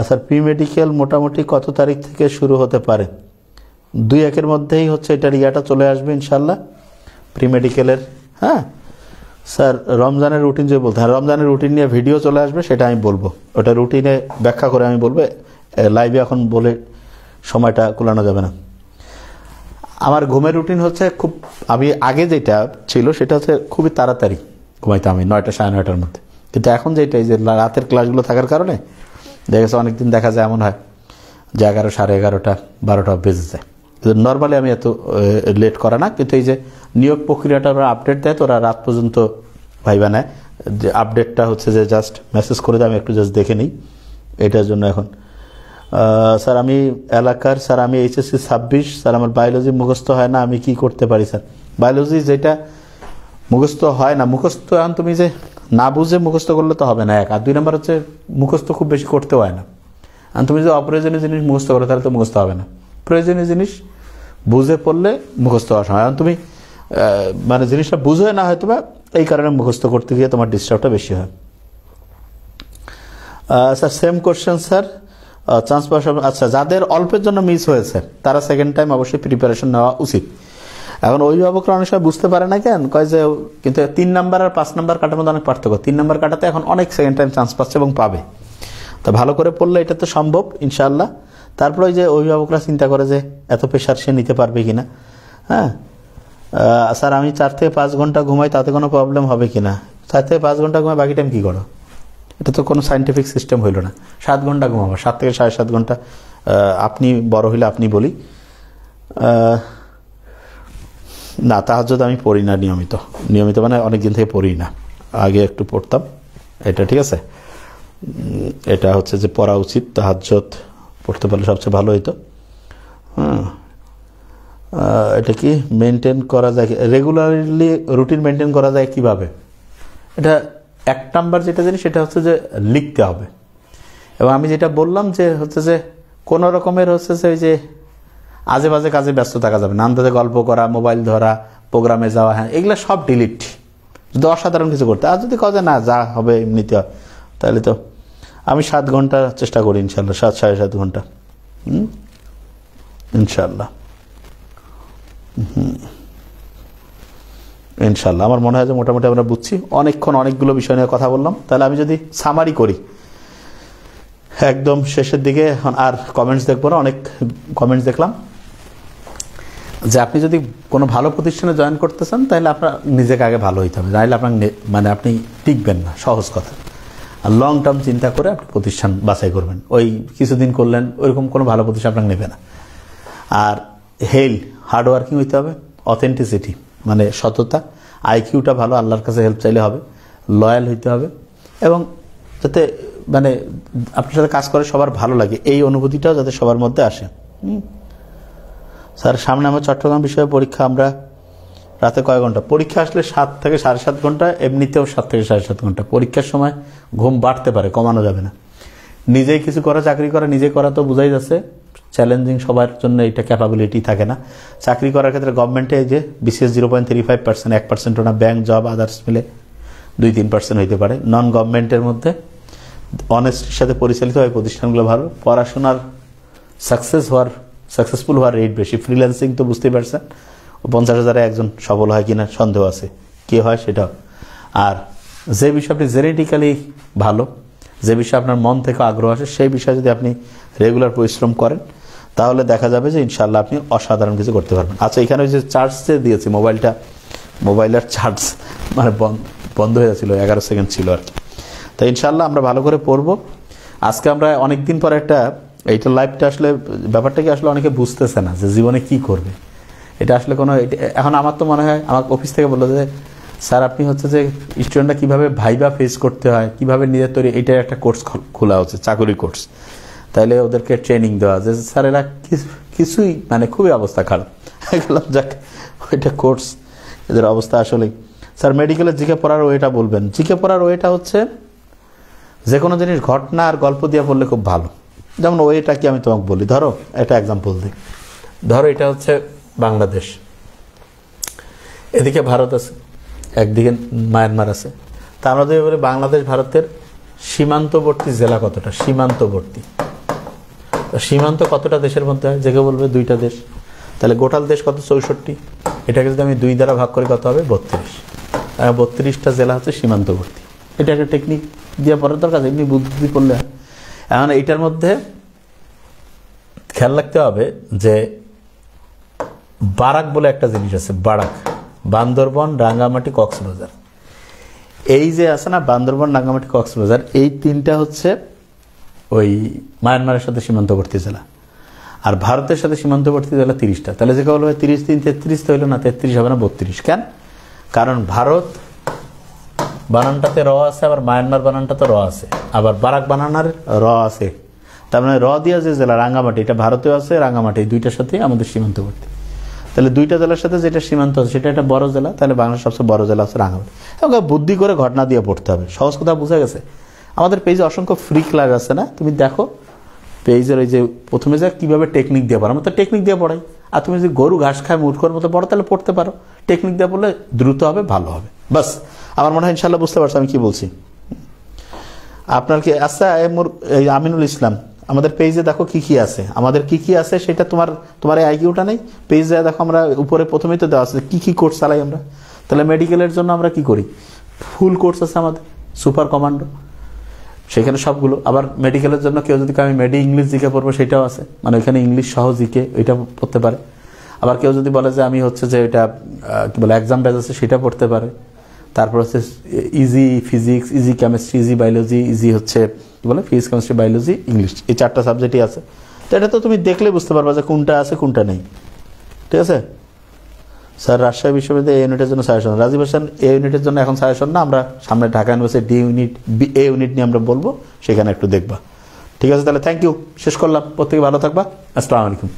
স্যার প্রি মেডিকেল মোটামুটি কত তারিখ থেকে শুরু হতে পারে? 2-1-এর মধ্যেই হচ্ছে এটার ইয়াটা চলে আসবে ইনশাল্লাহ প্রি মেডিকেলের। হ্যাঁ স্যার রমজানের রুটিন যে বলতে, হ্যাঁ রমজানের রুটিন নিয়ে ভিডিও চলে আসবে, সেটা আমি বলবো, ওটা রুটিনে ব্যাখ্যা করে আমি বলবো। লাইভে এখন বলে সময়টা কুলানো যাবে না। আমার ঘুমের রুটিন হচ্ছে খুব, আমি আগে যেটা ছিল সেটা হচ্ছে খুবই তাড়াতাড়ি ঘুমাইতাম আমি, 9টা 9:30-এর মধ্যে। কিন্তু এখন যেটা, এই যে রাতের ক্লাসগুলো থাকার কারণে দেখেছে অনেকদিন দেখা যায় এমন হয় যে 11, 11:30, 12টা বেজে যায়। নর্মালি আমি এত লেট করে না, কিন্তু এই যে নিয়োগ প্রক্রিয়াটা ওরা আপডেট দেয়, তো ওরা রাত পর্যন্ত ভাইবা নেয় যে আপডেটটা হচ্ছে যে জাস্ট মেসেজ করে দেয়, আমি একটু জাস্ট দেখে নিই এটার জন্য। এখন স্যার আমি এলাকার, স্যার আমি এইচএসসি 26, স্যার আমার বায়োলজি মুখস্থ হয় না, আমি কি করতে পারি স্যার? বায়োলজি যেটা মুখস্থ হয় না, মুখস্থ এখন তুমি যে না বুঝে মুখস্থ করলে তো হবে না, 1 আর 2 নম্বর হচ্ছে মুখস্থ খুব বেশি করতেও হয় না। আর তুমি যদি অপ্রয়োজনীয় জিনিস মুখস্থ করো তাহলে তো মুখস্থ হবে না। প্রয়োজনীয় জিনিস বুঝে পড়লে মুখস্থ হওয়া সময়, কারণ তুমি মানে জিনিসটা বুঝে না হয়তো বা এই কারণে মুখস্থ করতে গিয়ে তোমার ডিস্টার্বটা বেশি হয়। Sir same question sir, chance পাওয়ার, আচ্ছা যাদের অল্পের জন্য মিস হয়েছে তারা সেকেন্ড টাইম অবশ্যই প্রিপারেশন নেওয়া উচিত। এখন অভিভাবকরা অনেক সময় বুঝতে পারে না কেন, কয় যে কিন্তু 3 নাম্বার আর 5 নাম্বার কাটার মধ্যে অনেক পার্থক্য। 3 নাম্বার কাটাতে এখন অনেক সেকেন্ড টাইম চান্স পাচ্ছে এবং পাবে, তো ভালো করে পড়লে এটা তো সম্ভব ইনশাআল্লাহ। তারপরে ওই যে অভিভাবকরা চিন্তা করে যে এত প্রেশার সে নিতে পারবে কিনা। হ্যাঁ স্যার আমি 4 থেকে 5 ঘন্টা ঘুমাই, তাতে কোনো প্রবলেম হবে কিনা? 4 থেকে 5 ঘন্টা ঘুমাই, বাকি টাইম কি করো? এটা তো কোনো সায়েন্টিফিক সিস্টেম হইল না। 7 ঘন্টা ঘুমাবো, 7 থেকে 7.5 ঘন্টা। আপনি বড় হইলে আপনি বলি না, তাহাজ্জুদ আমি পড়ি না নিয়মিত মানে অনেকদিন থেকে পড়ি না, আগে একটু পড়তাম। এটা ঠিক আছে, এটা হচ্ছে যে পড়া উচিত, তাহাজ্জুদ পড়তে পারলে সবচেয়ে ভালো হইতো। এটা কি মেনটেন করা যায়, রেগুলারলি রুটিন মেনটেন করা যায় কিভাবে? এটা 1 নাম্বার যেটা জানি সেটা হচ্ছে যে লিখতে হবে। এবং আমি যেটা বললাম যে হচ্ছে যে কোনো রকমের হচ্ছে যে ওই যে আজে বাজে কাজে ব্যস্ত থাকা যাবে না। আন্দাজে গল্প করা, মোবাইল ধরা, প্রোগ্রামে যাওয়া, হ্যাঁ এগুলো সব ডিলিট। যদি অসাধারণ কিছু করতে, আর যদি কাজে না যা হবে এমনিতে, তাহলে তো আমি 7 ঘন্টা চেষ্টা করি ইনশাল্লাহ, 7-7.5 ঘন্টা ইনশাল্লাহ। ইনশাল্লাহ আমার মনে হয় যে মোটামুটি আমরা বুঝছি। অনেকক্ষণ অনেকগুলো বিষয় নিয়ে কথা বললাম, তাহলে আমি যদি সামারি করি একদম শেষের দিকে, আর কমেন্টস দেখবো না, অনেক কমেন্টস দেখলাম যে আপনি যদি কোনো ভালো প্রতিষ্ঠানে জয়েন করতে চান তাহলে আপনার নিজেকে আগে ভালো হইতে হবে, নাহলে আপনার মানে আপনি টিকবেন না, সহজ কথা। আর লং টার্ম চিন্তা করে আপনি প্রতিষ্ঠান বাছাই করবেন। ওই কিছুদিন করলেন ওইরকম কোনো ভালো প্রতিষ্ঠান আপনাকে নেবে না। আর হার্ডওয়ার্কিং হইতে হবে, অথেন্টিসিটি মানে সততা, আইকিউটা ভালো, আল্লাহর কাছে হেল্প চাইলে হবে, লয়াল হইতে হবে, এবং যাতে মানে আপনার সাথে কাজ করে সবার ভালো লাগে এই অনুভূতিটাও যাতে সবার মধ্যে আসে। স্যার সামনে আমার চট্টগ্রাম বিষয়ে পরীক্ষা, আমরা রাতে কয় ঘন্টা পরীক্ষা? আসলে 7 থেকে 7.5 ঘন্টা, এমনিতেও 7 থেকে 7.5 ঘন্টা। পরীক্ষার সময় ঘুম বাড়তে পারে, কমানো যাবে না। নিজেই কিছু করা, চাকরি করা, নিজে করা তো বোঝাই যাচ্ছে চ্যালেঞ্জিং, সবার জন্য এটা ক্যাপাবিলিটি থাকে না। চাকরি করার ক্ষেত্রে গভর্নমেন্টে যে বিসিএস 0.35%, 1% না, ব্যাংক জব আদার্স মিলে 2-3% হইতে পারে। নন গভর্নমেন্টের মধ্যে অনেস্টির সাথে পরিচালিত হয় প্রতিষ্ঠানগুলো ভালো, পড়াশোনার সাকসেসফুল হওয়ার রেট বেশি। ফ্রিল্যান্সিং তো বুঝতেই পারছেন, 50,000-এ একজন সফল হয় কিনা সন্দেহ আছে, কে হয় সেটাও। আর যে বিষয় আপনি জেনেটিক্যালি ভালো, যে বিষয়ে আপনার মন থেকে আগ্রহ আসে, সেই বিষয়ে যদি আপনি রেগুলার পরিশ্রম করেন তাহলে দেখা যাবে যে ইনশাল্লাহ আপনি অসাধারণ কিছু করতে পারবেন। আচ্ছা এখানে ওই যে চার্জ যে দিয়েছি মোবাইলের চার্জ মানে বন্ধ হয়ে যাচ্ছিল, 11 সেকেন্ড ছিল আর কি। তাই ইনশাল্লাহ আমরা ভালো করে পড়বো। আজকে আমরা অনেকদিন পর এইটা লাইভটা আসলে ব্যাপারটা কি আসলে অনেকে বুঝতেছে না যে জীবনে কি করবে। এটা আসলে এখন আমার তো মনে হয়, আমার অফিস থেকে বললো যে স্যার আপনি হচ্ছে যে স্টুডেন্টরা কীভাবে ভাইবা ফেস করতে হয়, কীভাবে নিজের তৈরি, এটার একটা কোর্স খোলা হচ্ছে, চাকরি কোর্স। তাইলে ওদেরকে ট্রেনিং দেওয়া যে স্যার এরা কিছুই মানে খুবই অবস্থা খারাপ। গেলাম যাক ওইটা কোর্স, এদের অবস্থা আসলেই। স্যার মেডিকেলের জিকে পড়ার ওয়েটা বলবেন? জিকে পড়ার ওয়েটা হচ্ছে যে কোনো জিনিস ঘটনা আর গল্প দিয়ে পড়লে খুব ভালো। যেমন ওইটা কি আমি তোমাকে বলি, ধরো এটা এক্সাম্পল দিই। ধরো এটা হচ্ছে বাংলাদেশ, এদিকে ভারত আছে, একদিকে মায়ানমার আছে। তা আমরা যদি বলি বাংলাদেশ ভারতের সীমান্তবর্তী জেলা কতটা, সীমান্ত কতটা দেশের মধ্যে হয়, যেকে বলবে 2টা দেশ, তাহলে গোটাল দেশ কত? 64। এটাকে যদি আমি 2 দ্বারা ভাগ করি কত হবে? 32। 32টা জেলা হচ্ছে সীমান্তবর্তী। এটা একটা টেকনিক দিয়ে পড়ার দরকার, এমনি বুদ্ধি করলে হয়। এখন এইটার মধ্যে খেয়াল রাখতে হবে যে বারাক বলে একটা জিনিস আছে, বারাক, বান্দরবন, রাঙ্গামাটি, কক্সবাজার। এই যে আছে না বান্দরবন, রাঙ্গামাটি, কক্সবাজার, এই 3টা হচ্ছে ওই মায়ানমারের সাথে সীমান্তবর্তী জেলা। আর ভারতের সাথে সীমান্তবর্তী জেলা 30টা। তাহলে যে বলবে 30, 3, 33 তো হইলো না, 33 হবে না, 32। কেন? কারণ ভারত বানানটাতে র আছে, আবার মায়ানমার বানানটাতে র আছে, আবার বারাক বানানার র আছে। তার মানে র দিয়া যে জেলা রাঙ্গামাটি, এটা ভারতেও আছে, রাঙ্গামাটি, এই 2টার সাথে আমাদের সীমান্তবর্তী। তাহলে 2টা জেলার সাথে যেটা সীমান্ত আছে সেটা একটা বড় জেলা, তাহলে বাংলাদেশ সবচেয়ে বড় জেলা হচ্ছে রাঙ্গামাটি। এবং বুদ্ধি করে ঘটনা দিয়ে পড়তে হবে, সহজ কথা বুঝা গেছে। আমাদের পেজে অসংখ্য ফ্রি ক্লাস আছে না, তুমি দেখো, পেজের ওই যে প্রথমে যা কীভাবে টেকনিক দিয়ে পড়ো, আমরা তো টেকনিক দিয়ে পড়াই। আর তুমি যদি গরু ঘাস খায় মূর্খর মতো পড়ো তাহলে পড়তে পারো, টেকনিক দিয়ে পড়লে দ্রুত হবে, ভালো হবে। বাস আমার মনে হয় ইনশাল্লাহ বুঝতে পারছো আমি কি বলছি। আপনার কি আচ্ছা এই আমিনুল ইসলাম, আমাদের পেজে দেখো কি কি আছে, আমাদের কি কি আছে সেটা তোমার এই আইকিউটা নেই। পেজে দেখো আমরা উপরে প্রথমেই তো দেওয়া আছে কি কি কোর্স চালাই আমরা। তাহলে মেডিকেলের জন্য আমরা কি করি, ফুল কোর্স আছে আমাদের সুপার কমান্ডো, সেখানে সবগুলো। আবার মেডিকেলের জন্য কেউ যদি আমি মেডি ইংলিশ জিকে পড়বো সেটাও আছে, মানে ওইখানে ইংলিশ সহ জিকে ওইটা পড়তে পারে। আবার কেউ যদি বলে যে আমি হচ্ছে যে এটা কি বলে এক্সাম ব্যাচ আছে সেটা পড়তে পারে। তারপর হচ্ছে easy physics, easy chemistry, easy biology, easy হচ্ছে কি বলে ফিজিক্স কেমিস্ট্রি বায়োলজি ইংলিশ, এই 4টা সাবজেক্টই আছে। তো এটা তো তুমি দেখলে বুঝতে পারবা যে কোনটা আছে কোনটা নেই। ঠিক আছে স্যার, রাজশাহী বিশ্ববিদ্যালয় এ ইউনিটের জন্য সাজেশন। রাজীব হাসান, এ ইউনিটের জন্য এখন সাজেশন না, আমরা সামনে ঢাকা ইউনিভার্সিটি ডি ইউনিট এ ইউনিট নিয়ে আমরা বলবো, সেখানে একটু দেখবা। ঠিক আছে তাহলে থ্যাংক ইউ, শেষ করলাম। প্রত্যেকে ভালো থাকবা, আসসালামু আলাইকুম।